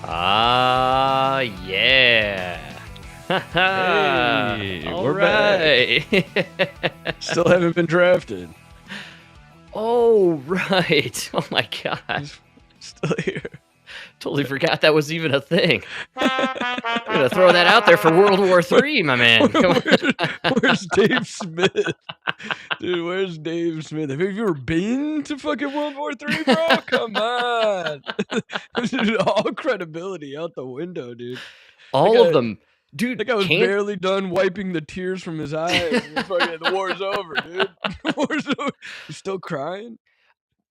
Ah, yeah. Hey, All we're back. right. Still haven't been drafted. Oh, right. Oh my god. Still here. Totally forgot that was even a thing. I'm gonna throw that out there for World War III, my man. Come on. Where's Dave Smith? Dude, where's Dave Smith? Have you ever been to fucking World War III, bro? Come on. Dude, all credibility out the window, dude. All of them. Dude, That guy was can't barely done wiping the tears from his eyes. And the war's over, dude. The war's over. He's still crying?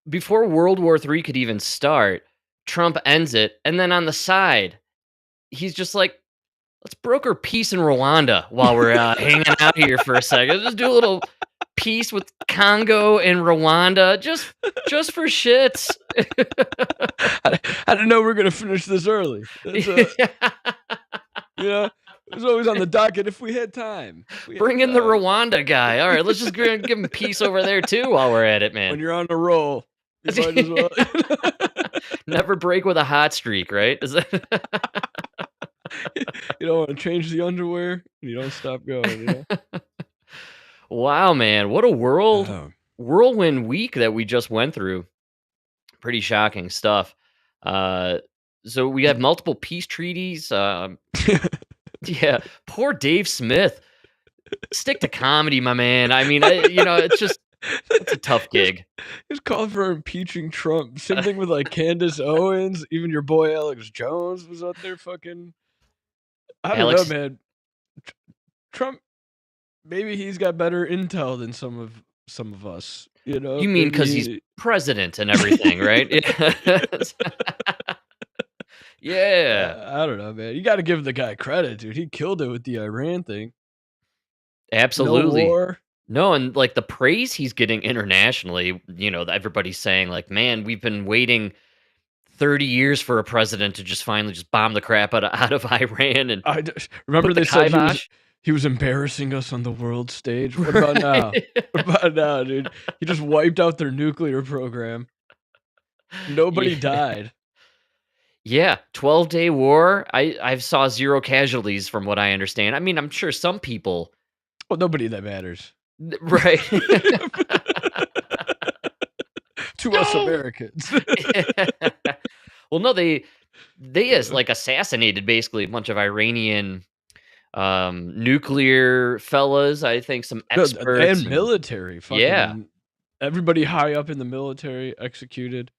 before World War III could even start, Trump ends it, and then on the side, he's just like, let's broker peace in Rwanda while we're hanging out here for a second. Just do a little peace with Congo and Rwanda, just for shits. I didn't know we were gonna finish this early. It was always on the docket if we had time. Bring in the Rwanda guy. All right, let's just give him peace over there too while we're at it, man. When you're on a roll, you might as well. Never break with a hot streak, right? You don't want to change the underwear. You don't stop going. Wow, man, what a whirlwind week that we just went through. Pretty shocking stuff. So we have multiple peace treaties. Yeah, poor Dave Smith. Stick to comedy, my man. I mean, it's a tough gig. He's calling for impeaching Trump. Same thing with like Candace Owens. Even your boy Alex Jones was out there fucking. I don't know, man. Trump, maybe he's got better intel than some of us. You mean because he's president and everything, right? Yeah. I don't know, man. You got to give the guy credit, dude. He killed it with the Iran thing. Absolutely. No war. No, and like the praise he's getting internationally, everybody's saying like, man, we've been waiting 30 years for a president to just finally just bomb the crap out of Iran. And I remember they said he was embarrassing us on the world stage. What about now? What about now, dude? He just wiped out their nuclear program. Nobody died. Yeah, 12-day war. I saw 0 casualties from what I understand. I mean, I'm sure some people. Well, nobody that matters. Right. To us Americans. Well, no, they assassinated basically a bunch of Iranian nuclear fellas. I think some experts and military. Yeah, everybody high up in the military executed.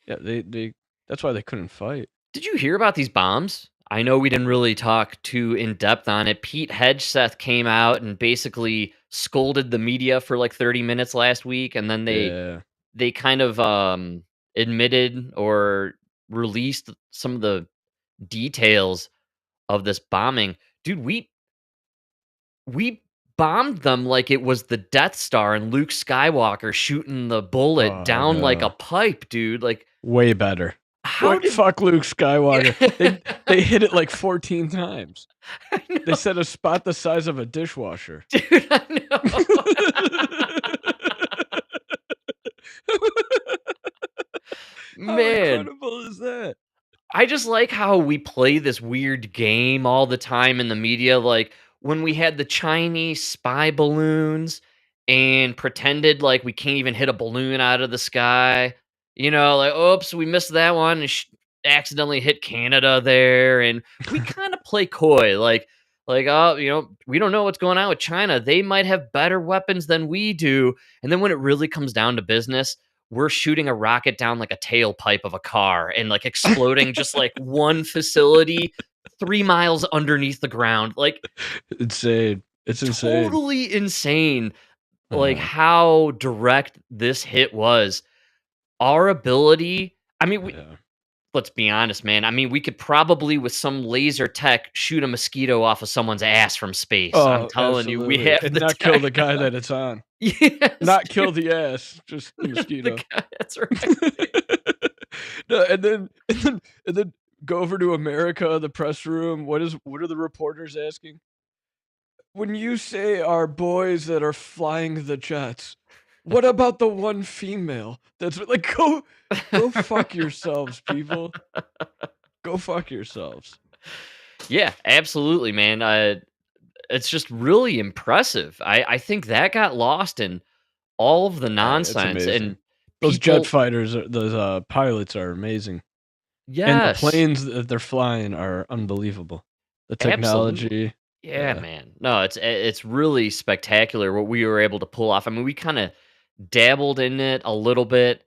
Yeah, they. That's why they couldn't fight. Did you hear about these bombs? I know we didn't really talk too in depth on it. Pete Hegseth came out and basically scolded the media for like 30 minutes last week, and then they kind of admitted or released some of the details of this bombing. Dude, we bombed them like it was the Death Star and Luke Skywalker shooting the bullet down like a pipe, dude. Like way better. Fuck Luke Skywalker. They hit it like 14 times. They set a spot the size of a dishwasher. Dude, I know. Man, how incredible is that? I just like how we play this weird game all the time in the media. Like when we had the Chinese spy balloons and pretended like we can't even hit a balloon out of the sky. Like, oops, we missed that one and accidentally hit Canada there. And we kind of play coy, like, oh, we don't know what's going on with China. They might have better weapons than we do. And then when it really comes down to business, we're shooting a rocket down like a tailpipe of a car and like exploding just like one facility 3 miles underneath the ground. Like, insane. It's insane. Totally insane. Like how direct this hit was. Our ability, I mean, let's be honest, man. I mean, we could probably, with some laser tech, shoot a mosquito off of someone's ass from space. I'm telling you, we have and the not kill the guy that it's on. Yes, not kill the ass, just the mosquito. That's right. No, and then go over to America, the press room. What are the reporters asking? When you say our boys that are flying the jets, what about the one female? That's like go fuck yourselves, people. Go fuck yourselves. Yeah, absolutely, man. It's just really impressive. I think that got lost in all of the It's nonsense amazing. and Those jet people. fighters, those pilots are amazing, and the Yes, planes that they're flying are unbelievable. The absolutely. technology, Yeah, yeah. man. No, it's really spectacular what we were able to pull off. I mean, we kind of dabbled in it a little bit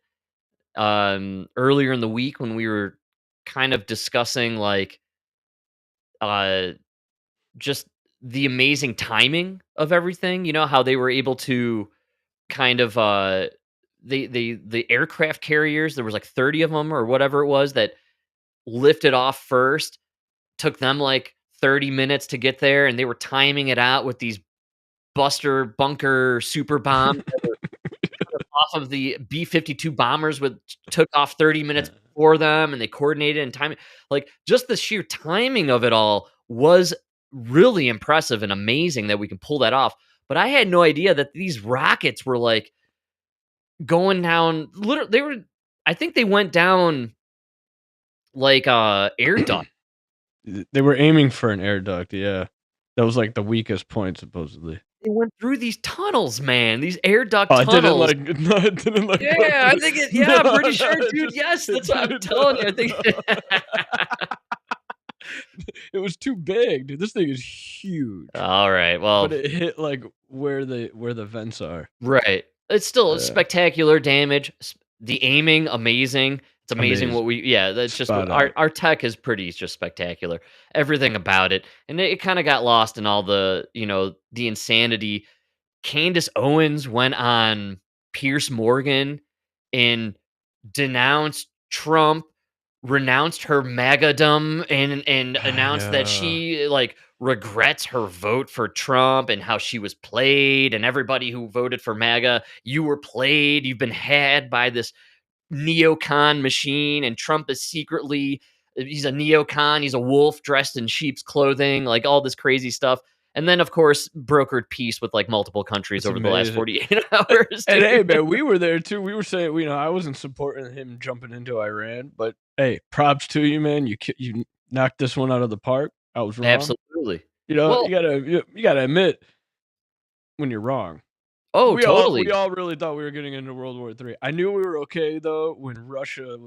earlier in the week when we were kind of discussing like uh just the amazing timing of everything, how they were able to kind of the aircraft carriers, there was like 30 of them or whatever it was that lifted off first, took them like 30 minutes to get there, and they were timing it out with these buster bunker super bombs off of the B-52 bombers with took off 30 minutes before them, and they coordinated and timing. Like, just the sheer timing of it all was really impressive and amazing that we can pull that off, but I had no idea that these rockets were, like, going down they were I think they went down, like, air duct. They were aiming for an air duct, yeah. That was, like, the weakest point, supposedly. They went through these tunnels, man, these air duct Oh, it didn't, tunnels. like no, it didn't, like, go Yeah, I through. think No, I'm pretty no, sure, it dude, just yes, it that's what I'm didn't, telling you, I think. no. It was too big, dude. This thing is huge, Alright, but well. it hit, like, where the vents are. Right. It's still Yeah. spectacular damage. The aiming, amazing. It's amazing Amazing. what yeah, that's just Spot our on. tech is pretty just spectacular. Everything about it. And it kind of got lost in all the, the insanity. Candace Owens went on Pierce Morgan and denounced Trump, renounced her magadom, and announced that Yeah. she like regrets her vote for Trump and how she was played, and everybody who voted for MAGA, you were played, you've been had by this neocon machine, and Trump is secretly he's a neocon, he's a wolf dressed in sheep's clothing, like all this crazy stuff. And then of course brokered peace with like multiple countries It's over the last amazing. 48 hours, And, hey, dude. man, we were there too. We were saying, I wasn't supporting him jumping into Iran, but, hey, props to you, man. You knocked this one out of the park. I was wrong. Absolutely. You Well, gotta admit when you're wrong. oh, We totally. all really thought we were getting into World War III. I knew we were okay, though, when Russia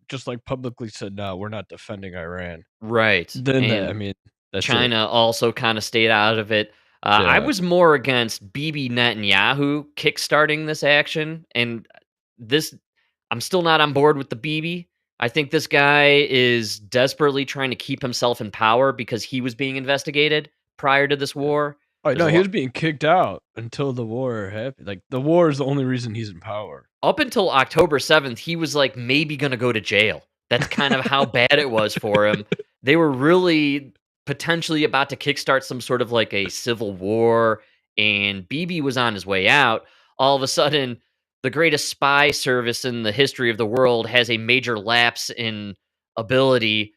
just, like, publicly said, "No, we're not defending Iran." Right. Then that I And mean, that's it. China also kind of stayed out of it. I Yeah. was more against Bibi Netanyahu kickstarting this action, and this I'm still not on board with the Bibi. I think this guy is desperately trying to keep himself in power because he was being investigated prior to this Yeah. war. Oh, There's no, a he lot was being kicked out until the war happened. Like, the war is the only reason he's in power. up until October 7th, he was like maybe going to go to jail. That's kind of how bad it was for him. They were really potentially about to kickstart some sort of like a civil war, and BB was on his way out. All of a sudden, the greatest spy service in the history of the world has a major lapse in ability.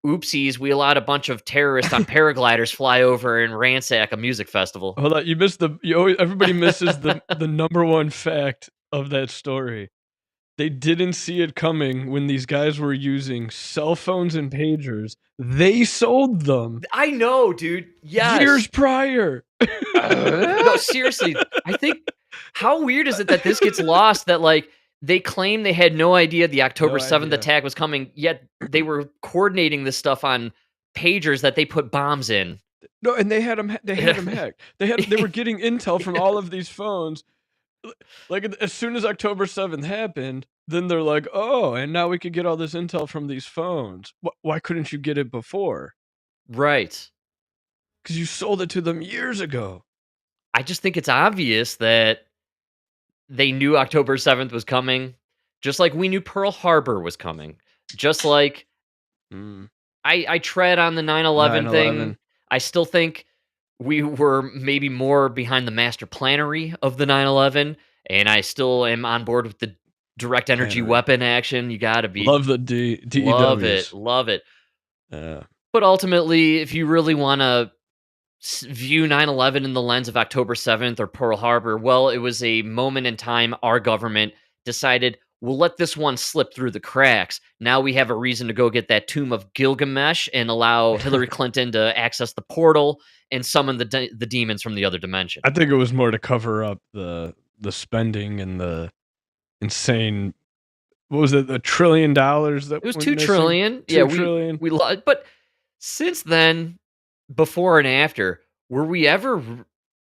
Oopsies, we allowed a bunch of terrorists on paragliders fly over and ransack a music festival. Hold on, you missed the you always everybody misses the number one fact of that story. They didn't see it coming when these guys were using cell phones and pagers. They sold them I know, dude. years Yes. prior. No, seriously, I think how weird is it that this gets lost that, like, they claim they had no idea the October No 7th idea. attack was coming, yet they were coordinating this stuff on pagers that they put bombs in. No, and they had 'em hacked. They were getting intel from all of these phones. Like, as soon as October 7th happened, then they're like, "Oh, and now we could get all this intel from these phones." Why couldn't you get it before? Right. Because you sold it to them years ago. I just think it's obvious that they knew October 7th was coming, just like we knew Pearl Harbor was coming. Just like Mm. I tread on the 9/11 thing. 9/11. I still think we were maybe more behind the master plannery of the 9/11, and I still am on board with the direct energy Tannery. weapon action. You gotta be. Love the Love it, DEWs. love it. Yeah. But ultimately, if you really wanna view 9/11 in the lens of October 7th or Pearl Harbor, well, it was a moment in time our government decided, we'll let this one slip through the cracks. Now we have a reason to go get that tomb of Gilgamesh and allow Hillary Clinton to access the portal and summon the demons from the other dimension. I think it was more to cover up the spending and the insane. What was it? The $1 trillion that It was went 2 missing. trillion. Yeah, 2 trillion. but since then, before and after, were we ever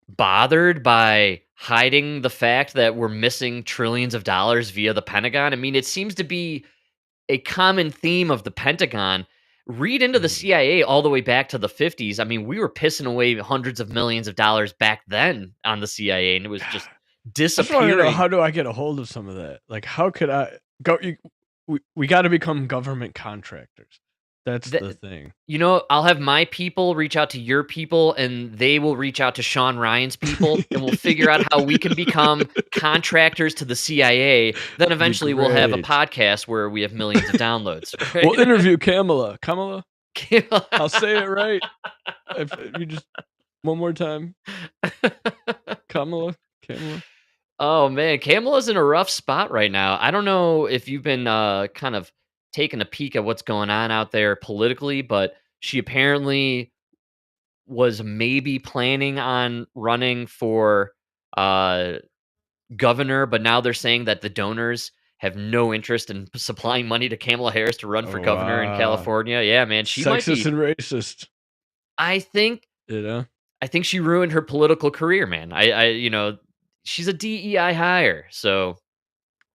bothered by hiding the fact that we're missing trillions of dollars via the Pentagon? I mean, it seems to be a common theme of the Pentagon. Read into the CIA all the way back to the 50s. I mean, we were pissing away hundreds of millions of dollars back then on the CIA, and it was just I just want to know, disappearing. how do I get a hold of some of that? Like, how could I go? We got to become government contractors. That's Th the thing. I'll have my people reach out to your people, and they will reach out to Sean Ryan's people, and we'll figure out how we can become contractors to the CIA. Then That'd be eventually we'll have a great. podcast where we have millions of downloads, We'll right? interview Kamala. Kamala, I'll say it right. If you just one more time, Kamala, Kamala. Oh, man, Kamala's in a rough spot right now. I don't know if you've been, kind of taking a peek at what's going on out there politically, but she apparently was maybe planning on running for, uh governor, but now they're saying that the donors have no interest in supplying money to Kamala Harris to run for Oh governor in wow, California. Yeah, man, she might sexist be. and racist. I think You know, I think she ruined her political career, man. She's a DEI hire, so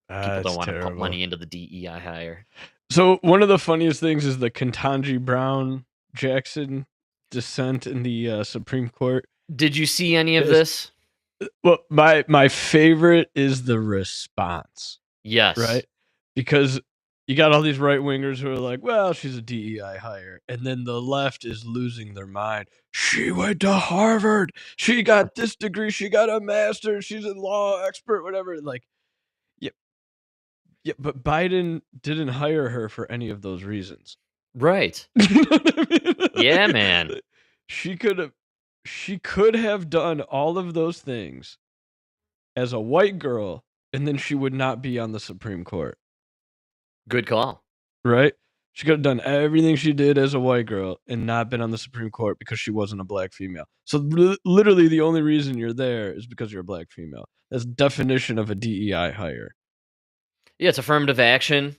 people don't that's want to put terrible. money into the DEI hire. So one of the funniest things is the Ketanji Brown Jackson dissent in the Supreme Court. Did you see any of Yes. this? Well, my favorite is the response, Yes. right? Because you got all these right wingers who are like, "Well, she's a DEI hire," and then the left is losing their mind. She went to Harvard. She got this degree. She got a master's. She's a law expert. Whatever. Like, yeah, yeah. But Biden didn't hire her for any of those reasons. Right. You know what I mean? Yeah, Like, man. she could have done all of those things as a white girl, and then she would not be on the Supreme Court, Good call. right? She could have done everything she did as a white girl and not been on the Supreme Court because she wasn't a black female. So literally the only reason you're there is because you're a black female. That's definition of a DEI hire. Yeah, it's affirmative action.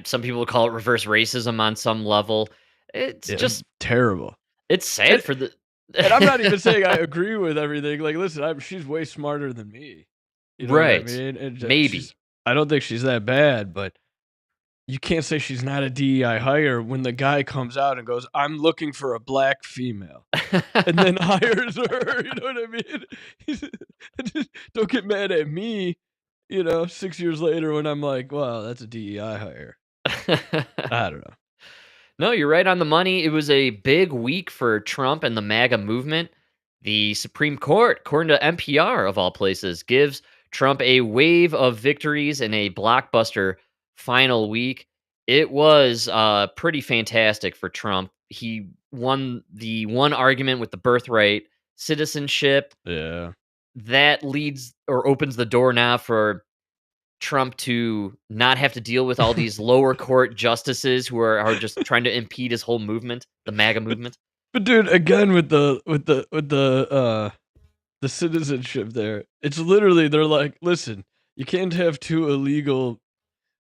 Some people would call it reverse racism on some level. It's Yeah, just terrible. it's sad And, for the and I'm not even saying I agree with everything. Like, listen, she's way smarter than me. You know what I right. mean? And Maybe. I don't think she's that bad, but you can't say she's not a DEI hire when the guy comes out and goes, "I'm looking for a black female," and then hires her. You know what I mean? Don't get mad at me. 6 years later when I'm like, "Wow, that's a DEI hire." I don't know. No, you're right on the money. It was a big week for Trump and the MAGA movement. The Supreme Court, according to NPR of all places, gives Trump a wave of victories in a blockbuster final week. It was pretty fantastic for Trump. He won the one argument with the birthright citizenship. Yeah. That leads or opens the door now for Trump to not have to deal with all these lower court justices who are just trying to impede his whole movement, the MAGA But movement. but dude, again with the citizenship there, it's literally they're like, "Listen, you can't have two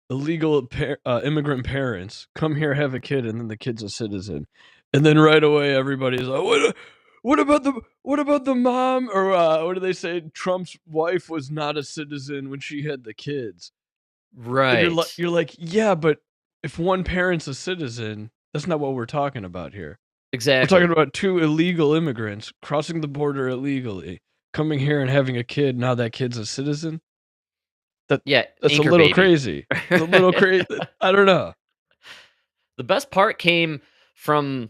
immigrant parents come here, have a kid, and then the kid's a citizen." And then right away everybody's like, what about the mom, or what do they say, Trump's wife was not a citizen when she had the kids. And you're Right. like you're like, "Yeah, but if one parent's a citizen, that's not what we're talking about here. We're talking Exactly. about two illegal immigrants crossing the border illegally, coming here and having a kid. Now that kid's a citizen? That Yeah, that's a anchor little baby. crazy. It's a little crazy. I don't know. The best part came from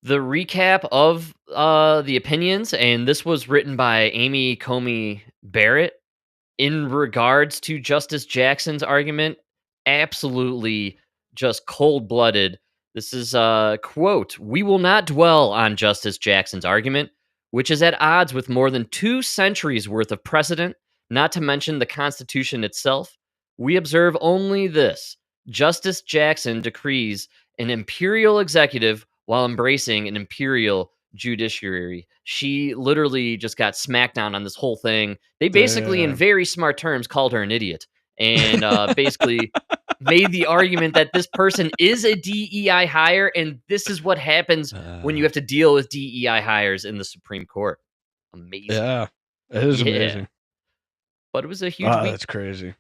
the recap of the opinions, and this was written by Amy Comey Barrett in regards to Justice Jackson's argument. Absolutely just cold blooded. This is a quote: "We will not dwell on Justice Jackson's argument, which is at odds with more than 2 centuries worth of precedent, not to mention the Constitution itself. We observe only this. Justice Jackson decrees an imperial executive while embracing an imperial judiciary. She literally just got smacked down on this whole thing. They basically, in Damn. very smart terms, called her an idiot and basically made the argument that this person is a DEI hire, and this is what happens when you have to deal with DEI hires in the Supreme Court. Amazing. Yeah, it is amazing. But it was a huge week. That's crazy.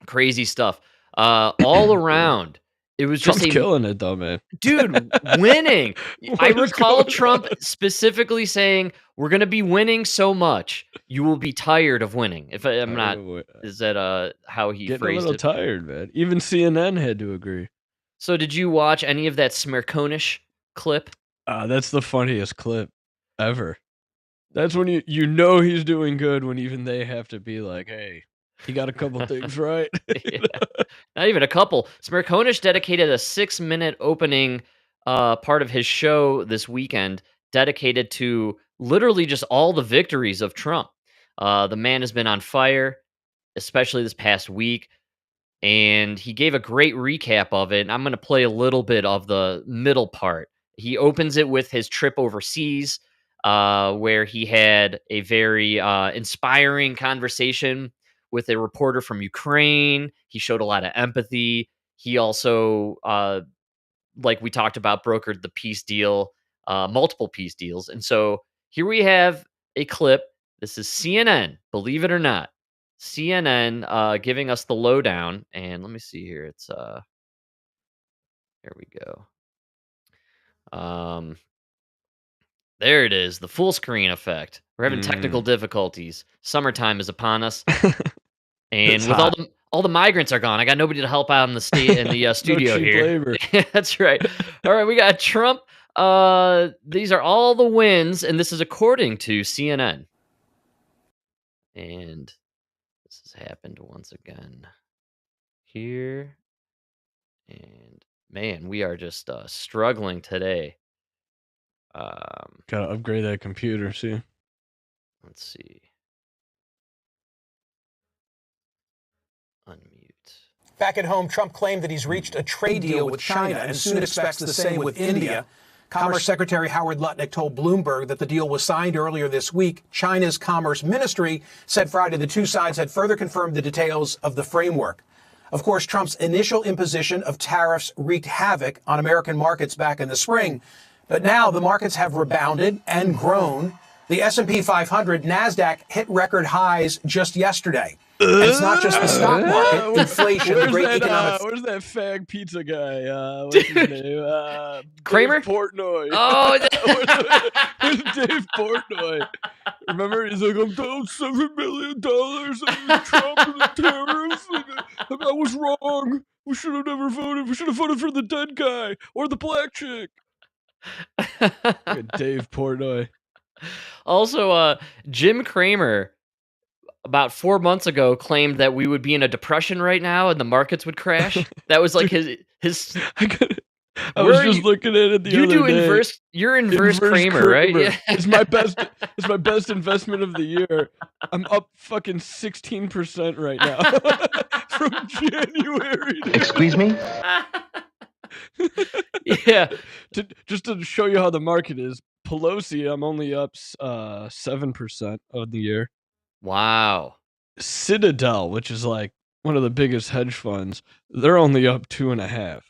Crazy stuff. All around. It was Trump's just killing it though, man. Dude, winning. I recall Trump specifically saying, "We're going to be winning so much, you will be tired of winning." If I'm not, is that how he getting phrased a little it? tired, man. Even CNN had to agree. So, did you watch any of that Smirkonish clip? That's the funniest clip ever. That's when you know he's doing good when even they have to be like, "Hey, he got a couple things right." Yeah. Not even a couple. Smirkonish dedicated a 6-minute opening part of his show this weekend dedicated to literally just all the victories of Trump. The man has been on fire, especially this past week, and he gave a great recap of it. And I'm going to play a little bit of the middle part. He opens it with his trip overseas, where he had a very inspiring conversation with a reporter from Ukraine. He showed a lot of empathy. He also, like we talked about, brokered the peace deal, multiple peace deals. And so here we have a clip. This is CNN, believe it or not. CNN giving us the lowdown. And let me see here. It's here we go. There it is, the full screen effect. We're having technical difficulties. Summertime is upon us. And with all the migrants are gone, I got nobody to help out in the studio no cheap here. labor. That's right. All right, we got Trump. These are all the wins, and this is according to CNN. And this has happened once again here. And man, we are just struggling today. Gotta upgrade that computer, see? Let's see. Unmute. Back at home, Trump claimed that he's reached a trade deal with China and soon expects the same with India. Commerce Secretary Howard Lutnick told Bloomberg that the deal was signed earlier this week. China's Commerce Ministry said Friday the two sides had further confirmed the details of the framework. Of course, Trump's initial imposition of tariffs wreaked havoc on American markets back in the spring. But now the markets have rebounded and grown. The S&P 500, NASDAQ hit record highs just yesterday. And it's not just the stock market, inflation, the great economic... Where's that fag pizza guy? What's his name? Kramer? Dave Portnoy. Oh, where's Dave Portnoy? Remember, he's like, I'm down $7 million and Trump and the tariffs. And I was wrong. We should have never voted. We should have voted for the dead guy or the black chick. Dave Portnoy. Also, Jim Cramer, about 4 months ago, claimed that we would be in a depression right now and the markets would crash. That was like his. I was just looking at it the other day. You're inverse Kramer, right? Yeah. It's my best investment of the year. I'm up fucking 16% right now from January. Excuse me? Yeah. Just to show you how the market is, Pelosi, I'm only up 7% of the year. Wow. Citadel, which is like one of the biggest hedge funds, they're only up 2.5%.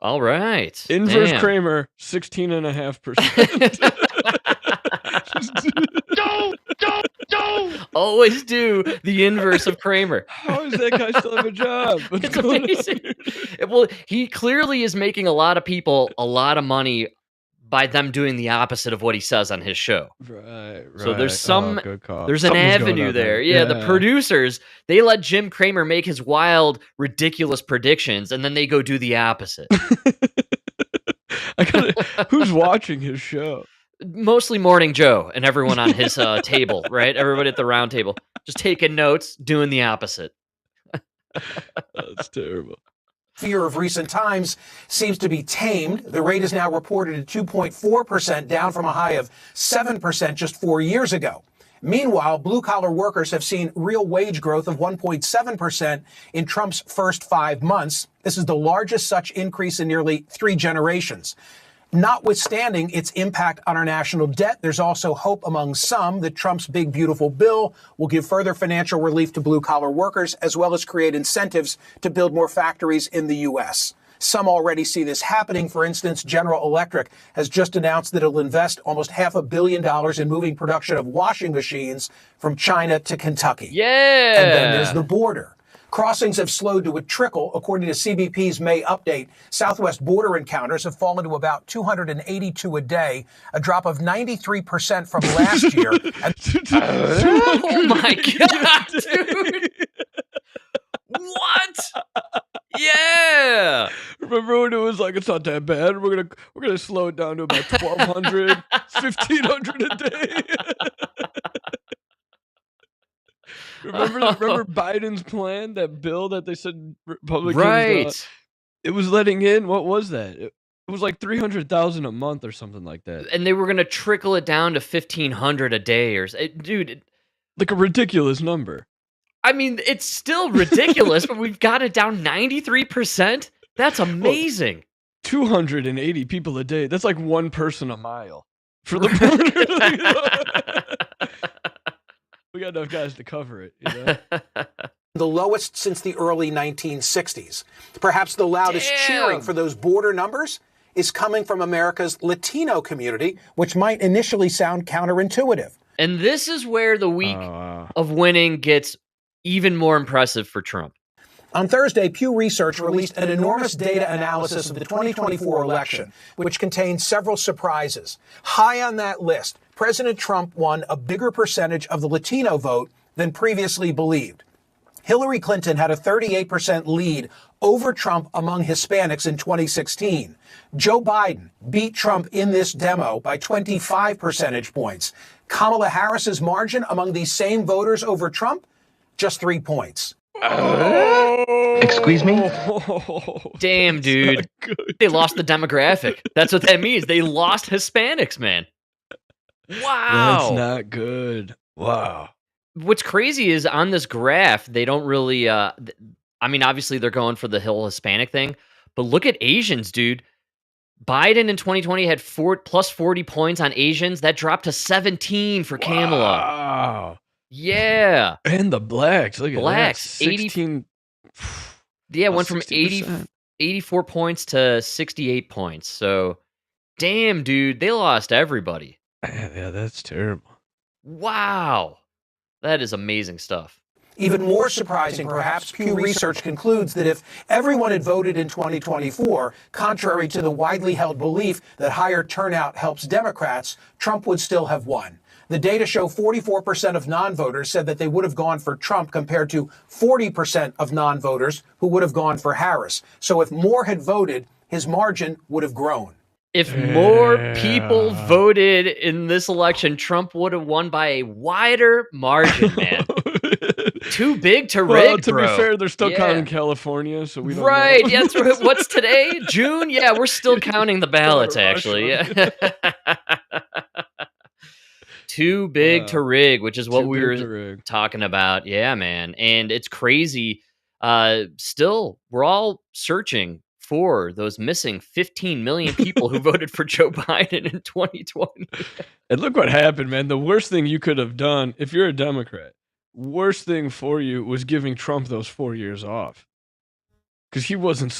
All right. Inverse Kramer, 16.5%. Don't. Always do the inverse of Kramer. How does that guy still have a job? It's amazing. Well, he clearly is making a lot of people a lot of money by them doing the opposite of what he says on his show. Right. So there's good call. There's an avenue there. Yeah, the producers, they let Jim Cramer make his wild, ridiculous predictions, and then they go do the opposite. Who's watching his show? Mostly Morning Joe and everyone on his table, right? Everybody at the round table. Just taking notes, doing the opposite. That's terrible. Fear of recent times seems to be tamed. The rate is now reported at 2.4%, down from a high of 7% just 4 years ago. Meanwhile, blue-collar workers have seen real wage growth of 1.7% in Trump's first 5 months. This is the largest such increase in nearly 3 generations. Notwithstanding its impact on our national debt, there's also hope among some that Trump's big, beautiful bill will give further financial relief to blue-collar workers, as well as create incentives to build more factories in the U.S. Some already see this happening. For instance, General Electric has just announced that it'll invest almost $500 million in moving production of washing machines from China to Kentucky. Yeah. And then there's the border. Crossings have slowed to a trickle. According to CBP's May update, Southwest border encounters have fallen to about 282 a day, a drop of 93% from last year. Oh my God, dude. What? Yeah. Remember when it was like, it's not that bad. We're gonna slow it down to about 1,200, 1,500 a day. Remember Biden's plan, that bill that they said Republicans, Right. it was letting in, what was that? It was like 300,000 a month or something like that. And they were going to trickle it down to 1,500 a day dude. Like a ridiculous number. I mean, it's still ridiculous, but we've got it down 93%. That's amazing. Well, 280 people a day. That's like one person a mile for the border. We got enough guys to cover it, you know? The lowest since the early 1960s. Perhaps the loudest cheering for those border numbers is coming from America's Latino community, which might initially sound counterintuitive. And this is where the week of winning gets even more impressive for Trump. On Thursday, Pew Research released an enormous data analysis of the 2024 election, which contained several surprises. High on that list, President Trump won a bigger percentage of the Latino vote than previously believed. Hillary Clinton had a 38% lead over Trump among Hispanics in 2016. Joe Biden beat Trump in this demo by 25 percentage points. Kamala Harris's margin among these same voters over Trump, just 3 points. Excuse me? Damn, dude. They lost the demographic. That's what that means. They lost Hispanics, man. Wow. That's not good. Wow. What's crazy is on this graph, they don't really, I mean, obviously they're going for the whole Hispanic thing, but look at Asians, dude. Biden in 2020 had plus 40 points on Asians. That dropped to 17 for Kamala. Wow. Yeah. And the blacks. Look at blacks, that. 16. Yeah, went from 60%. 84 points to 68 points. So, damn, dude, they lost everybody. Yeah, that's terrible. Wow. That is amazing stuff. Even more surprising, perhaps, Pew Research concludes that if everyone had voted in 2024, contrary to the widely held belief that higher turnout helps Democrats, Trump would still have won. The data show 44% of non-voters said that they would have gone for Trump compared to 40% of non-voters who would have gone for Harris. So if more had voted, his margin would have grown. If more people voted in this election, Trump would have won by a wider margin, man. Too big to rig, well, to bro. be fair, they're still counting California, so we don't right. know. Yeah, that's right. What's today? June? Yeah, we're still counting the ballots, actually. Yeah. Too big to rig, which is what we were talking about. Yeah, man. And it's crazy. Still, we're all searching for those missing 15 million people who voted for Joe Biden in 2020. And look what happened, man. The worst thing you could have done, if you're a Democrat, worst thing for you was giving Trump those 4 years off. Because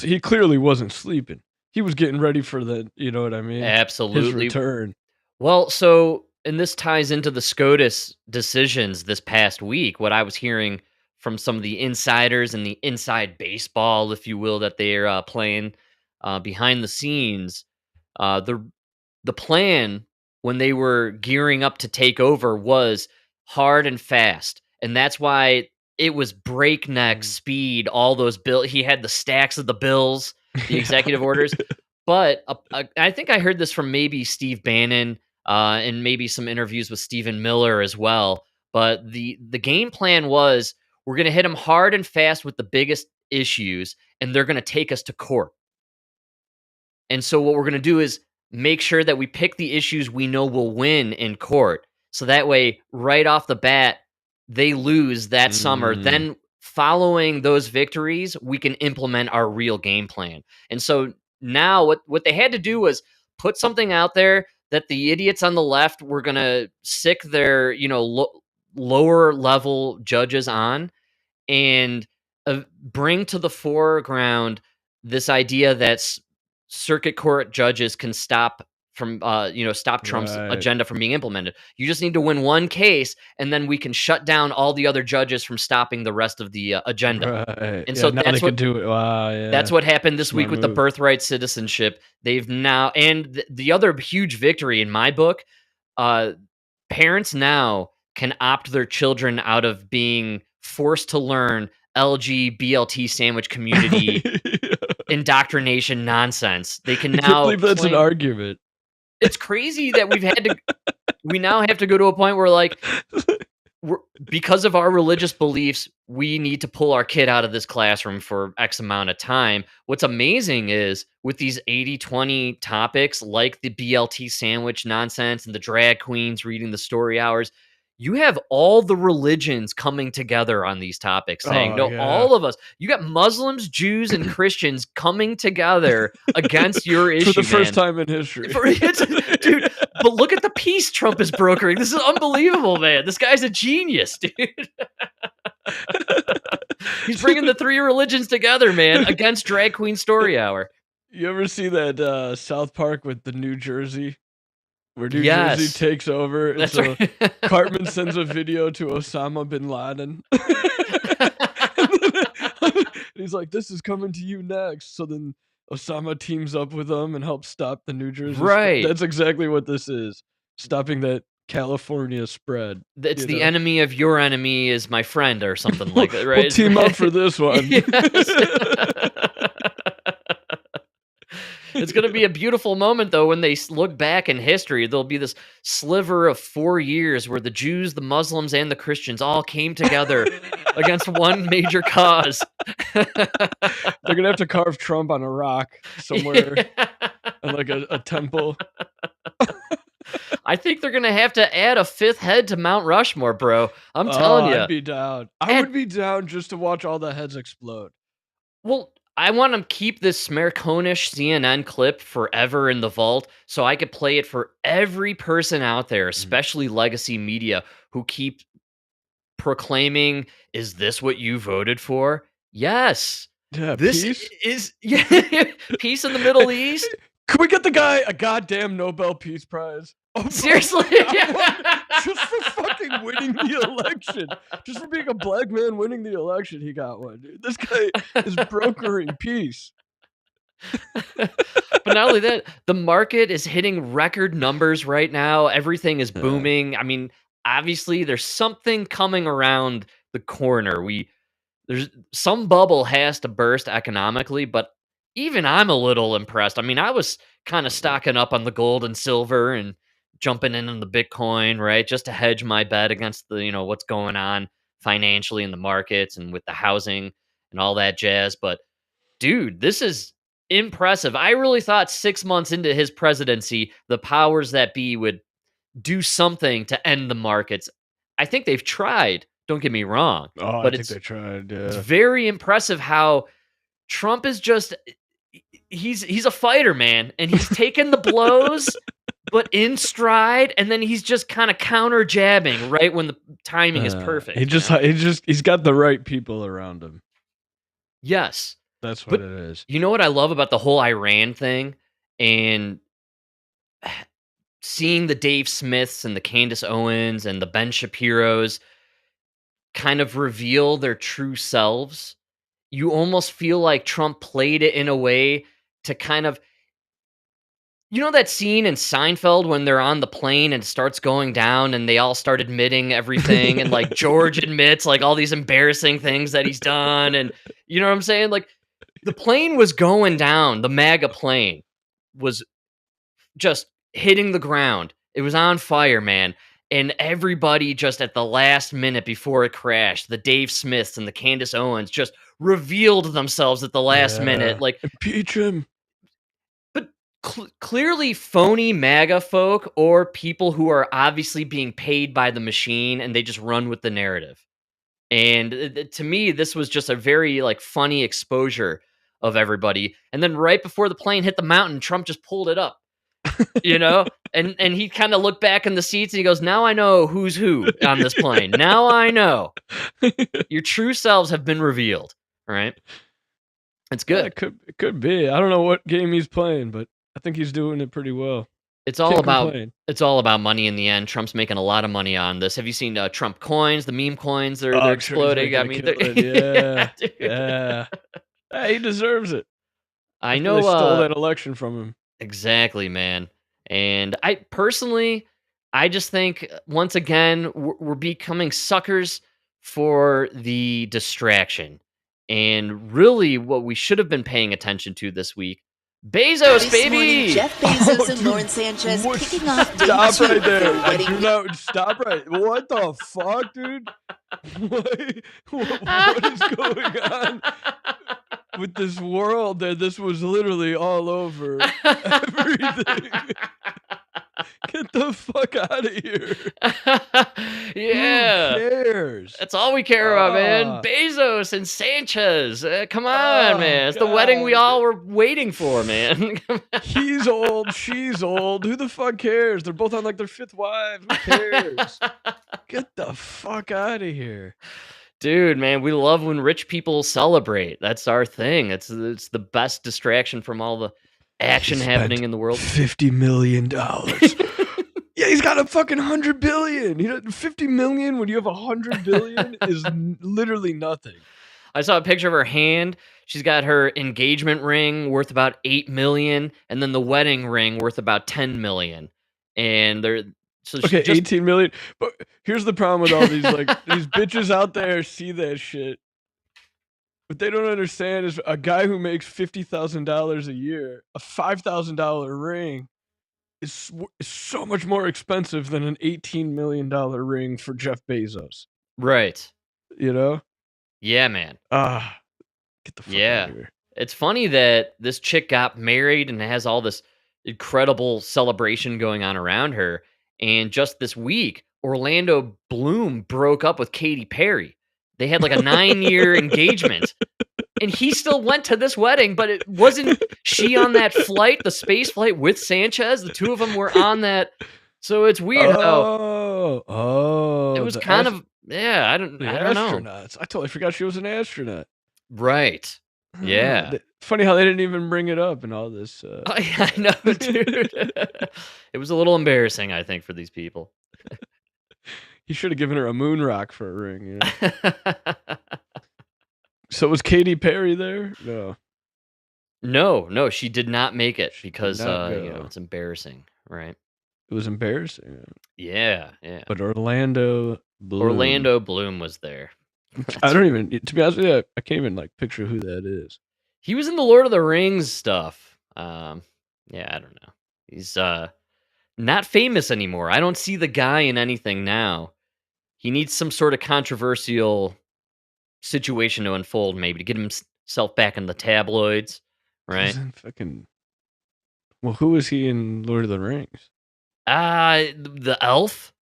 he clearly wasn't sleeping. He was getting ready for the, you know what I mean? Absolutely. His return. Well, so, and this ties into the SCOTUS decisions this past week, what I was hearing from some of the insiders and the inside baseball, if you will, that they're playing behind the scenes. The plan when they were gearing up to take over was hard and fast. And that's why it was breakneck speed. All those bills, he had the stacks of the bills, the executive orders. But I think I heard this from maybe Steve Bannon and maybe some interviews with Stephen Miller as well. But the game plan was, we're going to hit them hard and fast with the biggest issues, and they're going to take us to court. And so what we're going to do is make sure that we pick the issues we know will win in court. So that way, right off the bat, they lose that summer. Then following those victories, we can implement our real game plan. And so now what they had to do was put something out there that the idiots on the left were going to sick their, lower level judges on, and bring to the foreground this idea that circuit court judges can stop Trump's agenda from being implemented. You just need to win one case, and then we can shut down all the other judges from stopping the rest of the agenda. Right. And Yeah, so now that's they what can do it. Wow, yeah. that's what happened this Smart week with the move. birthright citizenship. They've now, and the other huge victory in my book, parents now can opt their children out of being forced to learn LG sandwich community indoctrination nonsense. They can I can't now believe that's an argument. It's crazy that we now have to go to a point where, like, because of our religious beliefs, we need to pull our kid out of this classroom for X amount of time. What's amazing is with these 80-20 topics, like the BLT sandwich nonsense and the drag queens reading the story hours, you have all the religions coming together on these topics saying, all of us, you got Muslims, Jews, and Christians coming together against your issue, for the first time in history. Dude, but look at the peace Trump is brokering. This is unbelievable, man. This guy's a genius, dude. He's bringing the three religions together, man, against drag queen story hour. You ever see that South Park with the New Jersey? Where New Jersey takes over. And That's so right. Cartman sends a video to Osama bin Laden. He's like, this is coming to you next. So then Osama teams up with them and helps stop the New Jersey Right. That's exactly what this is. Stopping that California spread. It's the enemy of your enemy is my friend or something like that, right? We'll team up for this one. It's going to be a beautiful moment, though, when they look back in history. There'll be this sliver of 4 years where the Jews, the Muslims, and the Christians all came together against one major cause. They're going to have to carve Trump on a rock somewhere in like a temple. I think they're going to have to add a fifth head to Mount Rushmore, bro. I'm telling you. I'd be down. I would be down just to watch all the heads explode. Well, I want to keep this Smerconish CNN clip forever in the vault so I could play it for every person out there, especially legacy media, who keep proclaiming, is this what you voted for? Yes. Yeah, this peace? is peace in the Middle East. Could we get the guy a goddamn Nobel Peace Prize? Oh, seriously? Just for fucking winning the election. Just for being a black man winning the election, he got one, dude. This guy is brokering peace. But not only that, the market is hitting record numbers right now. Everything is booming. I mean, obviously, there's something coming around the corner. There's some bubble has to burst economically, but even I'm a little impressed. I mean, I was kind of stocking up on the gold and silver and jumping in on the Bitcoin, right? Just to hedge my bet against the, what's going on financially in the markets and with the housing and all that jazz. But dude, this is impressive. I really thought 6 months into his presidency, the powers that be would do something to end the markets. I think they've tried. Don't get me wrong. Oh, but I think they tried. Yeah. It's very impressive how Trump is he's a fighter, man, and he's taken the blows, but in stride, and then he's just kind of counter jabbing right when the timing is perfect. He's got the right people around him. Yes. That's what it is. You know what I love about the whole Iran thing and seeing the Dave Smiths and the Candace Owens and the Ben Shapiros kind of reveal their true selves. You almost feel like Trump played it in a way to kind of, that scene in Seinfeld when they're on the plane and it starts going down and they all start admitting everything and like George admits like all these embarrassing things that he's done. And you know what I'm saying? Like the plane was going down. The MAGA plane was just hitting the ground. It was on fire, man. And everybody just at the last minute before it crashed, the Dave Smiths and the Candace Owens just revealed themselves at the last minute. Like, impeach him. But clearly phony MAGA folk or people who are obviously being paid by the machine and they just run with the narrative. And to me, this was just a very like funny exposure of everybody. And then right before the plane hit the mountain, Trump just pulled it up, and he kind of looked back in the seats and he goes, "Now I know who's who on this plane. Now I know your true selves have been revealed." Right? It's good. Yeah, it could be. I don't know what game he's playing, but I think he's doing it pretty well. It's all about money in the end. Trump's making a lot of money on this. Have you seen Trump coins, the meme coins? They're exploding. I mean, yeah. Hey, he deserves it. I know they stole that election from him. Exactly, man. And I personally, I just think once again we're becoming suckers for the distraction. And really, what we should have been paying attention to this week. Bezos, baby! Morning, Jeff Bezos and Lauren Sanchez kicking off day Stop 2 right there. of I do not stop right. What the fuck, dude? What is going on with this world that this was literally all over everything? Get the fuck out of here. Yeah. Who cares? That's all we care about, man. Bezos and Sanchez. Come on, man. It's the wedding we all were waiting for, man. He's old. She's old. Who the fuck cares? They're both on like their 5th wife. Who cares? Get the fuck out of here. Dude, man, we love when rich people celebrate. That's our thing. It's the best distraction from all the action happening in the world. $50 million. Yeah, he's got a fucking 100 billion. 50 million when you have 100 billion is literally nothing. I saw a picture of her hand. She's got her engagement ring worth about 8 million, and then the wedding ring worth about 10 million. And they're 18 million. But here's the problem with all these these bitches out there see that shit. What they don't understand is a guy who makes $50,000 a year, a $5,000 ring is so much more expensive than an $18 million ring for Jeff Bezos. Right. You know? Yeah, man. Get the fuck out of here. It's funny that this chick got married and has all this incredible celebration going on around her. And just this week, Orlando Bloom broke up with Katy Perry. They had like a 9-year engagement. And he still went to this wedding, but it wasn't she on that flight, the space flight with Sanchez. The two of them were on that. So it's weird how it was kind of I don't know. Astronauts. I totally forgot she was an astronaut. Right. Yeah. Funny how they didn't even bring it up in all this. I know, dude. It was a little embarrassing, I think, for these people. He should have given her a moon rock for a ring. So was Katy Perry there? No, she did not make it because it's embarrassing, right? It was embarrassing. Yeah. But Orlando Bloom was there. I don't even, to be honest with you, I can't even picture who that is. He was in the Lord of the Rings stuff. I don't know. He's not famous anymore. I don't see the guy in anything now. He needs some sort of controversial situation to unfold, maybe to get himself back in the tabloids, right? Well, who was he in Lord of the Rings? The elf,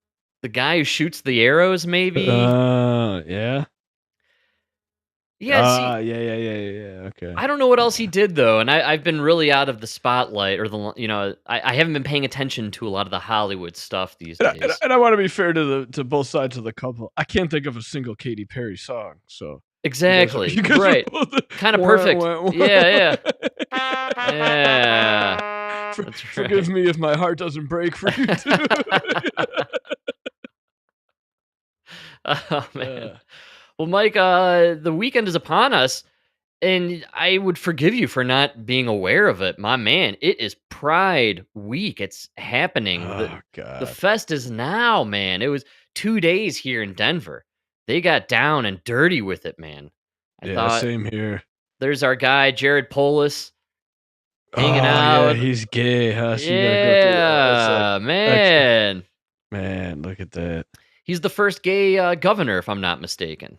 the guy who shoots the arrows, maybe. Yeah. Yeah. Okay. I don't know what else he did though, and I've been really out of the spotlight, or I haven't been paying attention to a lot of the Hollywood stuff these days. And I want to be fair to both sides of the couple. I can't think of a single Katy Perry song. So exactly, you guys right? Kind of perfect. Yeah. Forgive me if my heart doesn't break for you too. Oh man. Well, Mike, the weekend is upon us, and I would forgive you for not being aware of it. My man, it is Pride Week. It's happening. God. The fest is now, man. It was 2 days here in Denver. They got down and dirty with it, man. I thought, same here. There's our guy, Jared Polis, hanging out. Yeah, he's gay, huh? So Man. Man, look at that. He's the first gay governor, if I'm not mistaken.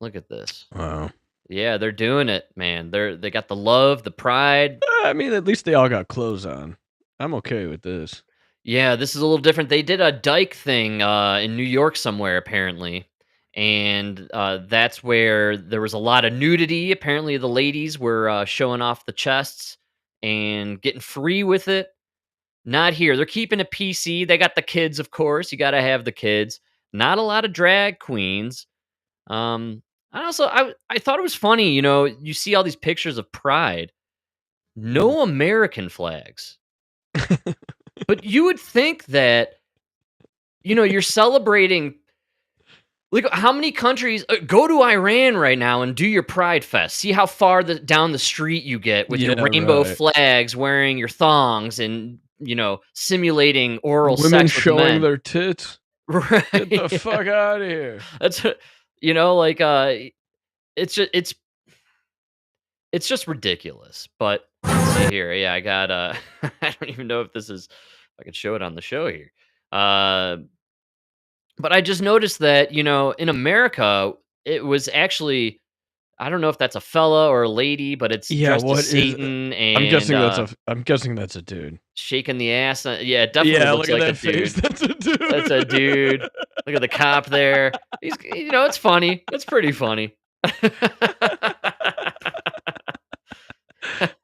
Look at this. Wow. Yeah, they're doing it, man. They got the love, the pride. I mean, at least they all got clothes on. I'm okay with this. Yeah, this is a little different. They did a dike thing in New York somewhere, apparently. And that's where there was a lot of nudity. Apparently, the ladies were showing off the chests and getting free with it. Not here. They're keeping it PC. They got the kids, of course. You got to have the kids. Not a lot of drag queens. Um, I thought it was funny. You see all these pictures of Pride. No American flags. But you would think that you're celebrating. Like, how many countries go to Iran right now and do your Pride Fest? See how far down the street you get with your rainbow flags, wearing your thongs, and simulating oral women sex with showing men. their tits. Right? Get the fuck out of here. That's it's just ridiculous. But let's see here. Yeah, I got I don't even know if I could show it on the show here. But I just noticed that, in America, it was actually, I don't know if that's a fella or a lady, but it's dressed as Satan, and I'm guessing that's a dude. Shaking the ass. Yeah, it definitely looks like a dude. That's a dude. That's a dude. Look at the cop there. He's, it's funny. It's pretty funny.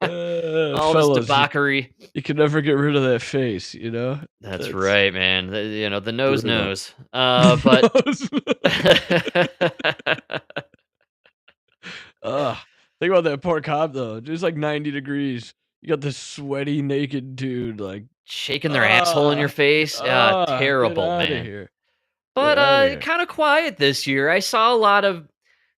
All fellas, this debauchery. You can never get rid of that face, That's right, man. The nose knows. But think about that poor cop though. It's like 90 degrees. You got this sweaty, naked dude like shaking their asshole in your face. Terrible, man. Here. But kind of quiet this year. I saw a lot of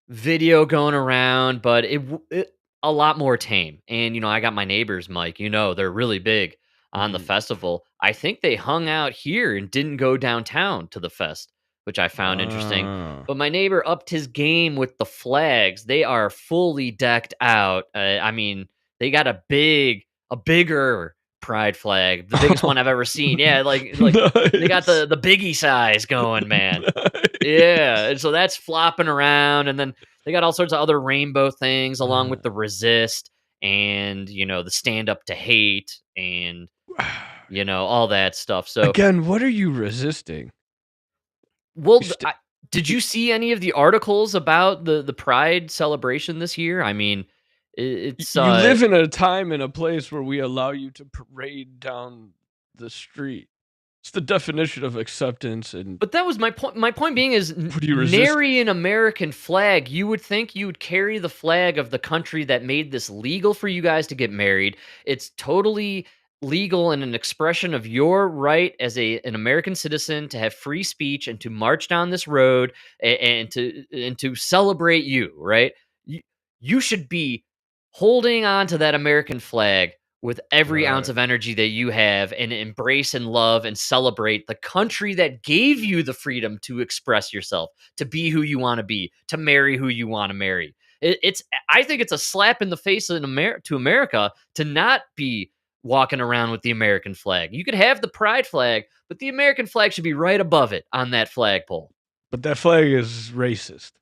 video going around, but it a lot more tame. And I got my neighbors, Mike. They're really big on the festival. I think they hung out here and didn't go downtown to the fest, which I found interesting. But my neighbor upped his game with the flags. They are fully decked out. I mean, they got a bigger pride flag, the biggest one I've ever seen. Yeah, like nice. They got the biggie size going, man. Nice. Yeah, and so that's flopping around, and then they got all sorts of other rainbow things along with the resist and the stand up to hate and all that stuff. So again, what are you resisting? Well, did you see any of the articles about the Pride celebration this year? I mean, it's you live in a time and a place where we allow you to parade down the street. It's the definition of acceptance. But that was my point. My point being is, nary an American flag. You would think you would carry the flag of the country that made this legal for you guys to get married. It's totally legal and an expression of your right as an American citizen to have free speech and to march down this road and to celebrate you, right? You should be holding on to that American flag with every ounce of energy that you have and embrace and love and celebrate the country that gave you the freedom to express yourself, to be who you want to be, to marry who you want to marry. I think it's a slap in the face to America to not be walking around with the American flag. You could have the pride flag, but the American flag should be right above it on that flagpole. But that flag is racist.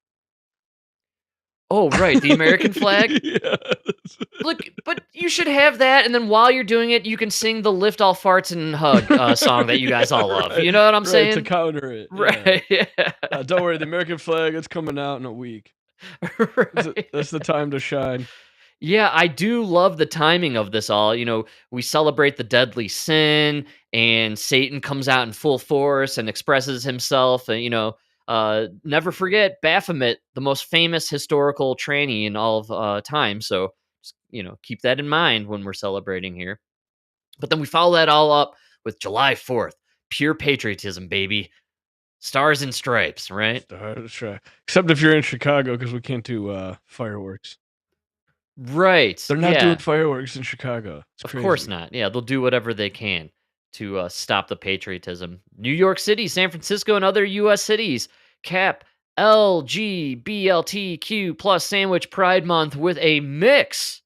Oh, right. The American flag? Yes. Look, but you should have that, and then while you're doing it, you can sing the Lift All Farts and Hug song that you guys all love. You know what I'm saying? To counter it. Right, yeah. Don't worry, the American flag is coming out in a week. Right. That's the time to shine. Yeah, I do love the timing of this all. We celebrate the deadly sin, and Satan comes out in full force and expresses himself, and, never forget Baphomet, the most famous historical tranny in all of time. So, just, keep that in mind when we're celebrating here. But then we follow that all up with July 4th. Pure patriotism, baby. Stars and stripes, right? Stars and stripes. Except if you're in Chicago, because we can't do fireworks. Right. They're not doing fireworks in Chicago. Of course not. Yeah, they'll do whatever they can to stop the patriotism. New York City, San Francisco, and other U.S. cities cap LGBTQ plus sandwich Pride Month with a mix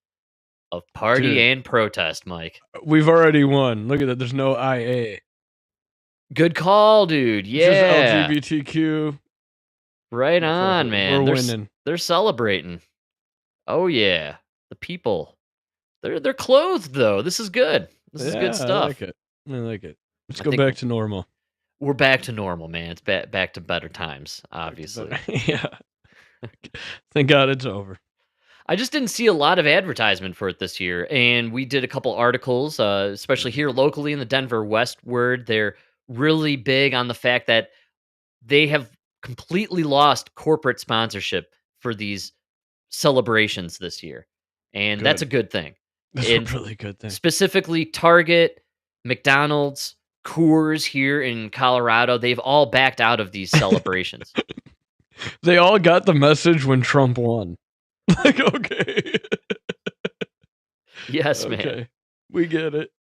of party and protest, Mike. We've already won. Look at that. There's no IA. Good call, dude. Yeah. It's just LGBTQ. Right on, man. We're winning. They're celebrating. Oh yeah, the people. They're clothed though. This is good. This is good Yeah, I like stuff. it. I like it. Let's I go think back to normal. we're back to normal, man. It's back to better times, Back to better. obviously. Yeah. Thank God it's over. I just didn't see a lot of advertisement for it this year, and we did a couple articles, especially here locally in the Denver Westward. They're really big on the fact that they have completely lost corporate sponsorship for these celebrations this year, and that's a Good. good thing. That's a And really good thing. specifically, Target, McDonald's, Coors here in Colorado, they've all backed out of these celebrations. They all got the message when Trump won. Like, okay. Yes, man. Okay. We get it.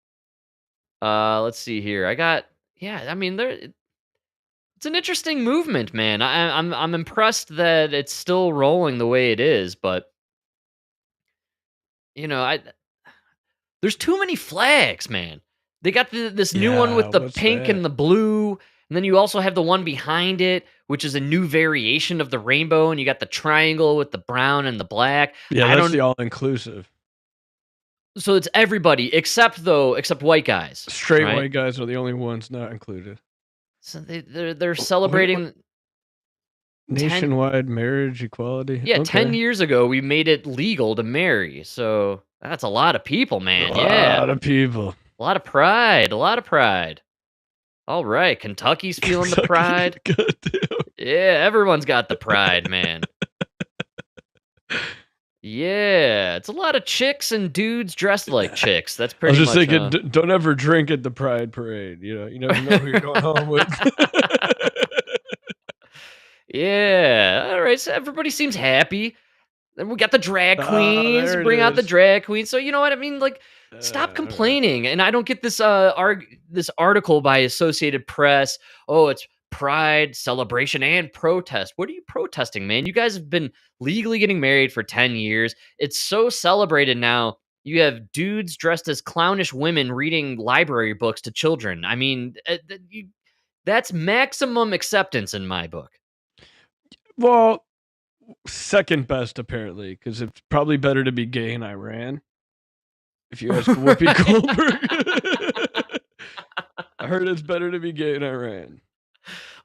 Let's see here. I mean, it's an interesting movement, man. I'm impressed that it's still rolling the way it is, but I there's too many flags, man. They got this new one Yeah, with the what's pink that? and the blue, and then you also have the one behind it, which is a new variation of the rainbow, and you got the triangle with the brown and the black. Yeah, I that's don't. the all-inclusive. So it's everybody except white guys, Straight right? white guys are the only ones not included. So they're celebrating. Nationwide marriage equality? Yeah, 10 Okay. years ago, we made it legal to marry. So that's a lot of people, man. A Yeah. lot of people. A lot of pride. A lot of pride. All right. Kentucky's feeling the pride. Goddamn. Yeah, everyone's got the pride, man. Yeah. It's a lot of chicks and dudes dressed like chicks. That's I was pretty just much. thinking, don't ever drink at the pride parade. You never know who you're going home with. Yeah. All right. So everybody seems happy. Then we got the drag queens. There it Bring out the is. drag queens. So you know what I mean? Like, stop Alright. complaining. And I don't get this this article by Associated Press. Oh, it's pride, celebration, and protest. What are you protesting, man? You guys have been legally getting married for 10 years. It's so celebrated now. You have dudes dressed as clownish women reading library books to children. I mean, that's maximum acceptance in my book. Well, second best apparently, because it's probably better to be gay in Iran. If you ask Whoopi Goldberg, I heard it's better to be gay in Iran.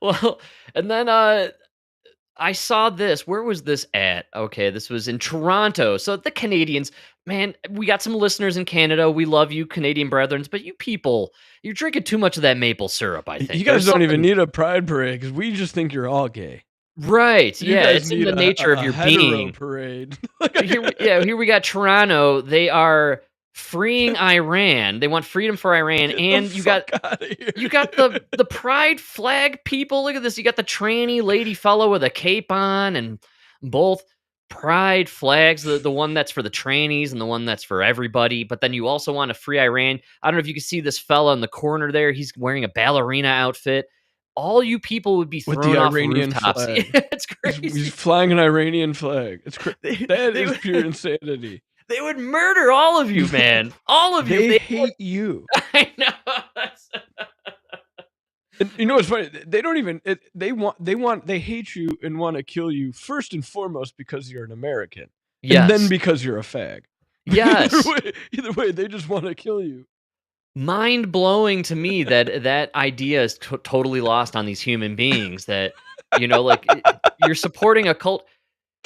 Well, and then I saw this. Where was this at? Okay, this was in Toronto. So the Canadians, man, we got some listeners in Canada. We love you, Canadian brethren, but you people, you're drinking too much of that maple syrup, I think. You guys There's don't even something- need a pride parade because we just think you're all gay. Right. You Yeah, guys it's in need the nature of a your hetero being. parade. Here we got Toronto. They are freeing Iran. They want freedom for Iran, and you got the pride flag people. Look at this. You got the tranny lady fellow with a cape on, and both pride flags. The one that's for the trannies and the one that's for everybody. But then you also want to free Iran. I don't know if you can see this fella in the corner there. He's wearing a ballerina outfit. All you people would be with thrown the off Iranian rooftops. flag. It's crazy. He's flying an Iranian flag. It's that they is would- pure insanity. They would murder all of you, man. All of you. They hate you. I know. And you know what's funny? They don't even. They hate you and want to kill you first and foremost because you're an American, Yes. and then because you're a fag. Yes. Either way, they just want to kill you. Mind blowing to me that idea is totally lost on these human beings. That like you're supporting a cult.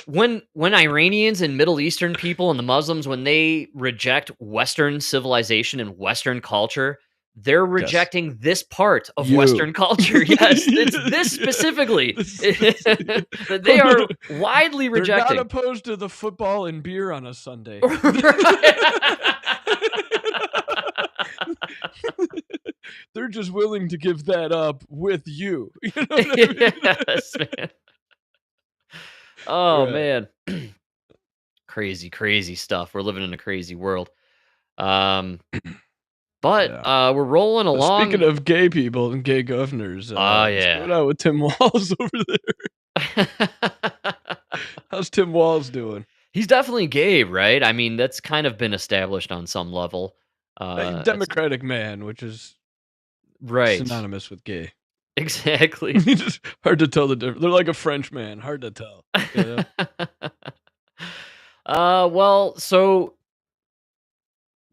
When Iranians and Middle Eastern people and the Muslims, when they reject Western civilization and Western culture, they're rejecting this part of You. Western culture. Yes, it's this specifically that they are widely rejecting. They're not opposed to the football and beer on a Sunday. They're just willing to give that up with you. You know what I mean? Yes, man. Oh Right. man. Crazy stuff. We're living in a crazy world. But Yeah. we're rolling along. Speaking of gay people and gay governors, what's yeah. going on with Tim Walz over there? How's Tim Walz doing? He's definitely gay, right? I mean, that's kind of been established on some level. Democratic man, which is Right. synonymous with gay. Exactly. Just hard to tell the difference. They're like a French man. Hard to tell. You know? Well, so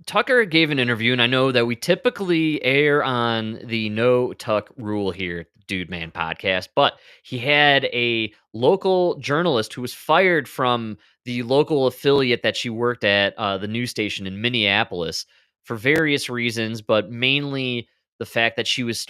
Tucker gave an interview, and I know that we typically air on the no Tuck rule here, Dude Man podcast, but he had a local journalist who was fired from the local affiliate that she worked at, the news station in Minneapolis, for various reasons, but mainly the fact that she was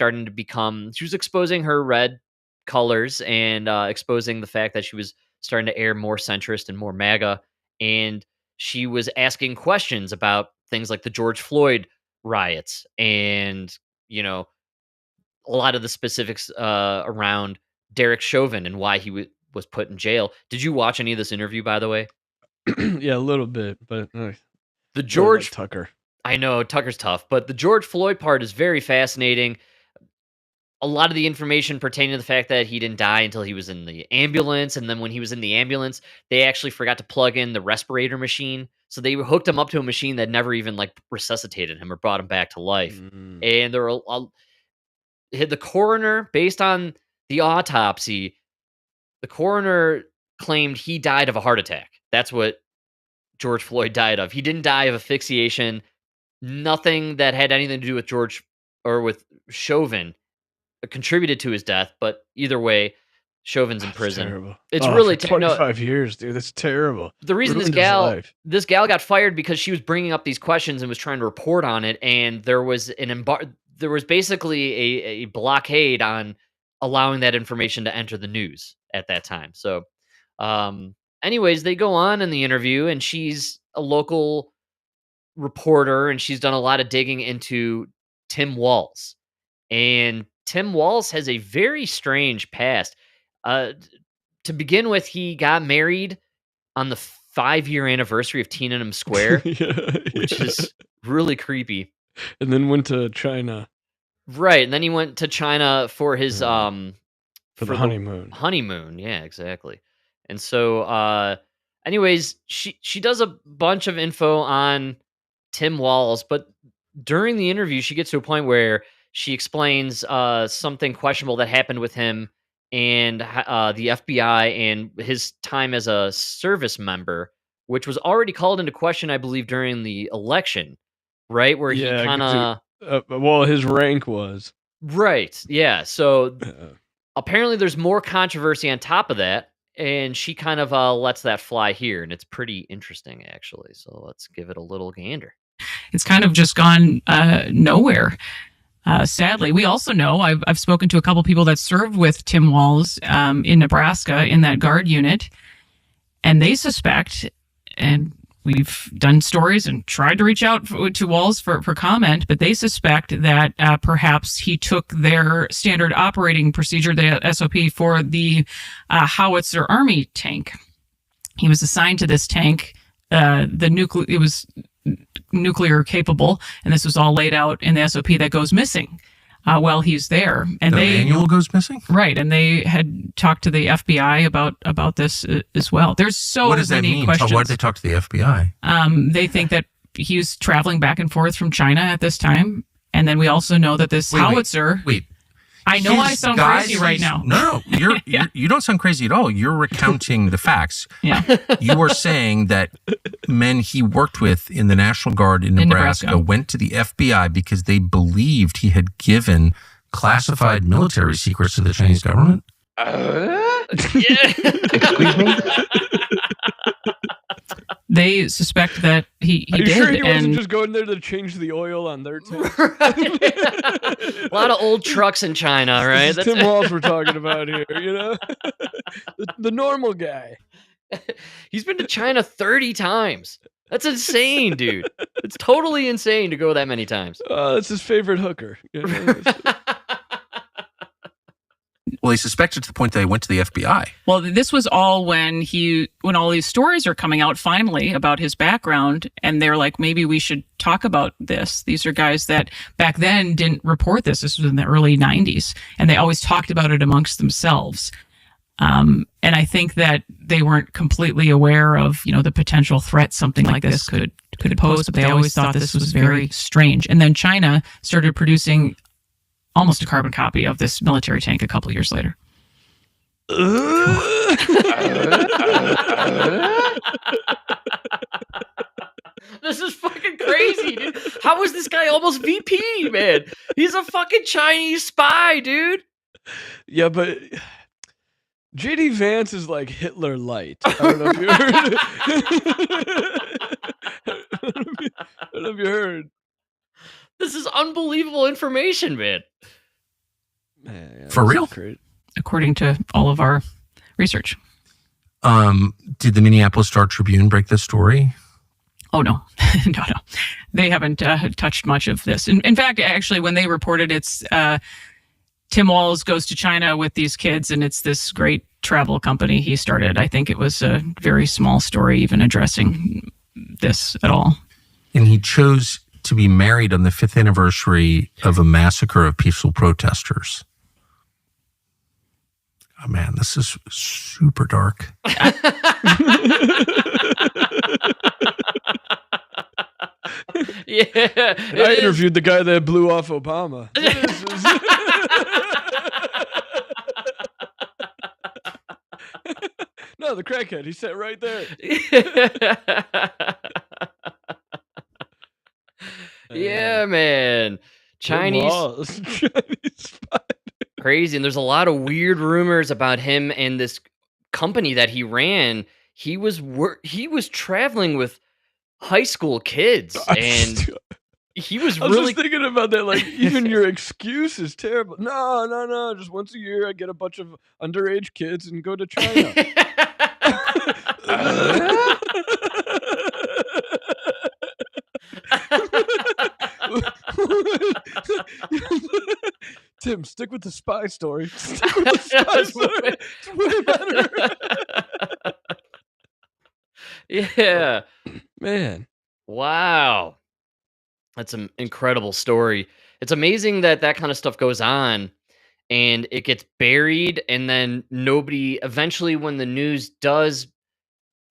exposing her red colors and exposing the fact that she was starting to air more centrist and more MAGA. And she was asking questions about things like the George Floyd riots and, a lot of the specifics around Derek Chauvin and why he was put in jail. Did you watch any of this interview, by the way? Yeah, a little bit, but The George like Tucker. I know Tucker's tough, but the George Floyd part is very fascinating. A lot of the information pertaining to the fact that he didn't die until he was in the ambulance. And then when he was in the ambulance, they actually forgot to plug in the respirator machine. So they hooked him up to a machine that never even resuscitated him or brought him back to life. And there were the coroner, based on the autopsy, the coroner claimed he died of a heart attack. That's what George Floyd died of. He didn't die of asphyxiation. Nothing that had anything to do with George or with Chauvin contributed to his death, but either way, Chauvin's in prison. Terrible. It's really 25 years, dude. That's terrible. The reason Ruined this gal got fired because she was bringing up these questions and was trying to report on it, and there was there was basically a blockade on allowing that information to enter the news at that time. So, anyways, they go on in the interview, and she's a local reporter, and she's done a lot of digging into Tim Walz. And Tim Walz has a very strange past. To begin with, he got married on the 5-year anniversary of Tiananmen Square, which is really creepy. And then went to China. Right, and then he went to China for his for the honeymoon. Honeymoon, yeah, exactly. And so, anyways, she does a bunch of info on Tim Walz, but during the interview, she gets to a point where she explains something questionable that happened with him and the FBI and his time as a service member, which was already called into question, I believe, during the election, right? Where he kind of... well, his rank was. Right, yeah. So apparently there's more controversy on top of that, and she kind of lets that fly here, and it's pretty interesting, actually. So let's give it a little gander. It's kind of just gone nowhere. Sadly, we also know, I've spoken to a couple people that served with Tim Walz in Nebraska in that guard unit, and they suspect, and we've done stories and tried to reach out to Walz for comment, but they suspect that perhaps he took their standard operating procedure, the SOP, for the howitzer army tank. He was assigned to this tank. It was nuclear capable, and this was all laid out in the SOP that goes missing while he's there. And the manual goes missing? Right, and they had talked to the FBI about this as well. There's so many questions. Why did they talk to the FBI? They think that he was traveling back and forth from China at this time, and then we also know that this howitzer... Wait. I know I sound crazy right now. No, you don't sound crazy at all. You're recounting the facts. Yeah. You are saying that men he worked with in the National Guard in Nebraska went to the FBI because they believed he had given classified military secrets to the Chinese government? Excuse me? They suspect that he Are you did. sure he wasn't just going there to change the oil on their tank? A lot of old trucks in China, right? That's Tim Walz we're talking about here, you know? the normal guy. He's been to China 30 times. That's insane, dude. It's totally insane to go that many times. That's his favorite hooker. You know? Well, they suspected to the point that they went to the FBI. Well, this was all when all these stories are coming out finally about his background, and they're like, maybe we should talk about this. These are guys that back then didn't report this. This was in the early 90s, and they always talked about it amongst themselves. And I think that they weren't completely aware of, the potential threat something like this could pose, but they always thought this was very strange. And then China started producing almost a carbon copy of this military tank a couple years later. This is fucking crazy, dude. How is this guy almost VP, man? He's a fucking Chinese spy, dude. Yeah, but JD Vance is like Hitler light. I don't know if you heard. I don't know if you heard. This is unbelievable information, man. Yeah, For real? According to all of our research. Did the Minneapolis Star-Tribune break this story? Oh, no. No. They haven't touched much of this. In fact, actually, when they reported it's Tim Walz goes to China with these kids, and it's this great travel company he started. I think it was a very small story even addressing this at all. And he chose to be married on the 5th anniversary of a massacre of peaceful protesters. Oh, man, this is super dark. Yeah. I interviewed the guy that blew off Obama. No, the crackhead. He sat right there. Yeah, man. Chinese crazy. And there's a lot of weird rumors about him and this company that he ran. He was traveling with high school kids, and he was I was really just thinking about that. Like, even your excuse is terrible. No. Just once a year, I get a bunch of underage kids and go to China. Tim, stick with the spy story. Stick with the spy story. It's way better. Yeah. Man. Wow. That's an incredible story. It's amazing that kind of stuff goes on and it gets buried, and then nobody, eventually when the news does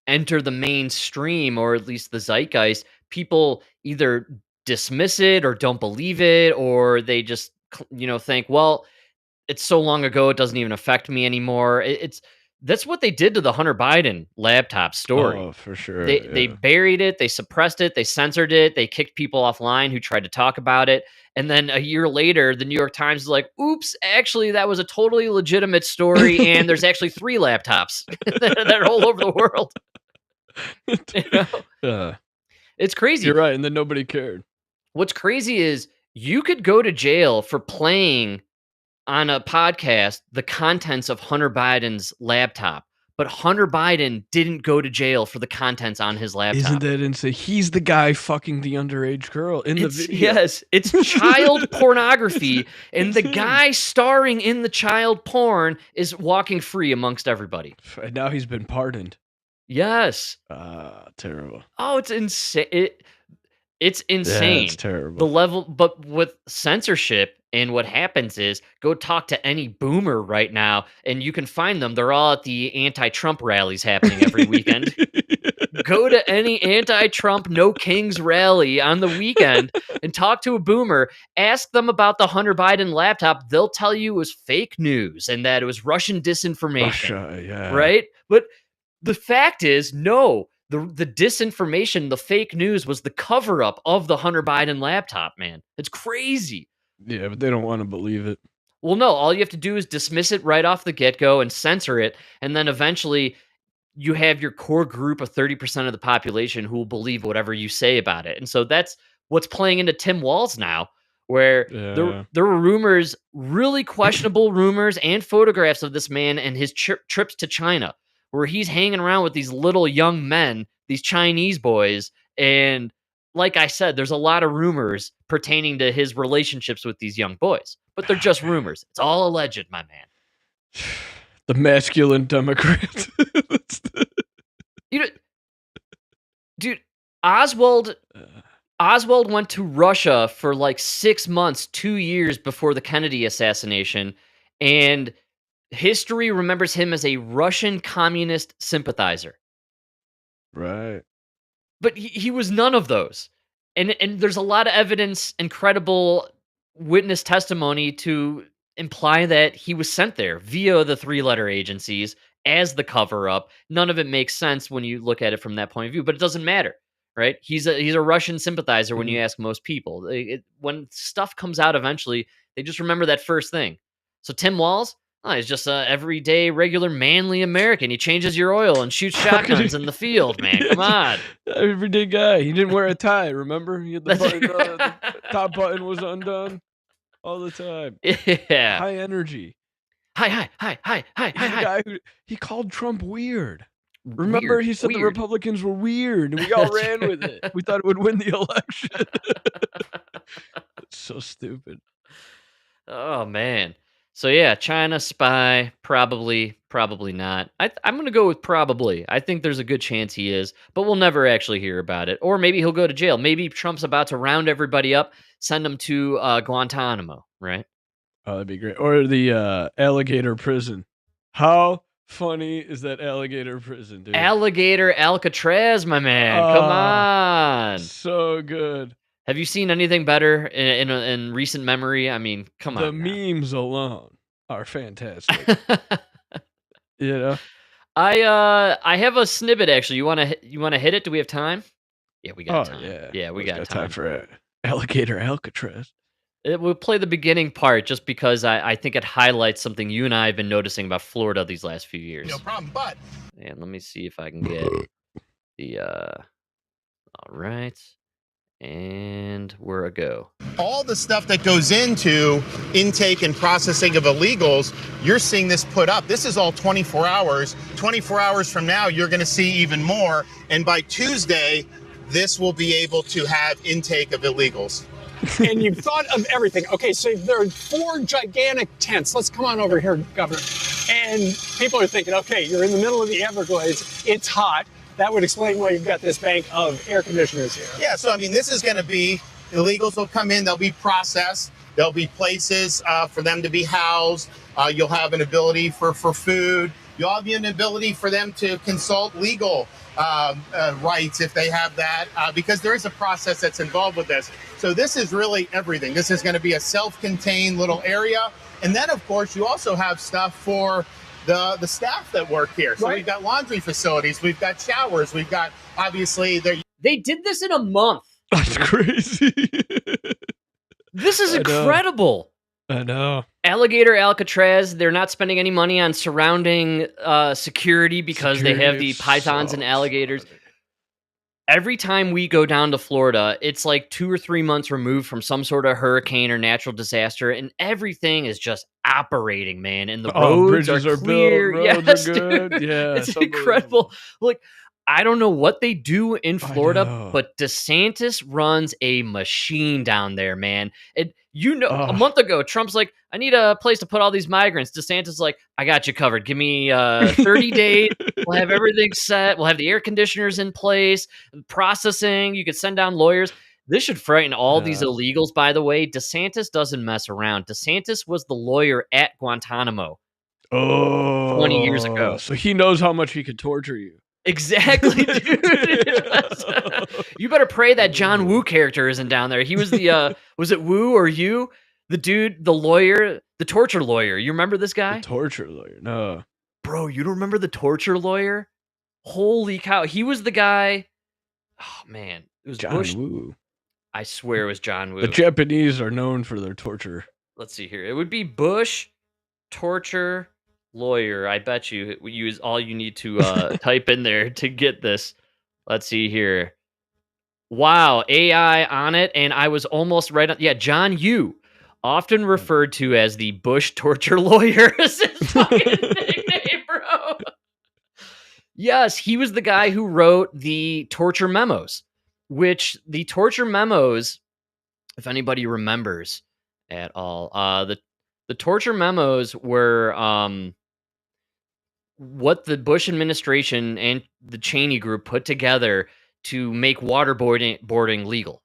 enter the mainstream, or at least the zeitgeist, people either dismiss it or don't believe it, or they just, think, well, it's so long ago, it doesn't even affect me anymore. That's what they did to the Hunter Biden laptop story. Oh, for sure. They buried it, they suppressed it, they censored it, they kicked people offline who tried to talk about it. And then a year later, the New York Times is like, oops, actually, that was a totally legitimate story, and there's actually 3 laptops that are all over the world. It's crazy. You're right, and then nobody cared. What's crazy is you could go to jail for playing on a podcast the contents of Hunter Biden's laptop, but Hunter Biden didn't go to jail for the contents on his laptop. Isn't that insane? He's the guy fucking the underage girl in the video. Yes, it's child pornography, and the guy starring in the child porn is walking free amongst everybody. And now he's been pardoned. Yes. Terrible. Oh, it's insane. It's insane. Yeah, it's terrible. The level, but with censorship, and what happens is, go talk to any boomer right now, and you can find them. They're all at the anti-Trump rallies happening every weekend. Go to any anti-Trump No Kings rally on the weekend and talk to a boomer. Ask them about the Hunter Biden laptop. They'll tell you it was fake news and that it was Russian disinformation. Russia, yeah. Right? But the fact is, no. The disinformation, the fake news was the cover-up of the Hunter Biden laptop, man. It's crazy. Yeah, but they don't want to believe it. Well, no, all you have to do is dismiss it right off the get-go and censor it, and then eventually you have your core group of 30% of the population who will believe whatever you say about it. And so that's what's playing into Tim Walz now, where there were rumors, really questionable rumors and photographs of this man and his trips to China, where he's hanging around with these little young men, these Chinese boys. And like I said, there's a lot of rumors pertaining to his relationships with these young boys, but they're just rumors. It's all alleged, my man. The masculine Democrat. Dude, Oswald went to Russia for like 6 months, 2 years before the Kennedy assassination, and history remembers him as a Russian communist sympathizer. Right. But he was none of those. And there's a lot of evidence and credible witness testimony to imply that he was sent there via the 3-letter agencies as the cover up. None of it makes sense when you look at it from that point of view, but it doesn't matter, right? He's a Russian sympathizer when you ask most people. When stuff comes out eventually, they just remember that first thing. So Tim Walz, he's just a everyday, regular, manly American. He changes your oil and shoots shotguns in the field, man. Come on. Everyday guy. He didn't wear a tie, remember? He had the button, the top button was undone all the time. Yeah. High energy. Hi. Guy he called Trump weird. Remember, Weird, he said the Republicans were weird, and we all ran with it. We thought it would win the election. It's so stupid. Oh, man. So, yeah, China spy, probably not. I'm going to go with probably. I think there's a good chance he is, but we'll never actually hear about it. Or maybe he'll go to jail. Maybe Trump's about to round everybody up, send them to Guantanamo, right? Oh, that'd be great. Or the alligator prison. How funny is that alligator prison, dude? Alligator Alcatraz, my man. Come on. So good. Have you seen anything better in recent memory? I mean, come on. The memes alone are fantastic. You know? I have a snippet actually. You want to hit it? Do we have time? Yeah, we got time. Yeah, we got time for alligator Alcatraz. We'll play the beginning part just because I think it highlights something you and I have been noticing about Florida these last few years. No problem, but... And let me see if I can get the... All right. And we're a go. All the stuff that goes into intake and processing of illegals, you're seeing this put up. This is all 24 hours. 24 hours from now, you're going to see even more. And by Tuesday, this will be able to have intake of illegals. And you've thought of everything. Okay, so there are 4 gigantic tents. Let's come on over here, Governor. And people are thinking, okay, you're in the middle of the Everglades. It's hot. That would explain why you've got this bank of air conditioners here. Yeah, so I mean, this is going to be, illegals will come in, they'll be processed. There'll be places for them to be housed. You'll have an ability for food. You'll have an ability for them to consult legal rights if they have that, because there is a process that's involved with this. So this is really everything. This is going to be a self-contained little area. And then, of course, you also have stuff for the staff that work here. So we've got laundry facilities, we've got showers, we've got, obviously, they did this in a month. That's crazy. This is incredible. I know. Alligator Alcatraz, they're not spending any money on surrounding security because they have the pythons and alligators. Every time we go down to Florida, it's like 2 or 3 months removed from some sort of hurricane or natural disaster, and everything is just operating, man. And the roads are clear. Built, roads are good. Dude. Yeah, it's incredible. Like, I don't know what they do in Florida, but DeSantis runs a machine down there, man. And a month ago, Trump's like, I need a place to put all these migrants. DeSantis is like, I got you covered. Give me 30 days. We'll have everything set. We'll have the air conditioners in place, processing. You could send down lawyers. This should frighten all these illegals, by the way. DeSantis doesn't mess around. DeSantis was the lawyer at Guantanamo 20 years ago. So he knows how much he could torture you. Exactly, dude. You better pray that John Woo character isn't down there. He was the was it Woo or you? The dude, the lawyer, the torture lawyer. You remember this guy? The torture lawyer. No. Bro, you don't remember the torture lawyer? Holy cow. He was the guy. Oh man. It was John Bush. Woo. I swear it was John Woo. The Japanese are known for their torture. Let's see here. It would be Bush torture lawyer. I bet you use all you need to type in there to get this. Let's see here. Wow, AI on it, and I was almost right on. Yeah, John Yoo, often referred to as the Bush torture lawyer, is his fucking nickname, bro. Yes, he was the guy who wrote the torture memos, which the torture memos, if anybody remembers at all, the torture memos were what the Bush administration and the Cheney group put together to make waterboarding legal.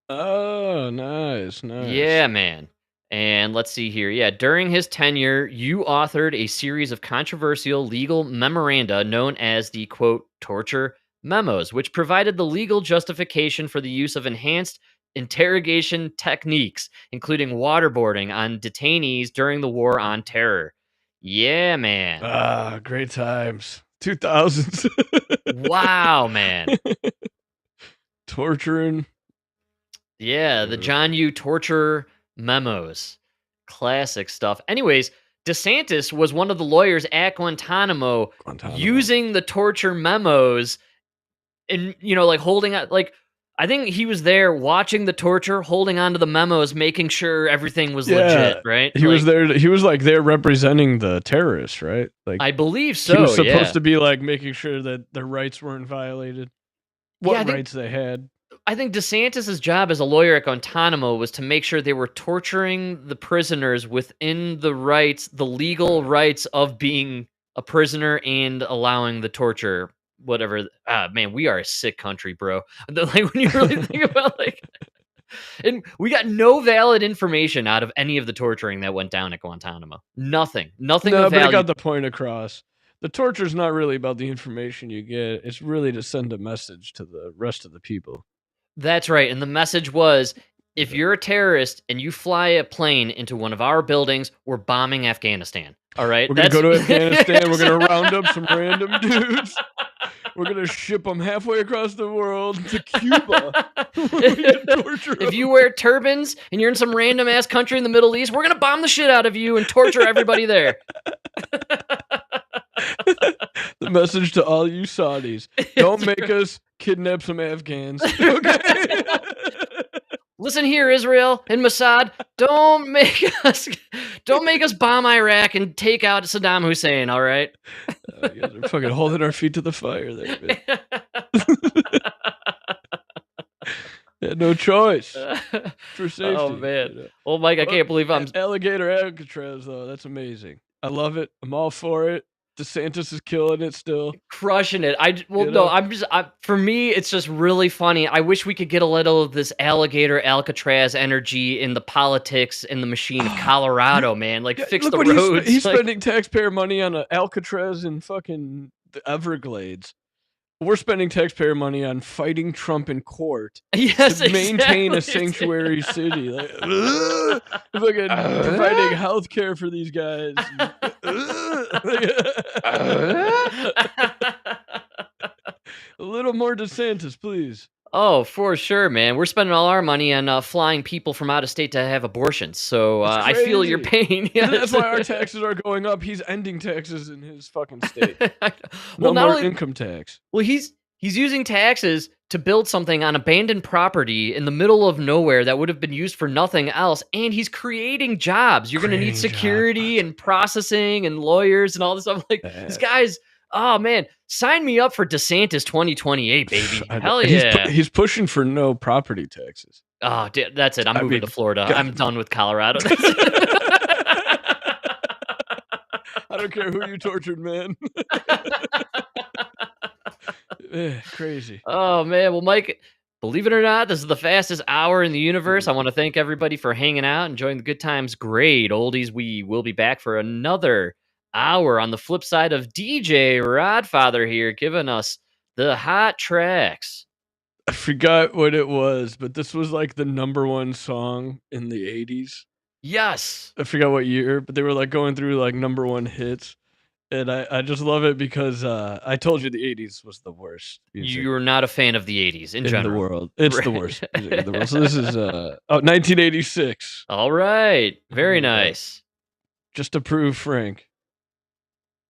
Oh, nice. Yeah, man. And let's see here. Yeah, during his tenure, you authored a series of controversial legal memoranda known as the, quote, torture memos, which provided the legal justification for the use of enhanced interrogation techniques, including waterboarding on detainees during the War on Terror. Yeah, man. Ah, great times. 2000s. Wow, man. Torturing. Yeah, the John Yoo torture memos. Classic stuff. Anyways, DeSantis was one of the lawyers at Guantanamo. Using the torture memos and, like holding out, like, I think he was there watching the torture, holding on to the memos, making sure everything was legit, right? He was there. He was like there representing the terrorists, right? Like, I believe so. He was supposed to be like making sure that their rights weren't violated. What rights they had. I think DeSantis's job as a lawyer at Guantanamo was to make sure they were torturing the prisoners within the legal rights of being a prisoner and allowing the torture. Whatever. Man, we are a sick country, bro. Like, when you really think about, like, and we got no valid information out of any of the torturing that went down at Guantanamo. Nothing. No, of but value. it got the point across. The torture's not really about the information you get. It's really to send a message to the rest of the people. That's right. And the message was, if you're a terrorist and you fly a plane into one of our buildings, we're bombing Afghanistan. All right? We're going to go to Afghanistan. We're going to round up some random dudes. We're going to ship them halfway across the world to Cuba. If you wear turbans and you're in some random ass country in the Middle East, we're going to bomb the shit out of you and torture everybody there. The message to all you Saudis: don't make us kidnap some Afghans. Okay? Listen here, Israel and Mossad, don't make us bomb Iraq and take out Saddam Hussein, all right? You guys are fucking holding our feet to the fire there, man. Had no choice for safety. Oh, man. Well, Mike, I can't believe I'm... Alligator Alcatraz, though. That's amazing. I love it. I'm all for it. DeSantis is killing it still. Crushing it. For me, it's just really funny. I wish we could get a little of this alligator Alcatraz energy in the politics in the machine of Colorado, man. Like, fix the roads. He's spending taxpayer money on Alcatraz and fucking the Everglades. We're spending taxpayer money on fighting Trump in court to maintain a sanctuary city. Like, fucking providing health care for these guys. A little more DeSantis, please. Oh, for sure, man. We're spending all our money on flying people from out of state to have abortions. So I feel your pain. Yes. That's why our taxes are going up. He's ending taxes in his fucking state. No more income tax. Well, he's using taxes to build something on abandoned property in the middle of nowhere that would have been used for nothing else. And he's creating jobs. You're going to need security and processing and lawyers and all this stuff. Like, these guys... Oh, man, sign me up for DeSantis 2028, baby. Hell yeah. He's pushing for no property taxes. Oh, that's it. I'm moving to Florida. I'm done with Colorado. I don't care who you tortured, man. Crazy. Oh, man. Well, Mike, believe it or not, this is the fastest hour in the universe. I want to thank everybody for hanging out, enjoying the good times. Great oldies. We will be back for another hour on the flip side of DJ Rodfather here, giving us the hot tracks. I forgot what it was, but this was like the #1 song in the 80s. Yes. I forgot what year, but they were like going through like #1 hits. And I just love it because I told you the 80s was the worst music. You're not a fan of the 80s in general. The world. It's the worst music in the world. So this is 1986. All right. Very nice. Just to prove, Frank,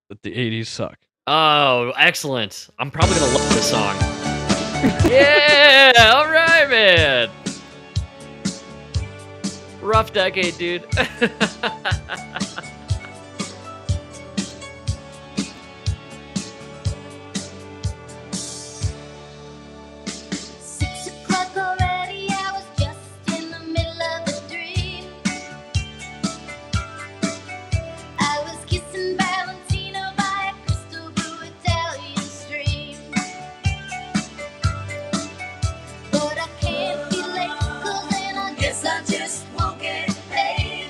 that the 80s suck. Oh, excellent. I'm probably going to love this song. Yeah! All right, man. Rough decade, dude. I just won't get paid.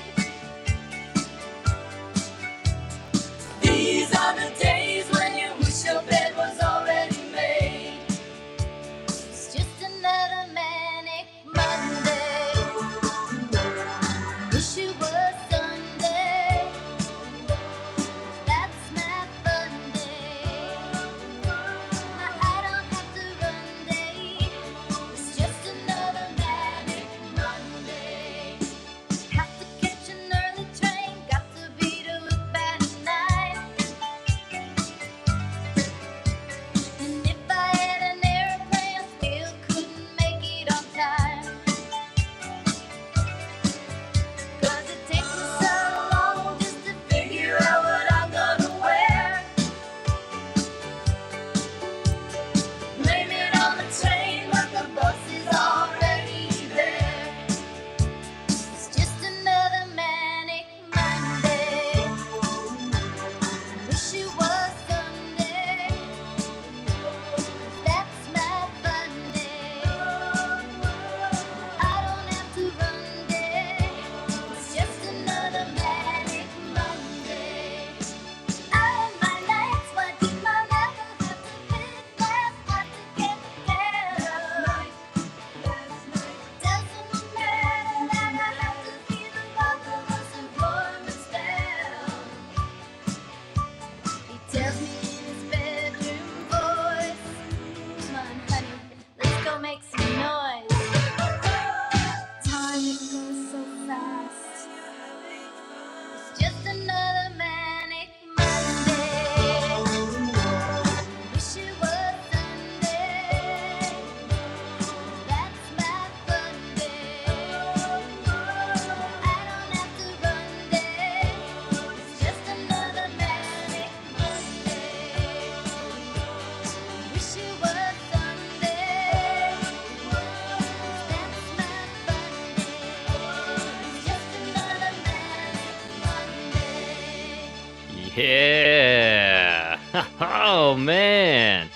Oh man,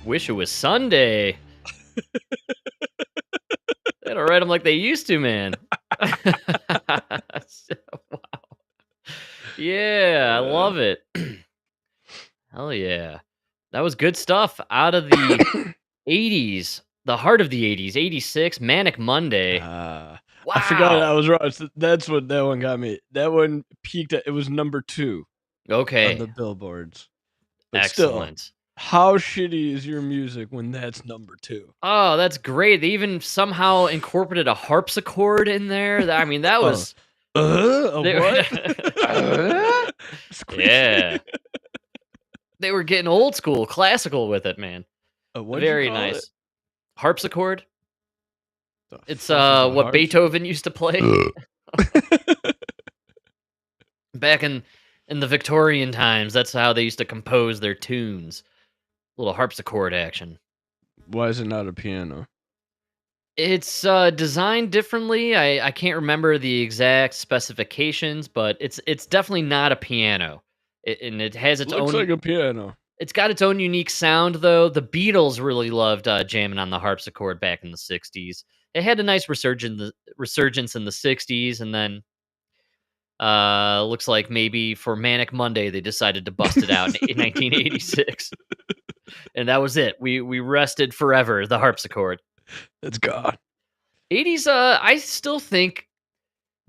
wish it was Sunday. They don't write them like they used to, man. Wow. Yeah, I love it. Hell yeah. That was good stuff out of the 80s, the heart of the 80s, 86, Manic Monday. I Wow. forgot I was wrong. That's what that one got me. That one peaked at, it was number 2 on Okay. the billboards. But still, Excellent. how shitty is your music when that's number 2? Oh, that's great. They even somehow incorporated a harpsichord in there. I mean, that was What? Yeah. They were getting old school, classical with it, man. What'd Very you call nice. it? Harpsichord. It's fuck is a what Beethoven used to play back in the Victorian times. That's how they used to compose their tunes. Little harpsichord action. Why is it not a piano? It's designed differently. I can't remember the exact specifications, but it's definitely not a piano. And it has its Looks own. like a piano. It's got its own unique sound, though. The Beatles really loved jamming on the harpsichord back in the '60s. It had a nice resurgence in the '60s, and then looks like maybe for Manic Monday they decided to bust it out in 1986, and that was it. We rested forever. The harpsichord. It's gone. 80s. I still think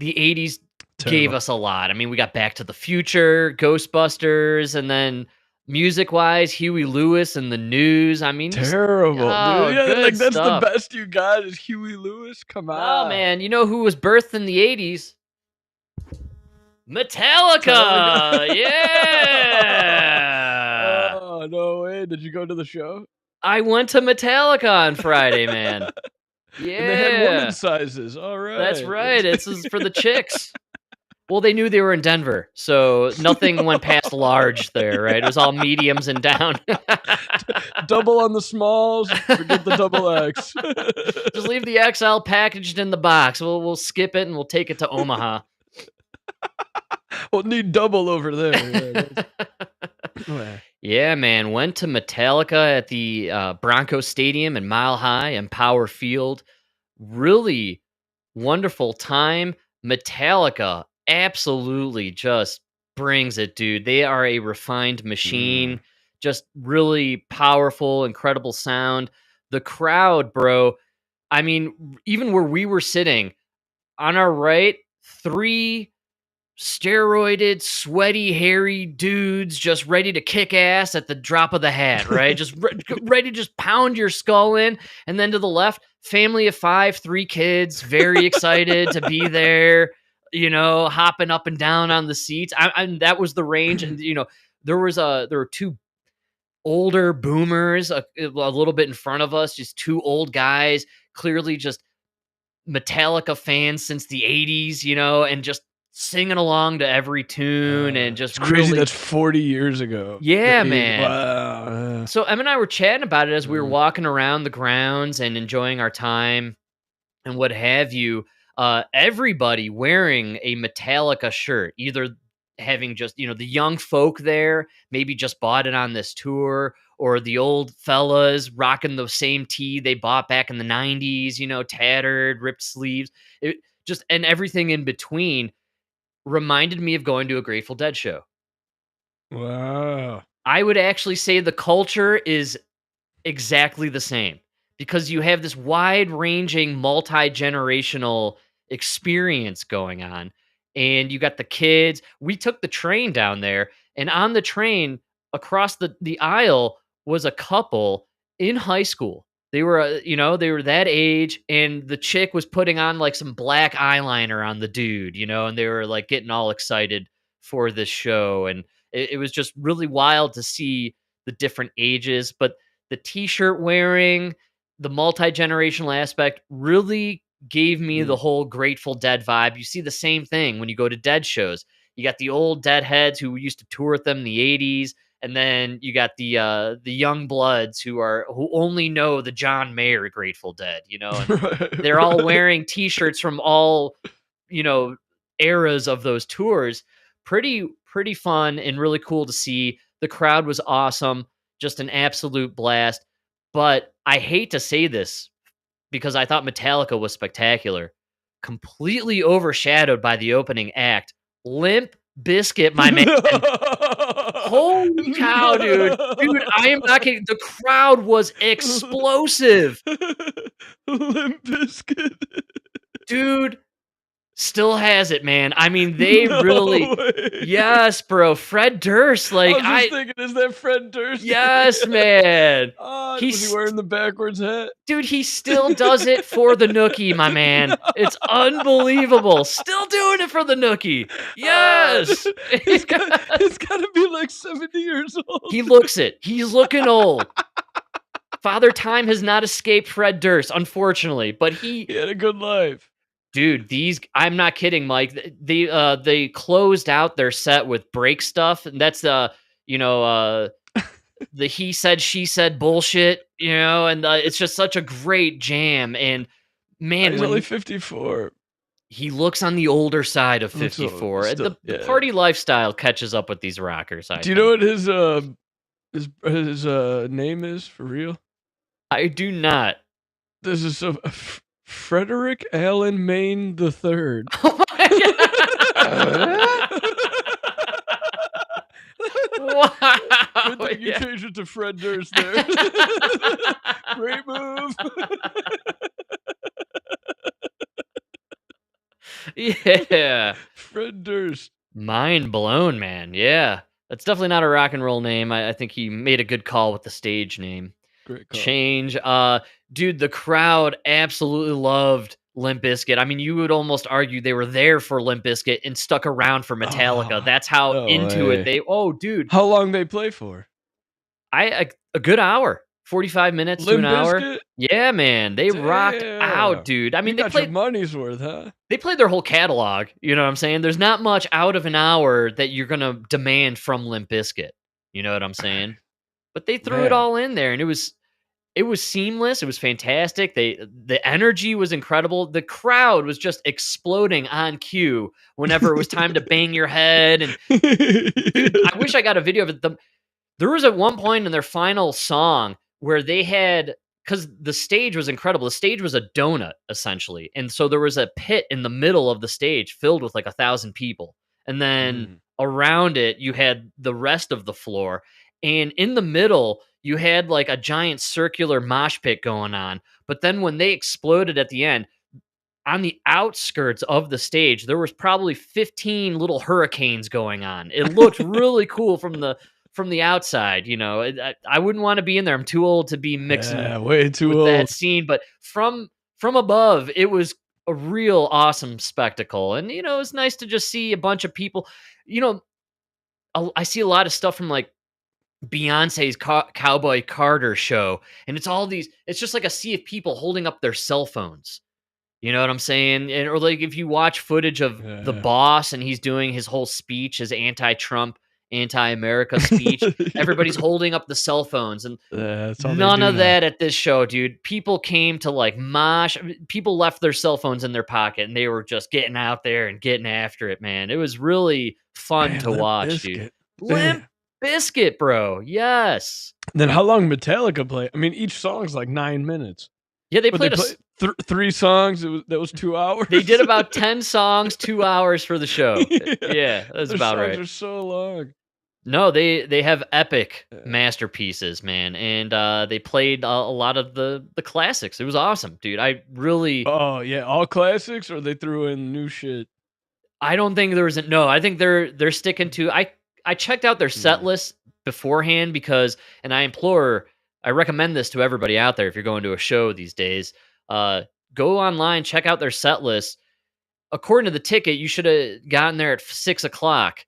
the 80s gave us a lot. I mean, we got Back to the Future, Ghostbusters, and then music-wise, Huey Lewis and the News. I mean, Terrible, dude. Yeah, good like that's stuff. the best you got is Huey Lewis. Come on. Oh man, you know who was birthed in the 80s? Metallica. Yeah. Oh no way! Did you go to the show? I went to Metallica on Friday, man. Yeah. And they had woman sizes. All right. That's right. This is for the chicks. Well, they knew they were in Denver, so nothing went past large there, right? It was all mediums and down. Double on the smalls. Forget the double X. Just leave the XL packaged in the box. We'll skip it and we'll take it to Omaha. We'll need double over there. Yeah, yeah, man. Went to Metallica at the Bronco Stadium in Mile High and Power Field. Really wonderful time. Metallica absolutely just brings it, dude. They are a refined machine. Just really powerful, incredible sound. The crowd, bro. I mean, even where we were sitting, on our right, 3 steroided, sweaty, hairy dudes just ready to kick ass at the drop of the hat, right? Just ready to just pound your skull in. And then to the left, family of 5, 3 kids, very excited to be there, you know, hopping up and down on the seats. That was the range. And, you know, there were 2 older boomers a little bit in front of us, just 2 old guys, clearly just Metallica fans since the 80s, you know, and just singing along to every tune and just it's crazy. really, that's 40 years ago. yeah, man. Wow. So Em and I were chatting about it as we were walking around the grounds and enjoying our time and what have you. Everybody wearing a Metallica shirt, either having just, you know, the young folk there maybe just bought it on this tour, or the old fellas rocking the same tee they bought back in the 90s, you know, tattered, ripped sleeves. It just, and everything in between reminded me of going to a Grateful Dead show. Wow. I would actually say the culture is exactly the same, because you have this wide-ranging, multi-generational experience going on. And you got the kids. We took the train down there, and on the train across the aisle was a couple in high school. They were, you know, they were that age, and the chick was putting on like some black eyeliner on the dude, you know, and they were like getting all excited for this show. And it was just really wild to see the different ages. But the t-shirt wearing, the multi-generational aspect really gave me the whole Grateful Dead vibe. You see the same thing when you go to Dead shows. You got the old Deadheads who used to tour with them in the 80s. And then you got the young bloods who only know the John Mayer Grateful Dead, you know, and they're all wearing t-shirts from all, you know, eras of those tours. Pretty fun and really cool to see. The crowd was awesome, just an absolute blast. But I hate to say this because I thought Metallica was spectacular. Completely overshadowed by the opening act. Limp Bizkit, my man. Holy cow, dude. Dude, I am not kidding. The crowd was explosive. Limp Bizkit. Dude, still has it, man. I mean, they really... Yes, bro. Fred Durst, like, I was just thinking, is that Fred Durst? Yes, man. Was he wearing the backwards hat? Dude, he still does it for the nookie, my man. It's unbelievable. Still doing it for the nookie. Yes. It's got to be like 70 years old. He looks it. He's looking old. Father Time has not escaped Fred Durst, unfortunately, but he had a good life. Dude, I'm not kidding, Mike. They closed out their set with break stuff, and that's the he said, she said bullshit, and it's just such a great jam. And man, he's only 54. He looks on the older side of 54. The party lifestyle catches up with these rockers. Do you know what his name is for real? I do not. This is Frederick Allen Maine III. Oh my God. Wow. Good thing you changed it to Fred Durst there. Great move. Yeah. Fred Durst. Mind blown, man. Yeah. That's definitely not a rock and roll name. I think he made a good call with the stage name. Great call. Change. Dude, the crowd absolutely loved Limp Bizkit. I mean, you would almost argue they were there for Limp Bizkit and stuck around for Metallica. That's how into it they... Oh, dude. How long they play for? A good hour. 45 minutes Limp to an hour. Bizkit? Yeah, man. They rocked out, dude. I mean, they played your money's worth, huh? They played their whole catalog. You know what I'm saying? There's not much out of an hour that you're going to demand from Limp Bizkit. You know what I'm saying? But they threw it all in there, and it was seamless. It was fantastic. The energy was incredible. The crowd was just exploding on cue whenever it was time to bang your head. And dude, I wish I got a video of it. There was at one point in their final song where they had, because the stage was incredible. The stage was a donut, essentially. And so there was a pit in the middle of the stage filled with like 1,000 people. And then around it, you had the rest of the floor. And in the middle, you had like a giant circular mosh pit going on. But then when they exploded at the end, on the outskirts of the stage, there was probably 15 little hurricanes going on. It looked really cool from the outside. I wouldn't want to be in there. I'm too old to be mixing way too with old. that scene. But from above, it was a real awesome spectacle. And, it was nice to just see a bunch of people. I see a lot of stuff from like Beyonce's Cowboy Carter show, and it's just like a sea of people holding up their cell phones. You know what I'm saying? Or like if you watch footage of the boss and he's doing his whole speech, his anti-Trump, anti-America speech, everybody's holding up the cell phones, and none of that at this show, dude. People came to like mosh. People left their cell phones in their pocket, and they were just getting out there and getting after it, man. It was really fun to watch, dude. Limp Bizkit, bro. Yes. Then how long Metallica play? I mean, each song's like 9 minutes. Yeah, they played three songs. That was 2 hours. They did about 10 songs, 2 hours for the show. Yeah, that's about right. They're so long. No, they have epic masterpieces, man, and they played a lot of the classics. It was awesome, dude. I really... Oh yeah, all classics, or they threw in new shit. I don't think there was no. I think they're sticking to. I checked out their set list beforehand because, and I recommend this to everybody out there if you're going to a show these days. Go online, check out their set list. According to the ticket, you should have gotten there at 6 o'clock.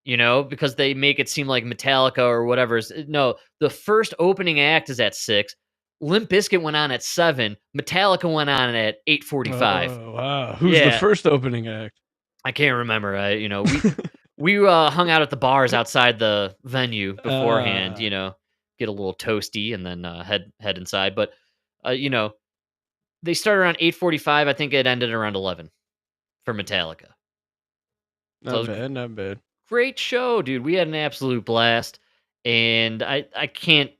Because they make it seem like Metallica or whatever. No, the first opening act is at 6. Limp Bizkit went on at 7. Metallica went on at 8:45. Oh, wow. Who's the first opening act? I can't remember. We hung out at the bars outside the venue beforehand, get a little toasty and then head inside. But, they started around 8:45. I think it ended around 11 for Metallica. Not bad. Great show, dude. We had an absolute blast. and I can't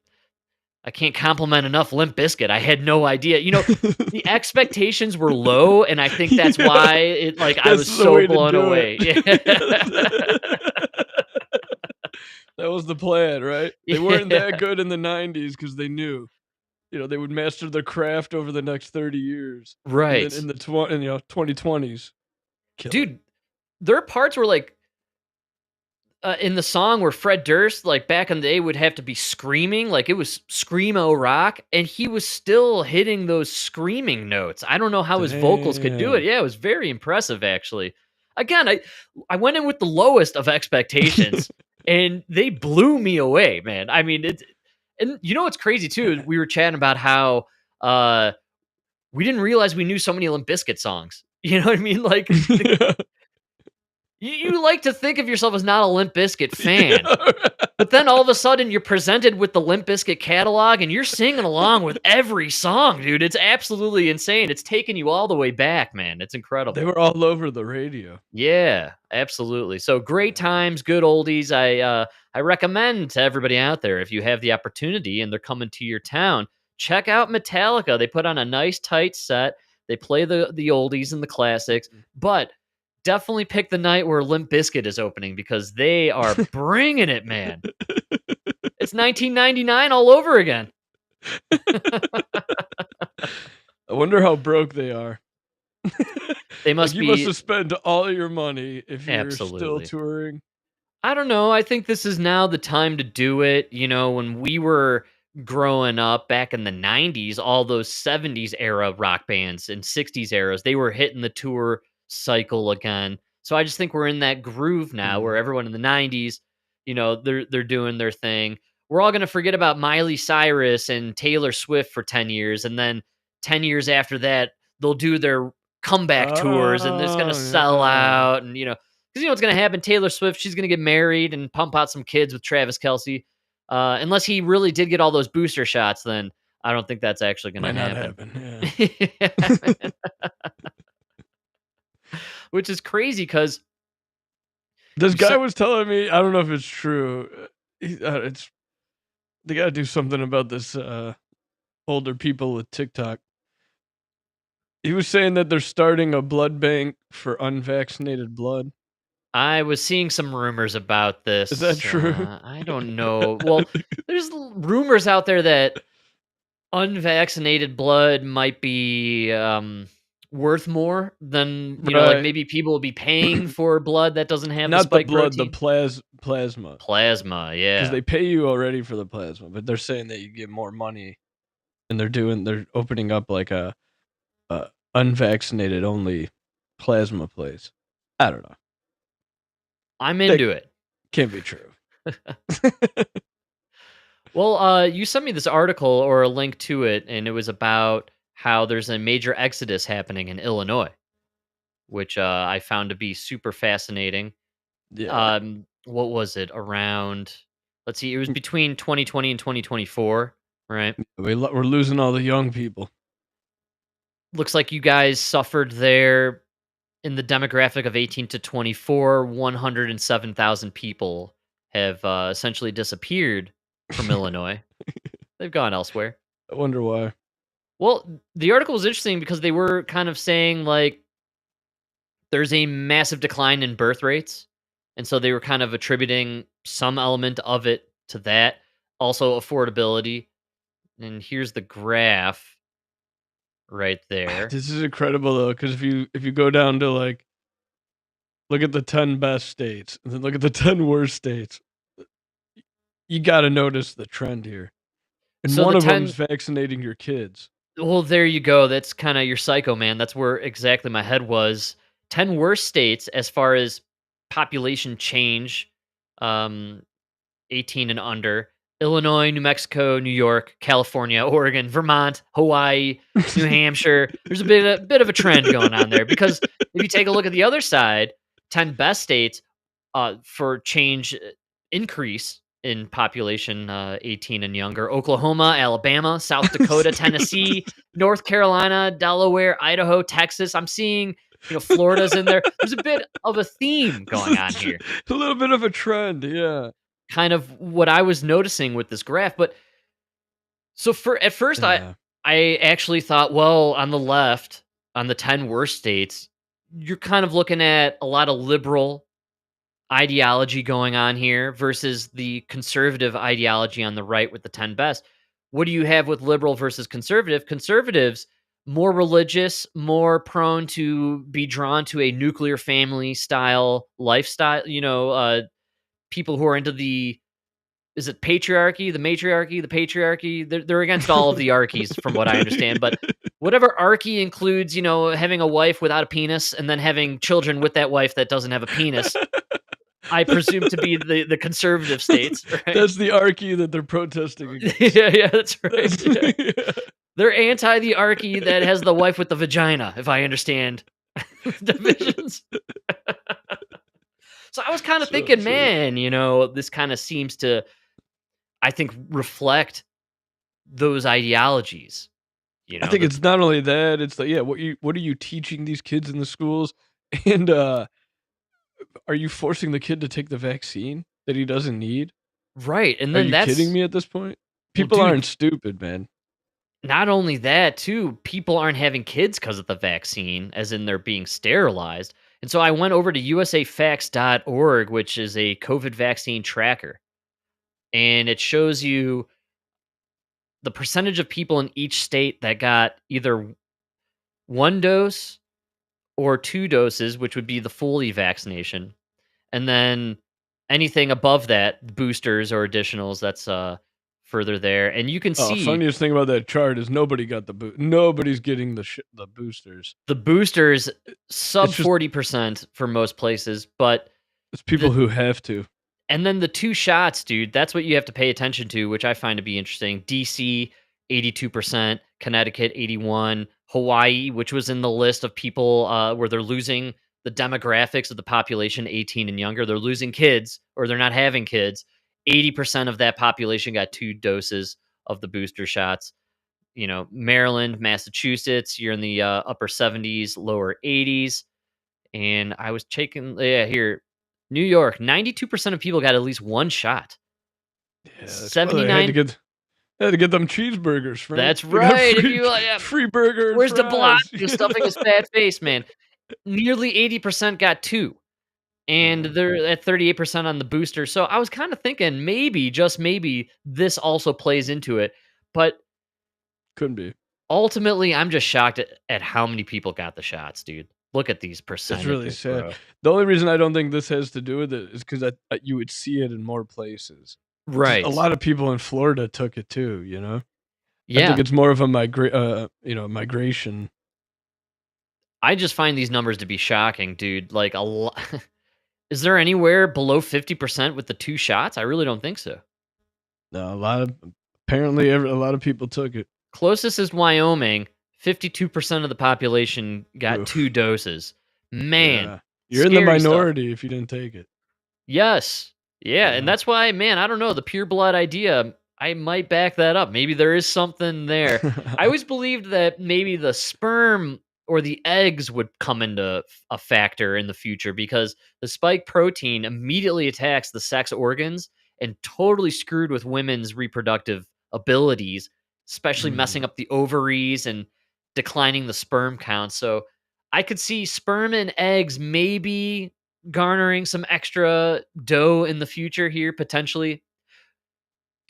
compliment enough Limp Bizkit. I had no idea. The expectations were low, and I think that's why I was so blown away. Yeah. That was the plan, right? They weren't that good in the 90s because they knew, they would master their craft over the next 30 years. Right. And then in the 2020s. Dude, there are parts where in the song where Fred Durst, back in the day, would have to be screaming, it was screamo rock, and he was still hitting those screaming notes. I don't know how his vocals could do it. Yeah, it was very impressive, actually. Again, I went in with the lowest of expectations, and they blew me away, man. I mean, and what's crazy too? We were chatting about how we didn't realize we knew so many Limp Bizkit songs. You know what I mean? You like to think of yourself as not a Limp Bizkit fan, but then all of a sudden you're presented with the Limp Bizkit catalog and you're singing along with every song, dude. It's absolutely insane. It's taking you all the way back, man. It's incredible. They were all over the radio. Yeah, absolutely. So great times, good oldies. I recommend to everybody out there, if you have the opportunity and they're coming to your town, check out Metallica. They put on a nice tight set. They play the oldies and the classics, but definitely pick the night where Limp Bizkit is opening because they are bringing it, man. It's 1999 all over again. I wonder how broke they are. They must you must have spent all your money if you're still touring. I don't know. I think this is now the time to do it. When we were growing up back in the 90s, all those 70s era rock bands and 60s eras, they were hitting the tour cycle again. So I just think we're in that groove now where everyone in the 90s, they're doing their thing. We're all going to forget about Miley Cyrus and Taylor Swift for 10 years. And then 10 years after that, they'll do their comeback tours and it's going to sell out. And, because what's going to happen? Taylor Swift, she's going to get married and pump out some kids with Travis Kelce. Unless he really did get all those booster shots, then I don't think that's actually going to happen. Yeah. Which is crazy because this guy was telling me, I don't know if it's true. They got to do something about this older people with TikTok. He was saying that they're starting a blood bank for unvaccinated blood. I was seeing some rumors about this. Is that true? I don't know. Well, there's rumors out there that unvaccinated blood might be worth more than maybe people will be paying for blood that doesn't have not the spike the blood, protein. The plasma. Plasma, yeah. Because they pay you already for the plasma, but they're saying that you get more money, and they're opening up like a unvaccinated only plasma place. I don't know. I'm into it. Can't be true. Well, you sent me this article or a link to it, and it was about how there's a major exodus happening in Illinois, which I found to be super fascinating. Yeah. What was it? Around, let's see, it was between 2020 and 2024, right? We're losing all the young people. Looks like you guys suffered there in the demographic of 18 to 24, 107,000 people have essentially disappeared from Illinois. They've gone elsewhere. I wonder why. Well, the article was interesting because they were kind of saying there's a massive decline in birth rates. And so they were kind of attributing some element of it to that. Also affordability. And here's the graph right there. This is incredible though, because if you go down to look at the 10 best states and then look at the 10 worst states, you got to notice the trend here. And so one of them is vaccinating your kids. Well, there you go. That's kind of your psycho, man. That's where exactly my head was. 10 worst states as far as population change, 18 and under. Illinois, New Mexico, New York, California, Oregon, Vermont, Hawaii, New Hampshire. There's a bit of a trend going on there because if you take a look at the other side, 10 best states for change increase in population 18 and younger: Oklahoma, Alabama, South Dakota, Tennessee, North Carolina, Delaware, Idaho, Texas. I'm seeing Florida's in there. There's a bit of a theme going on here. A little bit of a trend, yeah. kind of what I was noticing with this graph. But so at first, I actually thought, well, on the left, on the 10 worst states, you're kind of looking at a lot of liberal ideology going on here versus the conservative ideology on the right with the 10 best. What do you have with liberal versus conservative? Conservatives, more religious, more prone to be drawn to a nuclear family style lifestyle, people who are into is it patriarchy, the matriarchy, the patriarchy? They're against all of the archies from what I understand, but whatever archy includes, having a wife without a penis and then having children with that wife that doesn't have a penis, I presume to be the conservative states. Right? That's the archy that they're protesting against. Yeah, that's right. Yeah. They're anti the archy that has the wife with the vagina, if I understand divisions. So I was kind of thinking, man, this kind of seems to, I think, reflect those ideologies. I think it's not only that; it's like, what are you teaching these kids in the schools, and are you forcing the kid to take the vaccine that he doesn't need? Right, and then are you kidding me at this point? People aren't stupid, man. Not only that, too, people aren't having kids because of the vaccine, as in they're being sterilized. And so I went over to usafacts.org, which is a COVID vaccine tracker. And it shows you the percentage of people in each state that got either 1 dose or 2 doses, which would be the fully vaccination. And then anything above that, boosters or additionals, that's further there. And you can see... funniest thing about that chart is nobody got the boost. Nobody's getting the boosters. The boosters, sub 40% for most places, but... It's people who have to. And then the 2 shots, dude, that's what you have to pay attention to, which I find to be interesting. DC, 82%, Connecticut, 81%, Hawaii, which was in the list of people where they're losing the demographics of the population, 18 and younger. They're losing kids, or they're not having kids. 80% of that population got 2 doses of the booster shots. Maryland, Massachusetts, you're in the upper 70s, lower 80s. And I was checking, here, New York, 92% of people got at least 1 shot. Yeah, 79. Had to get them cheeseburgers, friend. That's right. Free burger. Where's the block? Just stuffing his fat face, man. Nearly 80% got 2. And they're at 38% on the booster. So I was kind of thinking maybe, just maybe, this also plays into it. But couldn't be. Ultimately, I'm just shocked at how many people got the shots, dude. Look at these percentages. It's really sad. Bro. The only reason I don't think this has to do with it is because you would see it in more places. Right. A lot of people in Florida took it too, Yeah. I think it's more of a migration. I just find these numbers to be shocking, dude. Like a lot. Is there anywhere below 50% with the 2 shots? I really don't think so. No, apparently a lot of people took it. Closest is Wyoming. 52% of the population got 2 doses. Man, you're in the minority if you didn't take it. Yes. Yeah, and that's why, man, I don't know, the pure blood idea, I might back that up. Maybe there is something there. I always believed that maybe the sperm or the eggs would come into a factor in the future because the spike protein immediately attacks the sex organs and totally screwed with women's reproductive abilities, especially messing up the ovaries and declining the sperm count. So I could see sperm and eggs maybe garnering some extra dough in the future here, potentially.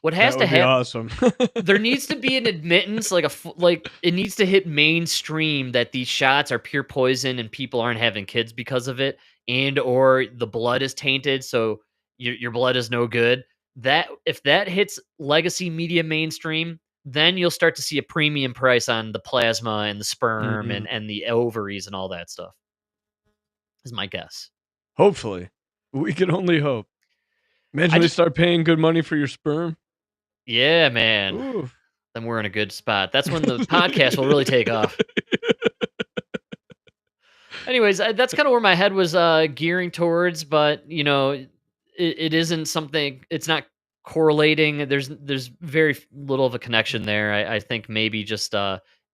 What has to happen? Awesome. There needs to be an admittance, like it needs to hit mainstream that these shots are pure poison and people aren't having kids because of it, and or the blood is tainted, so your blood is no good. That if that hits legacy media mainstream, then you'll start to see a premium price on the plasma and the sperm and the ovaries and all that stuff. Is my guess. Hopefully, we can only hope. Imagine they start paying good money for your sperm. Yeah, man. Ooh. Then we're in a good spot. That's when the podcast will really take off. Anyways, that's kind of where my head was gearing towards, but it isn't something. It's not correlating. There's very little of a connection there. I think maybe just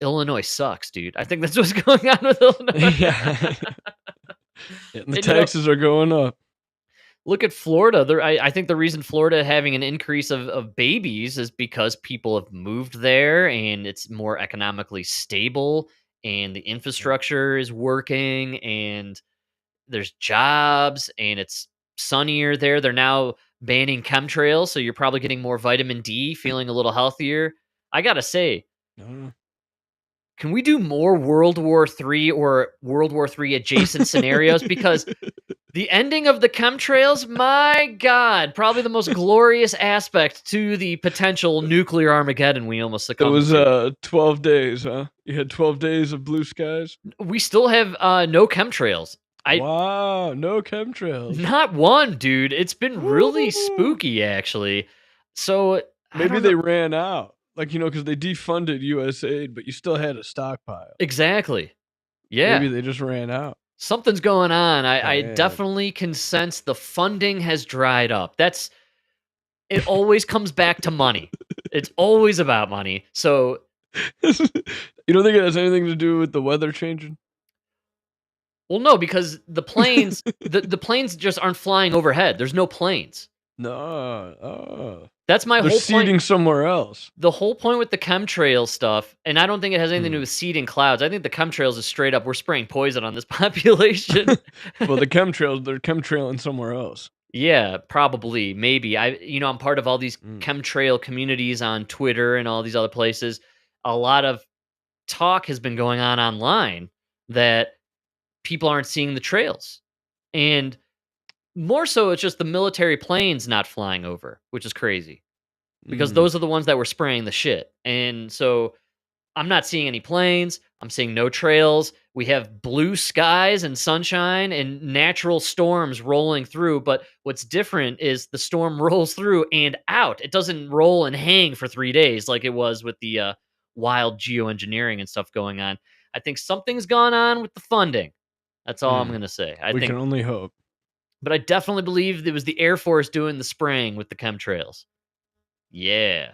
Illinois sucks, dude. I think that's what's going on with Illinois. Yeah, the taxes are going up. Look at Florida. I think the reason Florida having an increase of babies is because people have moved there and it's more economically stable and the infrastructure is working and there's jobs and it's sunnier there. They're now banning chemtrails, so you're probably getting more vitamin D, feeling a little healthier. I gotta say, can we do more World War III or World War III adjacent scenarios? Because the ending of the chemtrails, my God, probably the most glorious aspect to the potential nuclear Armageddon we almost It succumbed was to. 12 days, huh? You had 12 days of blue skies? We still have no chemtrails. Wow, no chemtrails. Not one, dude. It's been really spooky, actually. So maybe they ran out. Like, because they defunded USAID, but you still had a stockpile. Exactly. Yeah. Maybe they just ran out. Something's going on. I definitely can sense the funding has dried up. It always comes back to money. It's always about money. So you don't think it has anything to do with the weather changing? Well, no, because the planes the planes just aren't flying overhead. There's no planes. No. Oh. That's my They're whole point. seeding somewhere else. The whole point with the chemtrail stuff, and I don't think it has anything to do with seeding clouds. I think the chemtrails is straight up, we're spraying poison on this population. Well, they're chemtrailing somewhere else. Yeah, probably, maybe. I'm part of all these chemtrail communities on Twitter and all these other places. A lot of talk has been going on online that people aren't seeing the trails. And more so, it's just the military planes not flying over, which is crazy. Because those are the ones that were spraying the shit. And so I'm not seeing any planes. I'm seeing no trails. We have blue skies and sunshine and natural storms rolling through. But what's different is the storm rolls through and out. It doesn't roll and hang for 3 days like it was with the wild geoengineering and stuff going on. I think something's gone on with the funding. That's all I'm going to say. We can only hope. But I definitely believe it was the Air Force doing the spraying with the chemtrails. Yeah.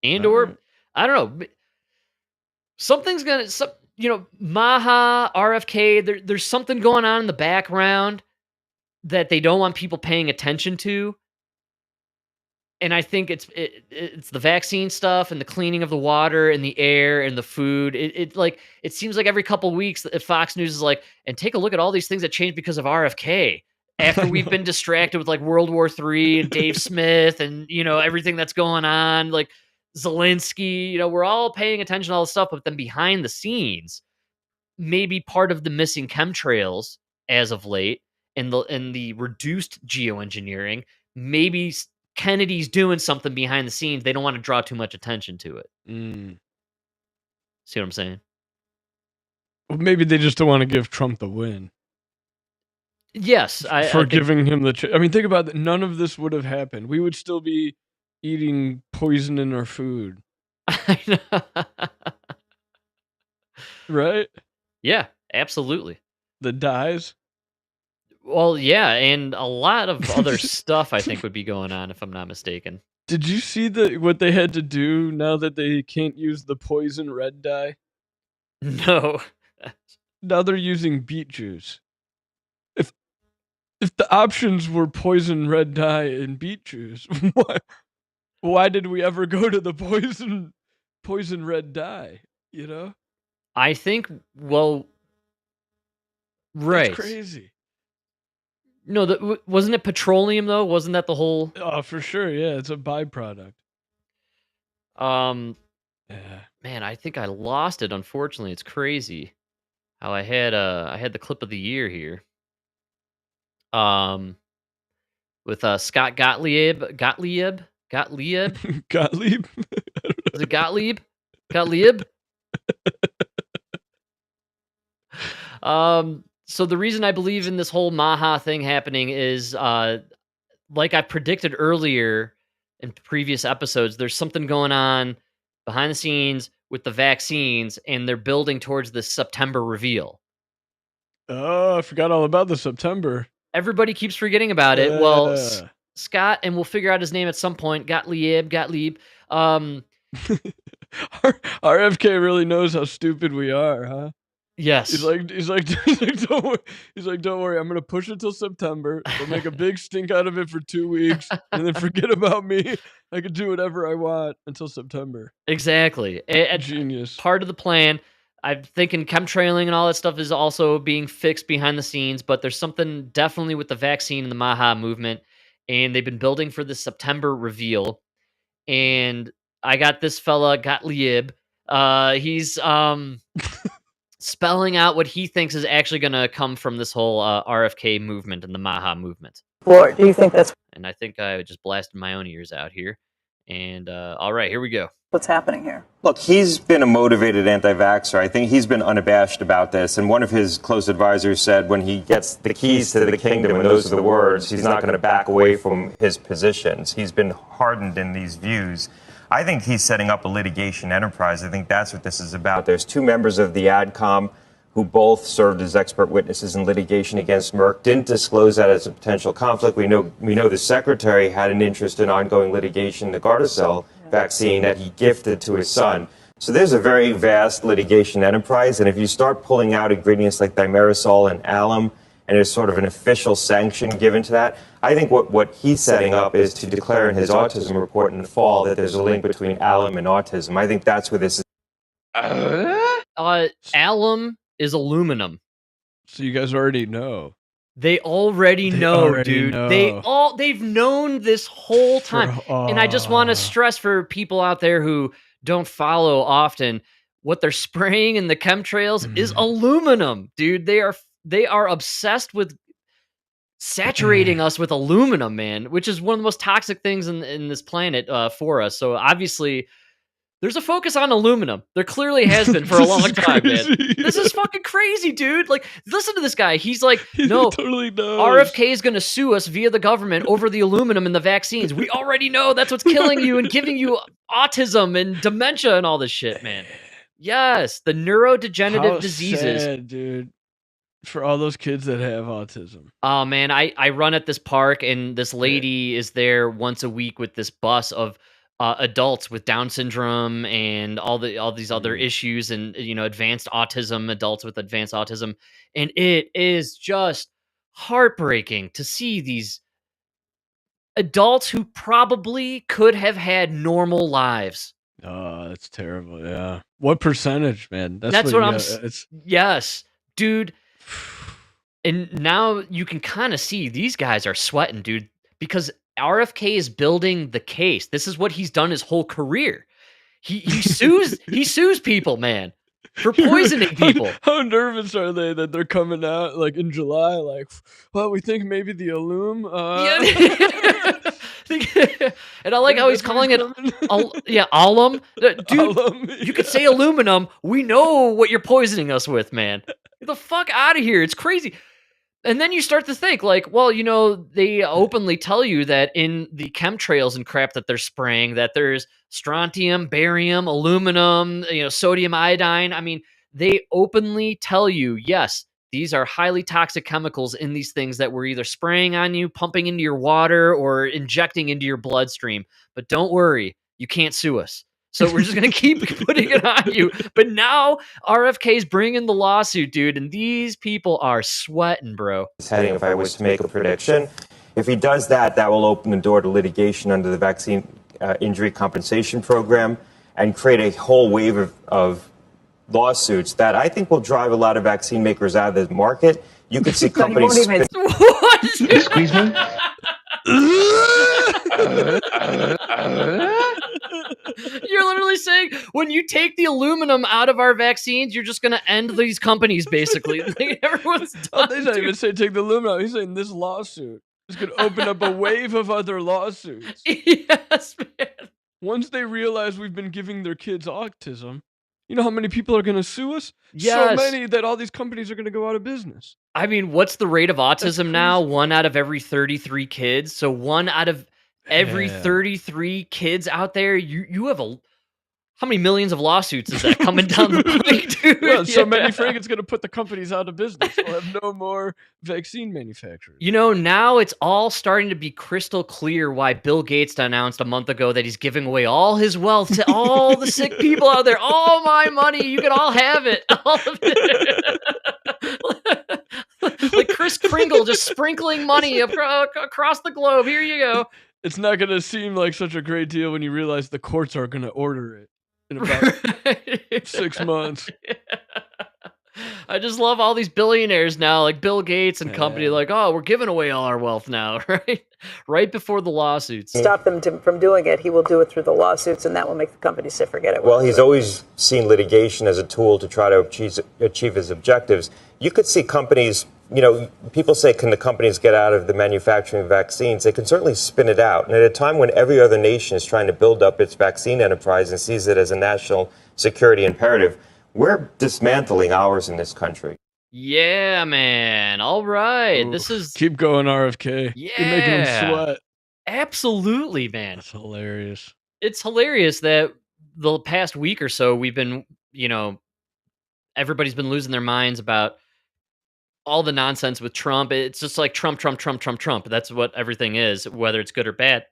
And or, I don't know. Something's going to, Maha, RFK, there's something going on in the background that they don't want people paying attention to. And I think it's the vaccine stuff and the cleaning of the water and the air and the food. It seems like every couple weeks Fox News is like, and take a look at all these things that changed because of RFK. After we've been distracted with like World War III and Dave Smith and everything that's going on, like Zelensky, we're all paying attention to all this stuff, but then behind the scenes, maybe part of the missing chemtrails as of late and the reduced geoengineering, maybe Kennedy's doing something behind the scenes. They don't want to draw too much attention to it. See what I'm saying? Well, maybe they just don't want to give Trump the win. Yes. Giving him the... I mean, think about that. None of this would have happened. We would still be eating poison in our food. I know. Right? Yeah, absolutely. The dyes? Well, yeah, and a lot of other stuff I think would be going on if I'm not mistaken. Did you see what they had to do now that they can't use the poison red dye? No. Now they're using beet juice. If the options were poison red dye and beet juice, why did we ever go to the poison red dye? I think, well, right. That's crazy. No, wasn't it petroleum though? Wasn't that the whole? Oh, for sure. Yeah, it's a byproduct. Yeah. Man, I think I lost it. Unfortunately, it's crazy how I had the clip of the year here. With Scott Gottlieb. Gottlieb? Is it Gottlieb? Gottlieb? So the reason I believe in this whole Maha thing happening is, like I predicted earlier in previous episodes, there's something going on behind the scenes with the vaccines, and they're building towards this September reveal. Oh, I forgot all about the September. Everybody keeps forgetting about it. Well, Scott, and we'll figure out his name at some point, Gottlieb. RFK really knows how stupid we are, huh? Yes. He's like, don't worry. I'm gonna push it till September. They'll make a big stink out of it for 2 weeks, and then forget about me. I can do whatever I want until September. Exactly. Genius. Part of the plan. I'm thinking chemtrailing and all that stuff is also being fixed behind the scenes, but there's something definitely with the vaccine and the Maha movement, and they've been building for the September reveal. And I got this fella, Gottlieb. He's spelling out what he thinks is actually going to come from this whole RFK movement and the Maha movement. Lord, do you think that's And I think I just blasted my own ears out here. And all right, here we go. what's happening here? Look, he's been a motivated anti-vaxxer. I think he's been unabashed about this. And one of his close advisors said when he gets the keys to the kingdom, and those are the words, he's not going to back away from his positions. He's been hardened in these views. I think he's setting up a litigation enterprise. I think that's what this is about. There's two members of the AdCom who both served as expert witnesses in litigation against Merck, didn't disclose that as a potential conflict. We know the secretary had an interest in ongoing litigation, the Gardasil vaccine that he gifted to his son. So there's a very vast litigation enterprise, and if you start pulling out ingredients like thimerosal and alum, and there's sort of an official sanction given to that, I think what he's setting up is to declare in his autism report in the fall that there's a link between alum and autism. I think that's where this is. Alum is aluminum. So you guys already know. They already know, dude. Know. They've known this whole time. And I just want to stress for people out there who don't follow often, what they're spraying in the chemtrails is aluminum, dude. They are obsessed with saturating us with aluminum, man, which is one of the most toxic things in this planet for us. So obviously there's a focus on aluminum. There clearly has been for a long time, man. This is fucking crazy, dude. Like, listen to this guy. He's like, no, totally knows. RFK is going to sue us via the government over the aluminum in the vaccines. We already know that's what's killing you and giving you autism and dementia and all this shit, man. Yes, the neurodegenerative diseases. Sad, dude. For all those kids that have autism. Oh, man, I run at this park, and this lady is there once a week with this bus of adults with Down syndrome and all these other issues, and advanced autism, adults with advanced autism, and it is just heartbreaking to see these adults who probably could have had normal lives. Oh, that's terrible. Yeah. What percentage, man? That's what I'm. Yes, dude. And now you can kind of see these guys are sweating, dude, because RFK is building the case. This is what he's done his whole career. He sues people, man, for poisoning people. How nervous are they that they're coming out like in July? Like, well, we think maybe the alum. And I like how he's calling it, alum. Dude, alum, you could say aluminum. We know what you're poisoning us with, man. Get the fuck out of here. It's crazy. And then you start to think, like, well, they openly tell you that in the chemtrails and crap that they're spraying, that there's strontium, barium, aluminum, sodium iodine. I mean, they openly tell you, yes, these are highly toxic chemicals in these things that we're either spraying on you, pumping into your water, or injecting into your bloodstream. But don't worry, you can't sue us. So we're just going to keep putting it on you. But now RFK's bringing the lawsuit, dude, and these people are sweating, bro. Heading, if I was to make a prediction, if he does that, that will open the door to litigation under the Vaccine Injury Compensation Program and create a whole wave of lawsuits that I think will drive a lot of vaccine makers out of the market. You could see companies... What? Excuse me? You're literally saying when you take the aluminum out of our vaccines, you're just going to end these companies, basically. Like, everyone's done. He's not even saying take the aluminum out. He's saying this lawsuit is going to open up a wave of other lawsuits. Yes, man. Once they realize we've been giving their kids autism, you know how many people are going to sue us? Yes. So many that all these companies are going to go out of business. I mean, what's the rate of autism now? 1 out of every 33 kids. So 1 out of every 33 kids out there, you have How many millions of lawsuits is that coming down the pike, dude? Well, so many freaking it's going to put the companies out of business. We'll have no more vaccine manufacturers. Now it's all starting to be crystal clear why Bill Gates announced a month ago that he's giving away all his wealth to all the sick people out there. All my money, you can all have it. All of it. Like Kris Kringle just sprinkling money across the globe. Here you go. It's not going to seem like such a great deal when you realize the courts are going to order it in about 6 months. I just love all these billionaires now, like Bill Gates and company, like, oh, we're giving away all our wealth now, right? Right before the lawsuits. Stop them from doing it. He will do it through the lawsuits, and that will make the company say, forget it. Well, he's always seen litigation as a tool to try to achieve his objectives. You could see companies, people say, can the companies get out of the manufacturing of vaccines? They can certainly spin it out. And at a time when every other nation is trying to build up its vaccine enterprise and sees it as a national security imperative, we're dismantling ours in this country. Yeah, man. All right. This is... Keep going, RFK. Yeah. You're making them sweat. Absolutely, man. That's hilarious. It's hilarious that the past week or so we've been, everybody's been losing their minds about all the nonsense with Trump. It's just like Trump. That's what everything is, whether it's good or bad.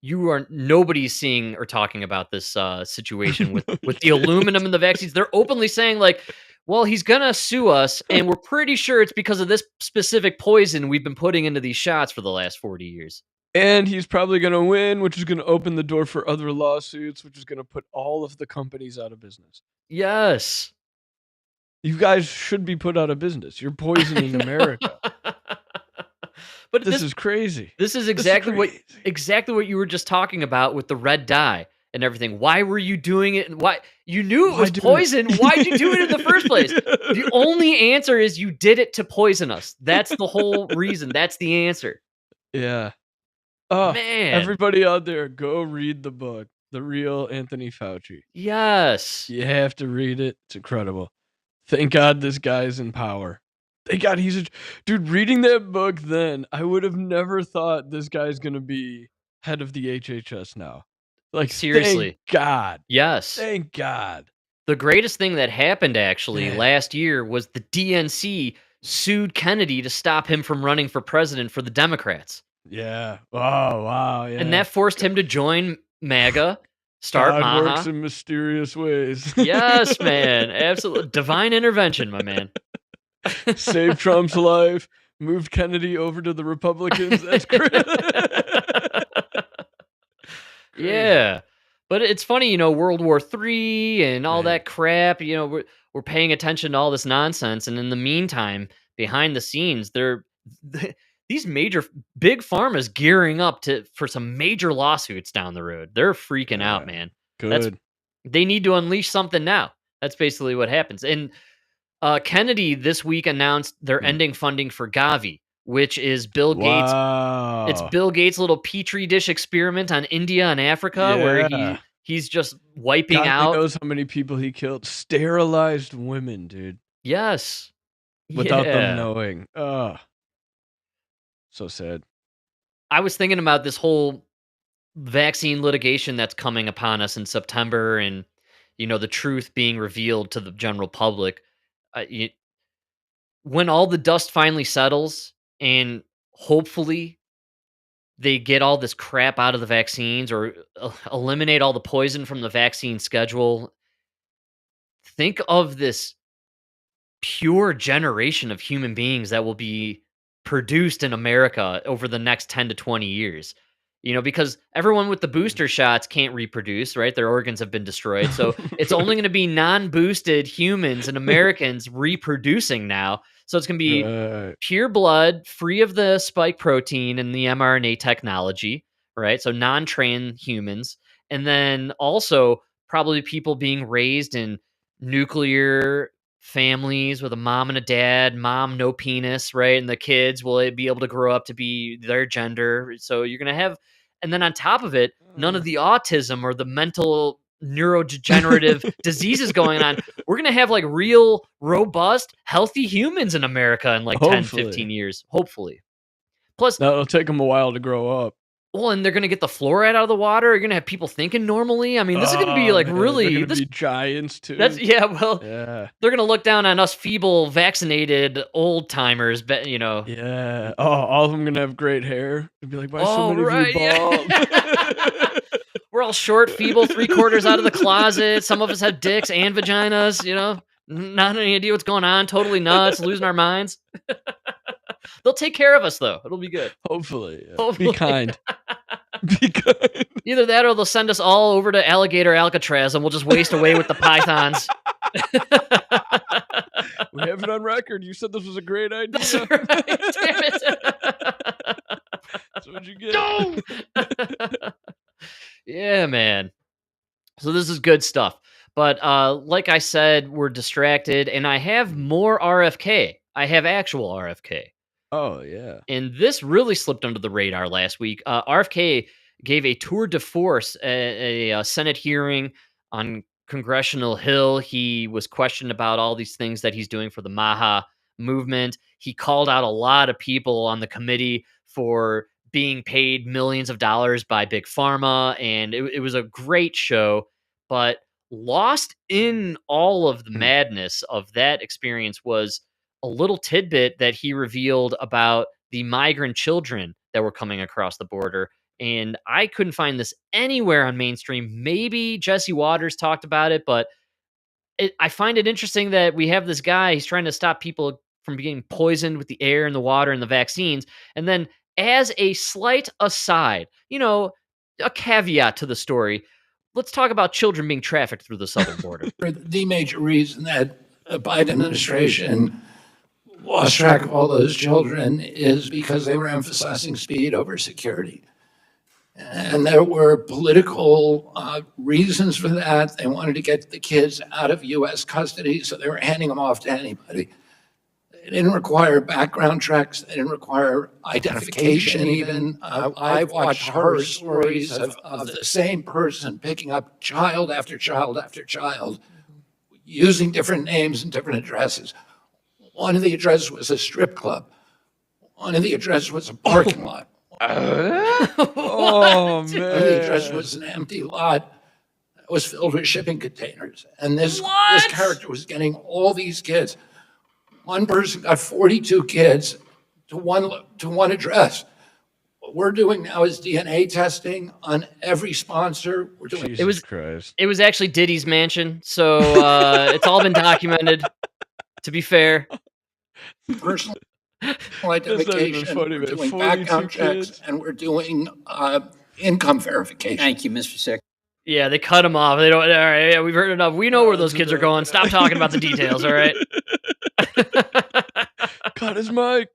Nobody's seeing or talking about this situation with the aluminum and the vaccines. They're openly saying like, well, he's gonna sue us, and we're pretty sure it's because of this specific poison we've been putting into these shots for the last 40 years. And he's probably gonna win, which is gonna open the door for other lawsuits, which is gonna put all of the companies out of business. Yes. You guys should be put out of business. You're poisoning America. But this is crazy. This is exactly what you were just talking about with the red dye and everything. Why were you doing it? And why you knew it was poison? Why'd you do it in the first place? The only answer is you did it to poison us. That's the whole reason. That's the answer. Yeah. Oh man! Everybody out there, go read the book, The Real Anthony Fauci. Yes, you have to read it. It's incredible. Thank God this guy's in power. Thank God he's dude. Reading that book, then I would have never thought this guy's gonna be head of the HHS now. Like seriously, thank God. Yes, thank God. The greatest thing that happened actually last year was the DNC sued Kennedy to stop him from running for president for the Democrats. Yeah. Oh wow. Yeah. And that forced him to join MAGA. Start God Maha. Works in mysterious ways. Yes, man. Absolutely. Divine intervention, my man. Saved Trump's life. Moved Kennedy over to the Republicans. That's great. Yeah. But it's funny, World War III and all that crap, we're paying attention to all this nonsense. And in the meantime, behind the scenes, these major big pharma's gearing up for some major lawsuits down the road. They're freaking out, man. Good. They need to unleash something now. That's basically what happens. And Kennedy this week announced they're ending funding for Gavi, which is Bill Gates. It's Bill Gates' little petri dish experiment on India and Africa, where he's just wiping out. He knows how many people he killed. Sterilized women, dude. Yes. Without them knowing. Oh. So sad. I was thinking about this whole vaccine litigation that's coming upon us in September, and the truth being revealed to the general public. When all the dust finally settles, and hopefully they get all this crap out of the vaccines or eliminate all the poison from the vaccine schedule, think of this pure generation of human beings that will be produced in America over the next 10 to 20 years. Because everyone with the booster shots can't reproduce, right? Their organs have been destroyed. So it's only going to be non-boosted humans and Americans reproducing now. So it's going to be pure blood, free of the spike protein and the mRNA technology, right? So non-trained humans. And then also probably people being raised in nuclear families with a mom and a dad, mom no penis, right? And the kids will be able to grow up to be their gender. So you're going to have, and then on top of it, none of the autism or the mental neurodegenerative diseases going on. We're going to have like real, robust, healthy humans in America in like 10, 15 years, hopefully. Plus, that'll take them a while to grow up. Well, and they're gonna get the fluoride out of the water. You're gonna have people thinking normally. I mean, this is gonna be like man, really. They're gonna be giants too. That's Well, Yeah. they're gonna look down on us feeble, vaccinated old timers. You know. Yeah. Oh, all of them gonna have great hair. They'd be like, why so many of you yeah. bald? We're all short, feeble, 3/4 out of the closet. Some of us have dicks and vaginas. You know, not any idea what's going on. Totally nuts, losing our minds. They'll take care of us, though. It'll be good. Hopefully. Hopefully. Be kind. Be kind. Either that or they'll send us all over to alligator Alcatraz and we'll just waste away with the pythons. We have it on record. You said this was a great idea. That's right. Damn it. That's what you get. No! Yeah, man. So this is good stuff. But like I said, we're distracted, and I have more RFK. I have actual RFK. Oh, yeah. And this really slipped under the radar last week. RFK gave a tour de force at a Senate hearing on Congressional Hill. He was questioned about all these things that he's doing for the Maha movement. He called out a lot of people on the committee for being paid millions of dollars by Big Pharma, and it was a great show. But lost in all of the madness of that experience was a little tidbit that he revealed about the migrant children that were coming across the border. And I couldn't find this anywhere on mainstream. Maybe Jesse Waters talked about it, but I find it interesting that we have this guy, he's trying to stop people from being poisoned with the air and the water and the vaccines. And then as a slight aside, a caveat to the story, let's talk about children being trafficked through the southern border. The major reason that the Biden administration lost track of all those children is because they were emphasizing speed over security. And there were political reasons for that. They wanted to get the kids out of U.S. custody, so they were handing them off to anybody. They didn't require background checks. They didn't require identification even. I've watched horror stories of the same person picking up child after child after child, using different names and different addresses. One of the addresses was a strip club. One of the addresses was a parking lot. Oh, man. The address was an empty lot that was filled with shipping containers. And this character was getting all these kids. One person got 42 kids to one address. What we're doing now is DNA testing on every sponsor. We're doing Christ. It was actually Diddy's mansion, so it's all been documented. To be fair, personal identification. We're doing background checks, and we're doing income verification. Thank you, Mr. Sick. Yeah, they cut him off. They don't. All right, yeah, we've heard enough. We know where those kids are going. Stop talking about the details. All right. Cut his mic.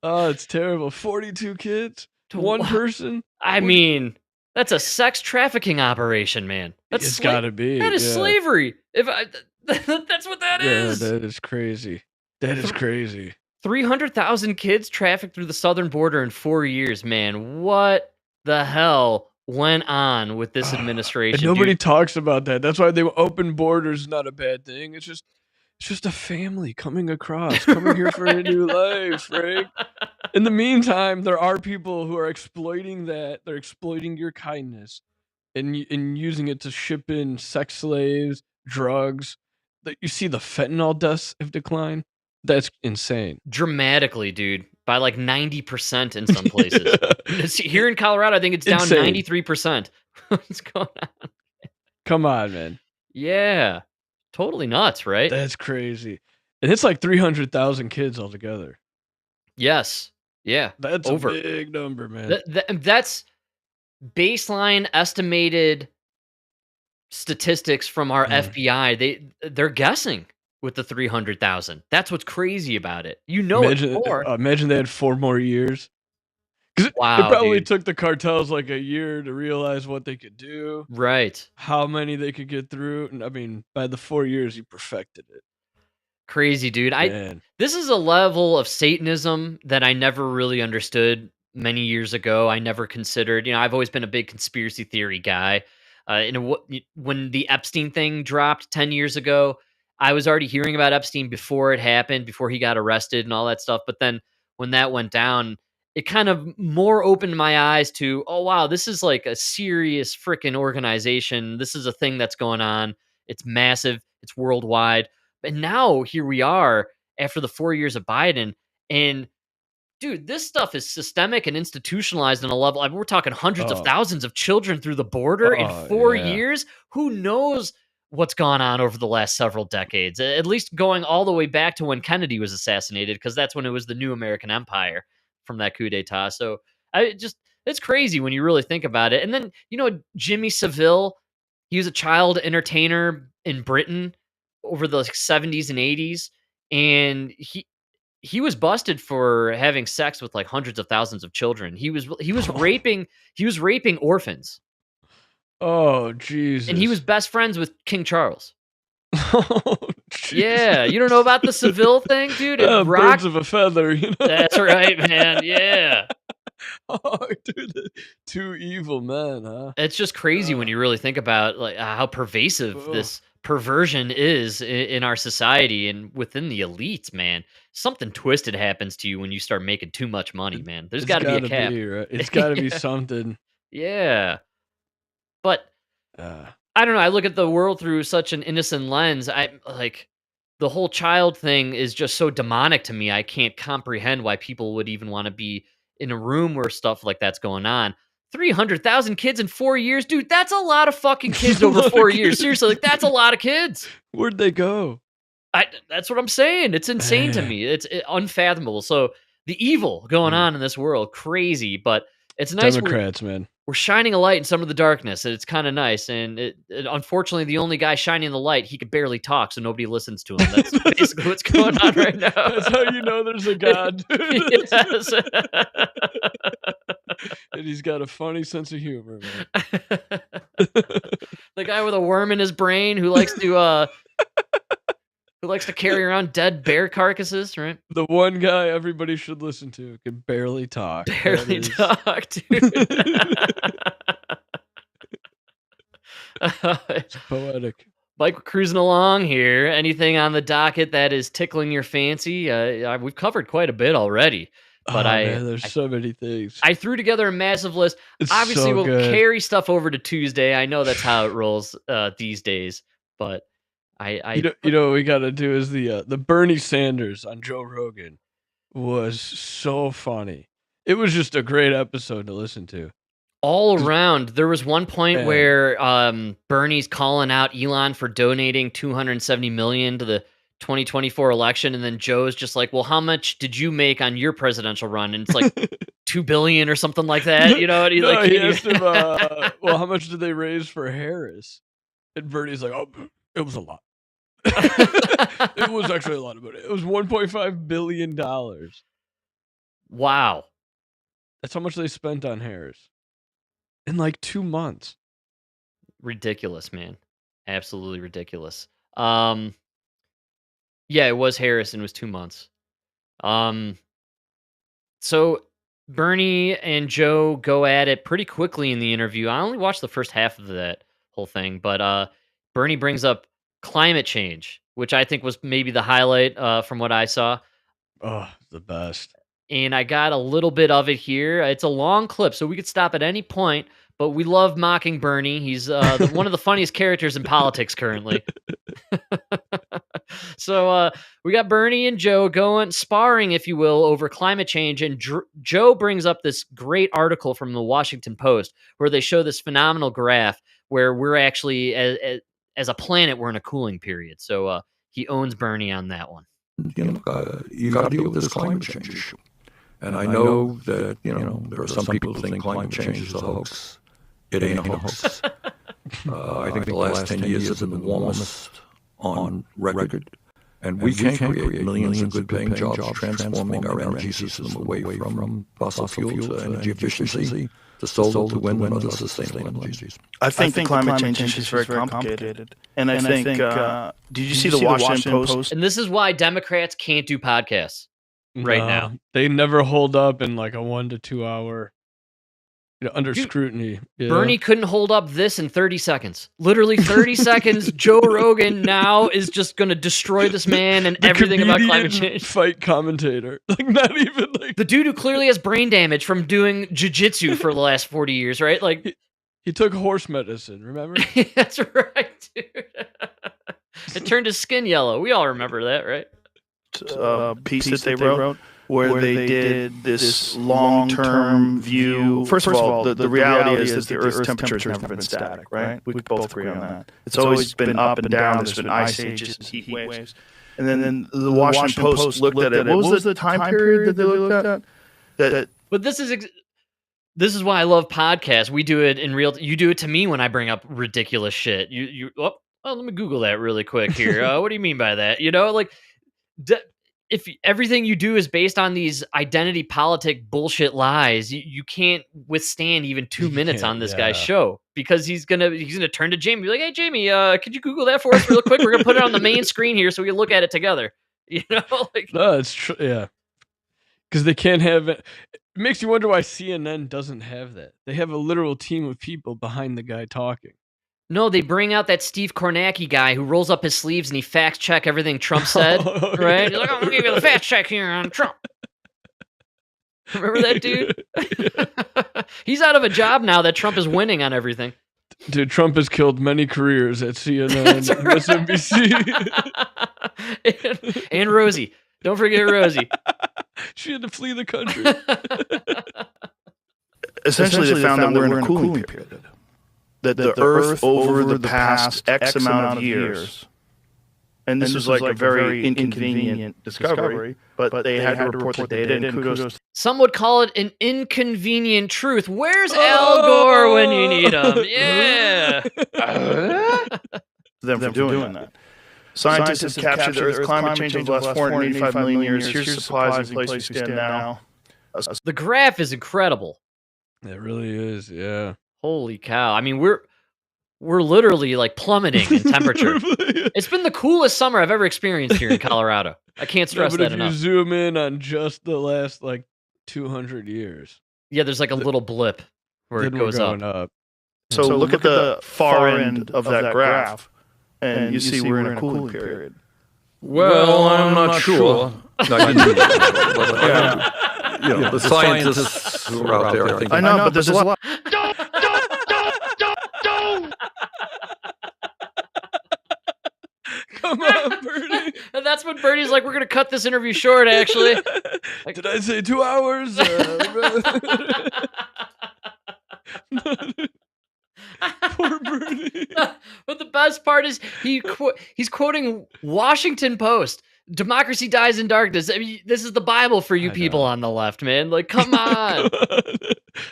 Oh, it's terrible. 42 kids to one person. I mean, that's a sex trafficking operation, man. It's got to be. That is slavery. That's what that is. Yeah, that is crazy. That is crazy. 300,000 kids trafficked through the southern border in 4 years, man. What the hell went on with this administration? And nobody talks about that. That's why they open borders is not a bad thing. It's just a family coming here for a new life, Frank. In the meantime, there are people who are exploiting that. They're exploiting your kindness and using it to ship in sex slaves, drugs. You see the fentanyl deaths have declined. That's insane. Dramatically, dude. By like 90% in some places. Here in Colorado, I think it's down 93%. What's going on? Come on, man. Yeah. Totally nuts, right? That's crazy. And it's like 300,000 kids altogether. Yes. Yeah. That's a big number, man. That's baseline estimated statistics from our FBI. They're guessing with the 300,000. That's what's crazy about it. Imagine, it's more. Imagine they had 4 more years. Wow, it probably took the cartels like a year to realize what they could do. Right. How many they could get through. And I mean, by the 4 years, you perfected it. Crazy, dude. This is a level of Satanism that I never really understood many years ago. I never considered, I've always been a big conspiracy theory guy. When the Epstein thing dropped 10 years ago, I was already hearing about Epstein before it happened, before he got arrested and all that stuff. But then when that went down, it kind of more opened my eyes to, oh, wow, this is like a serious freaking organization. This is a thing that's going on. It's massive. It's worldwide. And now here we are after the 4 years of Biden. And dude, this stuff is systemic and institutionalized on a level. I mean, we're talking hundreds of thousands of children through the border in 4 years. Who knows what's gone on over the last several decades? At least going all the way back to when Kennedy was assassinated, because that's when it was the new American empire from that coup d'etat. So it's crazy when you really think about it. And then, Jimmy Savile, he was a child entertainer in Britain over the 70s and 80s. And he was busted for having sex with like hundreds of thousands of children. He was raping orphans. Oh, Jesus. And he was best friends with King Charles. Oh, yeah, you don't know about the Seville thing, dude? Birds of a feather, That's right, man. Yeah. Oh, dude, two evil men, huh? It's just crazy when you really think about like how pervasive this perversion is in our society and within the elites, man. Something twisted happens to you when you start making too much money, man. There's got to be a cap. Right? It's got to be something. Yeah. But I don't know. I look at the world through such an innocent lens. I like the whole child thing is just so demonic to me. I can't comprehend why people would even want to be in a room where stuff like that's going on. 300,000 kids in 4 years, dude. That's a lot of fucking kids over 4 years. Seriously, like that's a lot of kids. Where'd they go? That's what I'm saying. It's insane to me. It's unfathomable. So the evil going on in this world, crazy. But it's nice. Democrats, man. We're shining a light in some of the darkness, and it's kind of nice. And unfortunately, the only guy shining the light, he could barely talk, so nobody listens to him. That's basically what's going on right now. That's how you know there's a God. Yes. And he's got a funny sense of humor, man. The guy with a worm in his brain who likes to carry around dead bear carcasses, right? The one guy everybody should listen to can barely talk. Barely talk, dude. It's poetic. Like we're cruising along here. Anything on the docket that is tickling your fancy? We've covered quite a bit already. But man, there's so many things. I threw together a massive list. Obviously, we'll carry stuff over to Tuesday. I know that's how it rolls these days. But you know what we got to do is the Bernie Sanders on Joe Rogan was so funny. It was just a great episode to listen to. All around, there was one point where Bernie's calling out Elon for donating $270 million to the 2024 election, and then Joe's just like, well, how much did you make on your presidential run? And it's like $2 billion or something like that. You know what? He asked him, well, how much did they raise for Harris? And Bernie's like, oh, it was a lot. It was actually a lot of money. It was $1.5 billion. Wow. That's how much they spent on Harris in like 2 months. Ridiculous, man. Absolutely ridiculous. Yeah, it was Harris and it was 2 months. So Bernie and Joe go at it pretty quickly in the interview. I only watched the first half of that whole thing, but Bernie brings up climate change, which I think was maybe the highlight from what I saw. Oh, the best. And I got a little bit of it here. It's a long clip, so we could stop at any point, but we love mocking Bernie. He's one of the funniest characters in politics currently. So we got Bernie and Joe going sparring, if you will, over climate change. And Joe brings up this great article from the Washington Post where they show this phenomenal graph where we're actually, as a planet, we're in a cooling period. So he owns Bernie on that one. You got to deal with this climate change issue. And I know that, there are some people who think climate change is a hoax. It ain't a hoax. I think the last 10 years have been the warmest on record. And we can create millions of good-paying jobs transforming our energy system away from fossil fuel to energy efficiency, to solar, to wind, and other sustainable energies. I think the climate change issue is very complicated. And I think did you see the Washington Post? And this is why Democrats can't do podcasts now. They never hold up in like a 1 to 2 hour. under Dude, scrutiny. Yeah. Bernie couldn't hold up this in 30 seconds. Literally 30 seconds. Joe Rogan now is just going to destroy this man and the everything about climate change. Fight commentator. Like, not even like. The dude who clearly has brain damage from doing jiu-jitsu for the last 40 years, right? Like, he took horse medicine, remember? That's right, dude. It turned his skin yellow. We all remember that, right? Piece that they wrote where they did this long-term view. First of all, the reality is that the Earth's temperature has never been static, right? We could both agree on that. It's always been up and down. There's been ice ages and heat waves. And then the Washington Post looked at it. What was the time period that they looked at? But this is why I love podcasts. We do it in real. You do it to me when I bring up ridiculous shit. Let me Google that really quick here. What do you mean by that? Like, if everything you do is based on these identity politic bullshit lies, you can't withstand even 2 minutes on this guy's show, because he's gonna turn to Jamie, be like, "Hey Jamie, could you Google that for us real quick? We're gonna put it on the main screen here so we can look at it together." Like, no, it's true. Yeah, because they can't have it. It makes you wonder why CNN doesn't have that. They have a literal team of people behind the guy talking. No, they bring out that Steve Kornacki guy who rolls up his sleeves and he fact check everything Trump said, right? He's like, "I'm gonna give you the fact check here on Trump." Remember that dude? He's out of a job now that Trump is winning on everything. Dude, Trump has killed many careers at CNN, MSNBC. and Rosie. Don't forget Rosie. She had to flee the country. Essentially, they found that we're in a cooling period. That the Earth over the past X amount of years, and this was like a very inconvenient discovery, but they had to report the data, and kudos. Some would call it an inconvenient truth. Where's Al Gore when you need him? Yeah. Them for doing that. Scientists have captured the Earth's climate change over the last 485 million years. Here's supplies in place we stand now. The graph is incredible. It really is, yeah. Holy cow. I mean, we're literally like plummeting in temperature. It's been the coolest summer I've ever experienced here in Colorado. I can't stress that enough. If you zoom in on just the last 200 years. Yeah, there's like a little blip where it goes up. So look at the far end of that graph, and you see we're in a cooling period. Well, I'm not sure. The scientists who are out there, I know, but there's a lot. Don't! Come on, Bernie. And that's when Bernie's like, "We're going to cut this interview short, actually." Like, did I say 2 hours? Poor Bernie. But the best part is he's quoting Washington Post. Democracy dies in darkness. I mean, this is the Bible for you people on the left, man. Like, come on.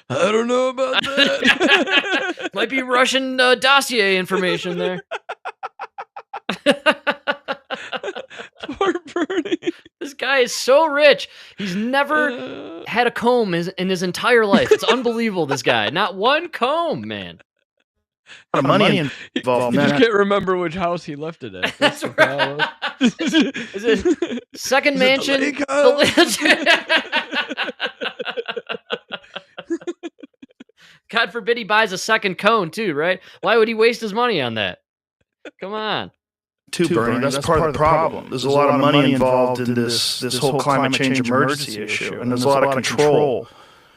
I don't know about that. Might be Russian dossier information there. Poor Bernie. This guy is so rich. He's never had a comb in his entire life. It's unbelievable, this guy. Not one comb, man. A lot of money involved. You just can't remember which house he left it at. That's right. Is it second mansion? God forbid he buys a second cone too, right? Why would he waste his money on that? Come on. Bernie, that's part of the problem. There's a lot of money involved in this whole climate change emergency issue, and there's a lot of control,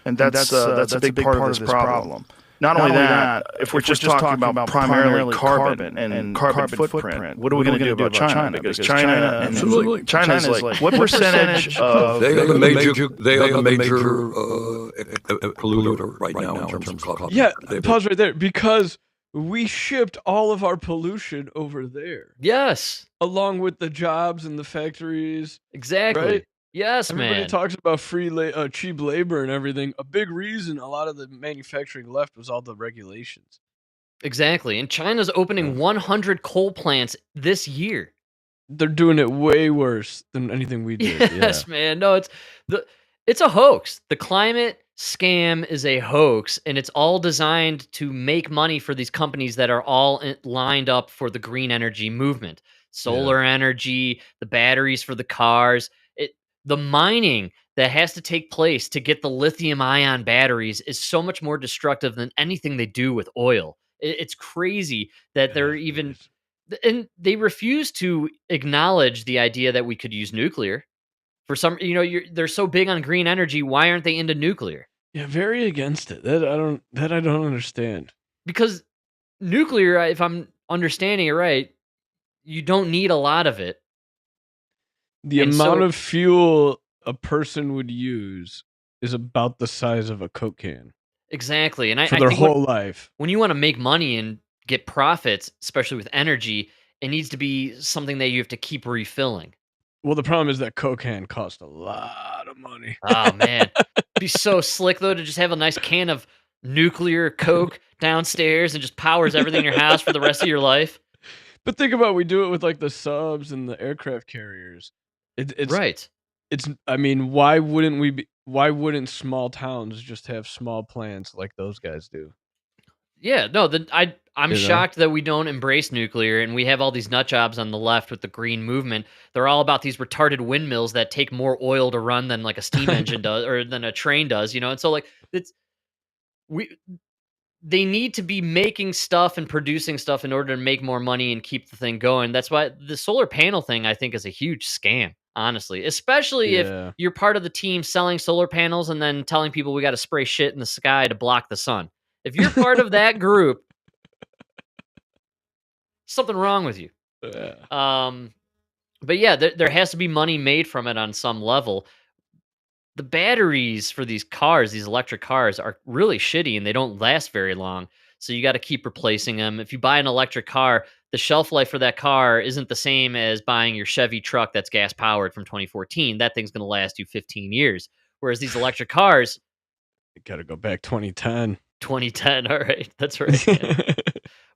and that's a big part of this problem. Not only that, if we're just talking about primarily carbon and carbon footprint, what are we going to do about China? Because China's like, what percentage of... They are the major polluter right now in terms of carbon. Yeah, pause right there, because we shipped all of our pollution over there. Yes. Along with the jobs and the factories. Exactly. Right? Yes, Everybody talks about cheap labor and everything. A big reason a lot of the manufacturing left was all the regulations. Exactly. And China's opening 100 coal plants this year. They're doing it way worse than anything we did. Yes, man. No, it's a hoax. The climate scam is a hoax, and it's all designed to make money for these companies that are all lined up for the green energy movement. Solar energy, the batteries for the cars. The mining that has to take place to get the lithium ion batteries is so much more destructive than anything they do with oil. It's crazy that they're even, and they refuse to acknowledge the idea that we could use nuclear. For some, they're so big on green energy. Why aren't they into nuclear? Yeah, very against it. That I don't understand. Because nuclear, if I'm understanding it right, you don't need a lot of it. The amount of fuel a person would use is about the size of a Coke can. Exactly. And for their whole life. When you want to make money and get profits, especially with energy, it needs to be something that you have to keep refilling. Well, the problem is that Coke can cost a lot of money. Oh, man. It'd be so slick, though, to just have a nice can of nuclear Coke downstairs and just powers everything in your house for the rest of your life. But think about, we do it with like the subs and the aircraft carriers. It's right. I mean, why wouldn't small towns just have small plants like those guys do? Yeah, no, I'm shocked that we don't embrace nuclear, and we have all these nut jobs on the left with the green movement. They're all about these retarded windmills that take more oil to run than like a steam engine does, or than a train does, And so like they need to be making stuff and producing stuff in order to make more money and keep the thing going. That's why the solar panel thing, I think, is a huge scam, honestly, especially if you're part of the team selling solar panels and then telling people we got to spray shit in the sky to block the sun. If you're part of that group, something wrong with you. But yeah, there has to be money made from it on some level. The batteries for these cars, these electric cars, are really shitty and they don't last very long. So you got to keep replacing them. If you buy an electric car, the shelf life for that car isn't the same as buying your Chevy truck that's gas powered from 2014. That thing's going to last you 15 years. Whereas these electric cars, you got to go back 2010. 2010. All right. That's right.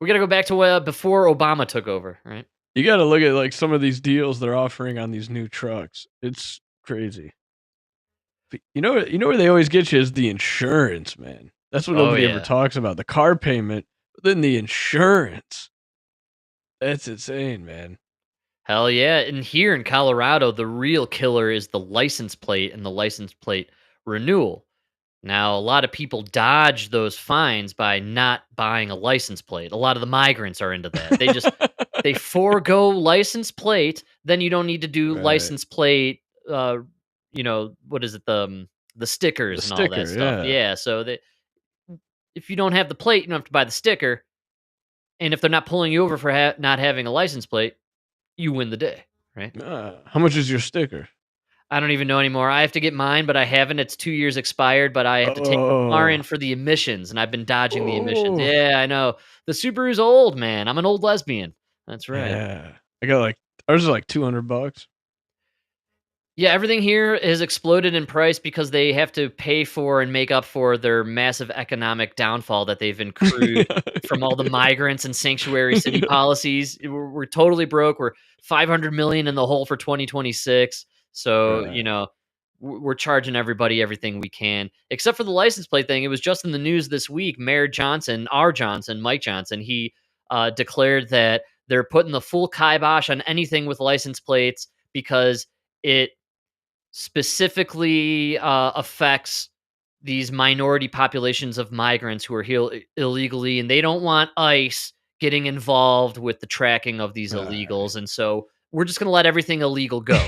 We got to go back to before Obama took over, right? You got to look at like some of these deals they're offering on these new trucks. It's crazy. But you know where they always get you is the insurance, man. That's what nobody ever talks about. The car payment, but then the insurance. That's insane, man. Hell yeah. And here in Colorado, the real killer is the license plate and the license plate renewal. Now, a lot of people dodge those fines by not buying a license plate. A lot of the migrants are into that. They forego license plate, then you don't need to do license plate, what is it, the stickers and all that stuff. Yeah, so if you don't have the plate, you don't have to buy the sticker. And if they're not pulling you over for not having a license plate, you win the day, right? How much is your sticker? I don't even know anymore. I have to get mine, but I haven't. It's 2 years expired, but I have to take the car in for the emissions, and I've been dodging the emissions. Yeah, I know. The Subaru's old, man. I'm an old lesbian. That's right. Yeah. I got ours is like $200. Yeah, everything here has exploded in price because they have to pay for and make up for their massive economic downfall that they've accrued from all the migrants and sanctuary city policies. We're totally broke. We're $500 million in the hole for 2026. So, we're charging everybody everything we can, except for the license plate thing. It was just in the news this week. Mayor Johnson, Mike Johnson, he declared that they're putting the full kibosh on anything with license plates because it specifically affects these minority populations of migrants who are here illegally, and they don't want ICE getting involved with the tracking of these illegals. And so we're just going to let everything illegal go.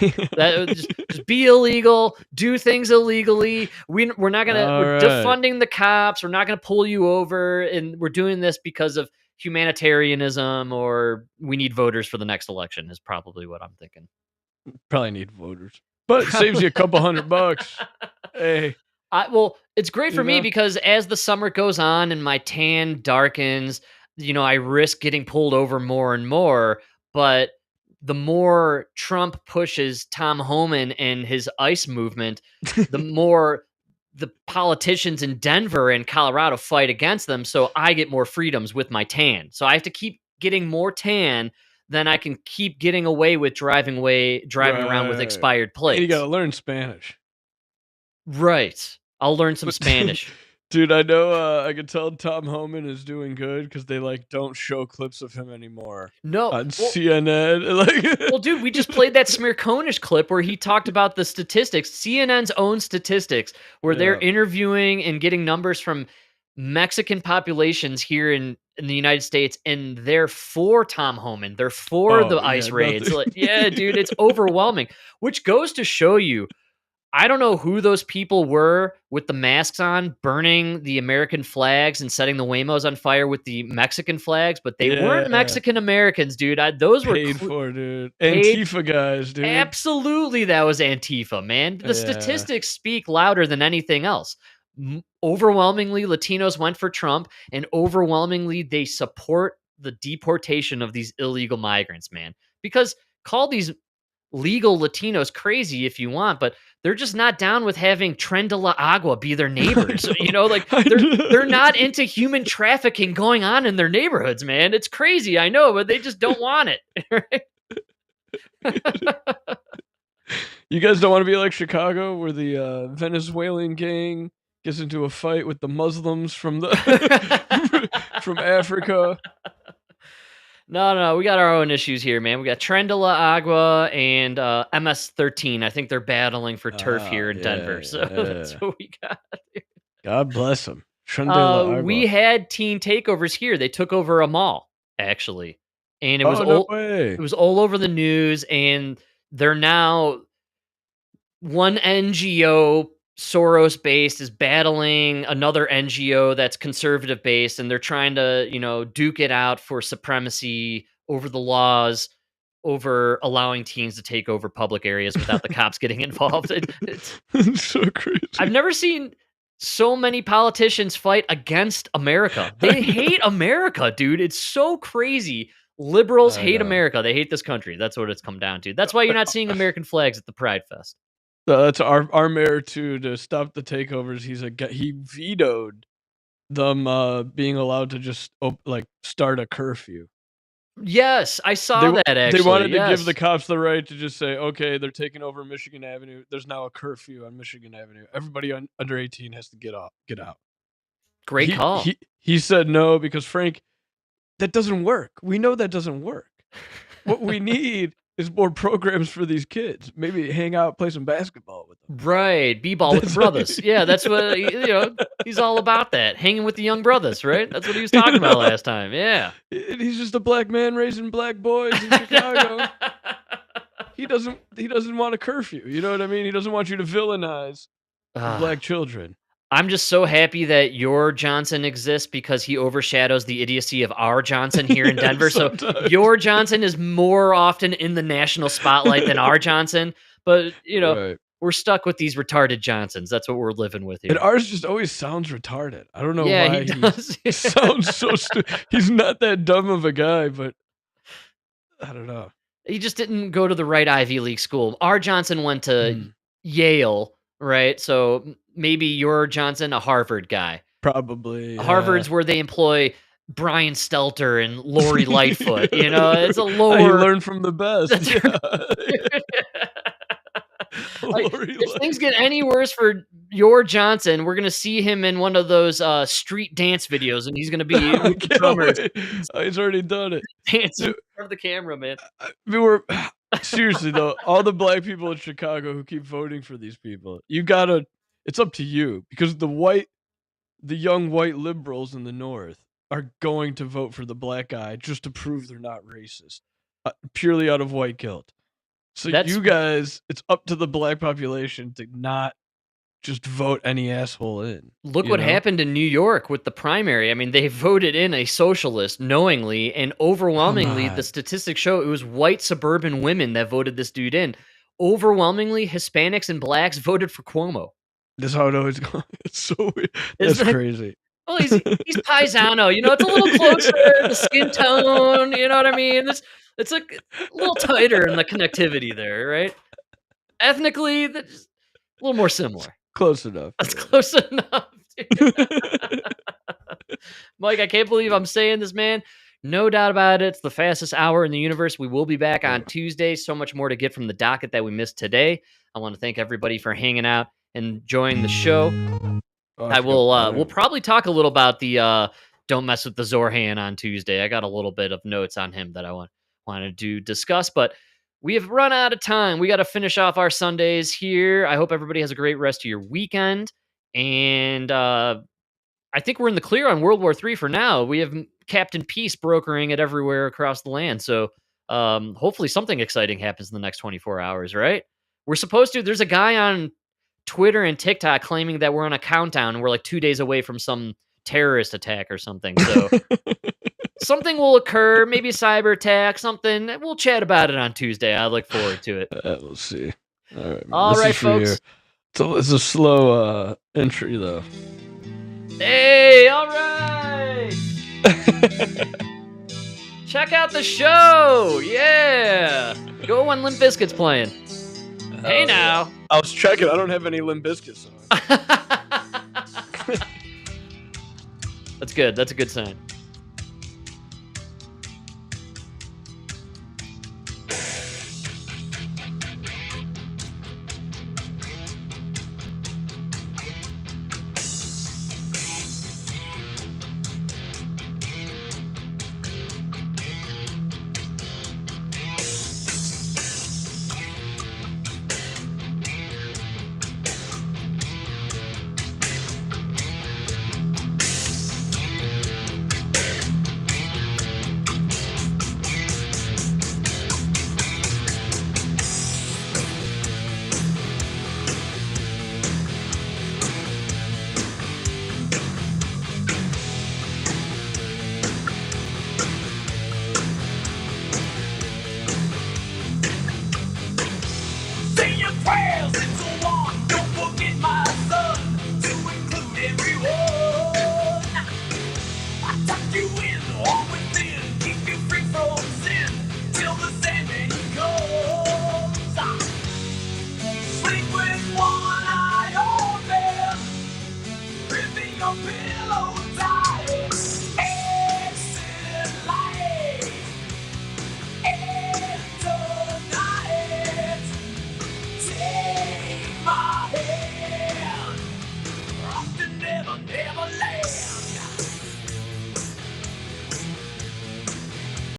just be illegal, do things illegally. We're not going to, we're defunding the cops. We're not going to pull you over. And we're doing this because of humanitarianism, or we need voters for the next election is probably what I'm thinking. Probably need voters, but it saves you a couple $100. Hey. Well, it's great for me because as the summer goes on and my tan darkens, I risk getting pulled over more and more, but the more Trump pushes Tom Homan and his ICE movement, the more the politicians in Denver and Colorado fight against them. So I get more freedoms with my tan. So I have to keep getting more tan, then I can keep getting away with driving around with expired plates. And you got to learn Spanish. Right. I'll learn some Spanish. Dude, I know, I can tell Tom Homan is doing good because they, like, don't show clips of him anymore No, on CNN, like well, dude, we just played that Smirkonish clip where he talked about the statistics, CNN's own statistics, where they're interviewing and getting numbers from Mexican populations here in the United States, and they're for Tom Homan. They're for the ICE raids. Like, yeah, dude, it's overwhelming, which goes to show you, I don't know who those people were with the masks on, burning the American flags and setting the Waymos on fire with the Mexican flags, but they weren't Mexican Americans, dude. Those were paid for, dude. Antifa guys, dude. Absolutely, that was Antifa, man. The statistics speak louder than anything else. Overwhelmingly, Latinos went for Trump, and overwhelmingly, they support the deportation of these illegal migrants, man. Because call these legal Latinos crazy if you want, but they're just not down with having Tren de la Agua be their neighbors. You know, like they're not into human trafficking going on in their neighborhoods, man. It's crazy, I know, but they just don't want it. You guys don't want to be like Chicago, where the Venezuelan gang gets into a fight with the Muslims from the from Africa. No, we got our own issues here, man. We got Tren de la Agua and MS-13. I think they're battling for turf here in Denver. So that's what we got. God bless them. Tren de la Agua. We had teen takeovers here. They took over a mall, actually. And it was way. It was all over the news, and they're now one NGO, Soros-based, is battling another NGO that's conservative-based, and they're trying to, duke it out for supremacy over the laws, over allowing teens to take over public areas without the cops getting involved. It's so crazy. I've never seen so many politicians fight against America. They hate America, dude. It's so crazy. Liberals hate America. They hate this country. That's what it's come down to. That's why you're not seeing American flags at the Pride Fest. That's our mayor too, to stop the takeovers. He vetoed them being allowed to just start a curfew. Yes, I saw that actually. They wanted to give the cops the right to just say, okay, they're taking over Michigan Avenue. There's now a curfew on Michigan Avenue. Everybody under 18 has to get out. Great call. He said no because, Frank, that doesn't work. We know that doesn't work. What we need is more programs for these kids. Maybe hang out, play some basketball with them. Right, b-ball with the brothers. Yeah, that's what he's all about. That hanging with the young brothers, right? That's what he was talking about last time. Yeah, he's just a black man raising black boys in Chicago. He doesn't want a curfew. You know what I mean? He doesn't want you to villainize black children. I'm just so happy that your Johnson exists because he overshadows the idiocy of our Johnson here in Denver. So your Johnson is more often in the national spotlight than our Johnson. But, we're stuck with these retarded Johnsons. That's what we're living with here. And ours just always sounds retarded. I don't know he why does. He sounds so stupid. He's not that dumb of a guy, but I don't know. He just didn't go to the right Ivy League school. Our Johnson went to Yale, right? So maybe your Johnson, a Harvard guy. Probably. Harvard's where they employ Brian Stelter and Lori Lightfoot. It's a lower. You learn from the best. If things get any worse for your Johnson, we're going to see him in one of those street dance videos, and he's going to be with the drummers. He's already done it. Dancing in front of the camera, man. Seriously, though, all the black people in Chicago who keep voting for these people, it's up to you, because the young white liberals in the North are going to vote for the black guy just to prove they're not racist, purely out of white guilt. So you guys, it's up to the black population to not just vote any asshole in. Look what happened in New York with the primary. I mean, they voted in a socialist knowingly, and overwhelmingly, the statistics show it was white suburban women that voted this dude in. Overwhelmingly, Hispanics and blacks voted for Cuomo. That's how it always goes. It's so weird. That's crazy. Well, he's paisano. It's a little closer, the skin tone. You know what I mean? It's a little tighter in the connectivity there, right? Ethnically, that's a little more similar. Close enough. That's close enough. Mike, I can't believe I'm saying this, man. No doubt about it. It's the fastest hour in the universe. We will be back on Tuesday. So much more to get from the docket that we missed today. I want to thank everybody for hanging out and enjoying the show. I will. We'll probably talk a little about the don't mess with the Zorhan on Tuesday. I got a little bit of notes on him that I wanted to discuss, but we have run out of time. We got to finish off our Sundays here. I hope everybody has a great rest of your weekend, and I think we're in the clear on World War III for now. We have Captain Peace brokering it everywhere across the land, so hopefully something exciting happens in the next 24 hours. Right? We're supposed to. There's a guy on Twitter and TikTok claiming that we're on a countdown and we're like 2 days away from some terrorist attack or something. So something will occur, maybe a cyber attack, something. We'll chat about it on Tuesday. I look forward to it. We'll see. All right, folks. It's a slow entry, though. Hey, all right. Check out the show. Yeah. Go when Limp Bizkit's playing. Hey, now. I was checking. I don't have any Limp Bizkit songs. That's good. That's a good sign.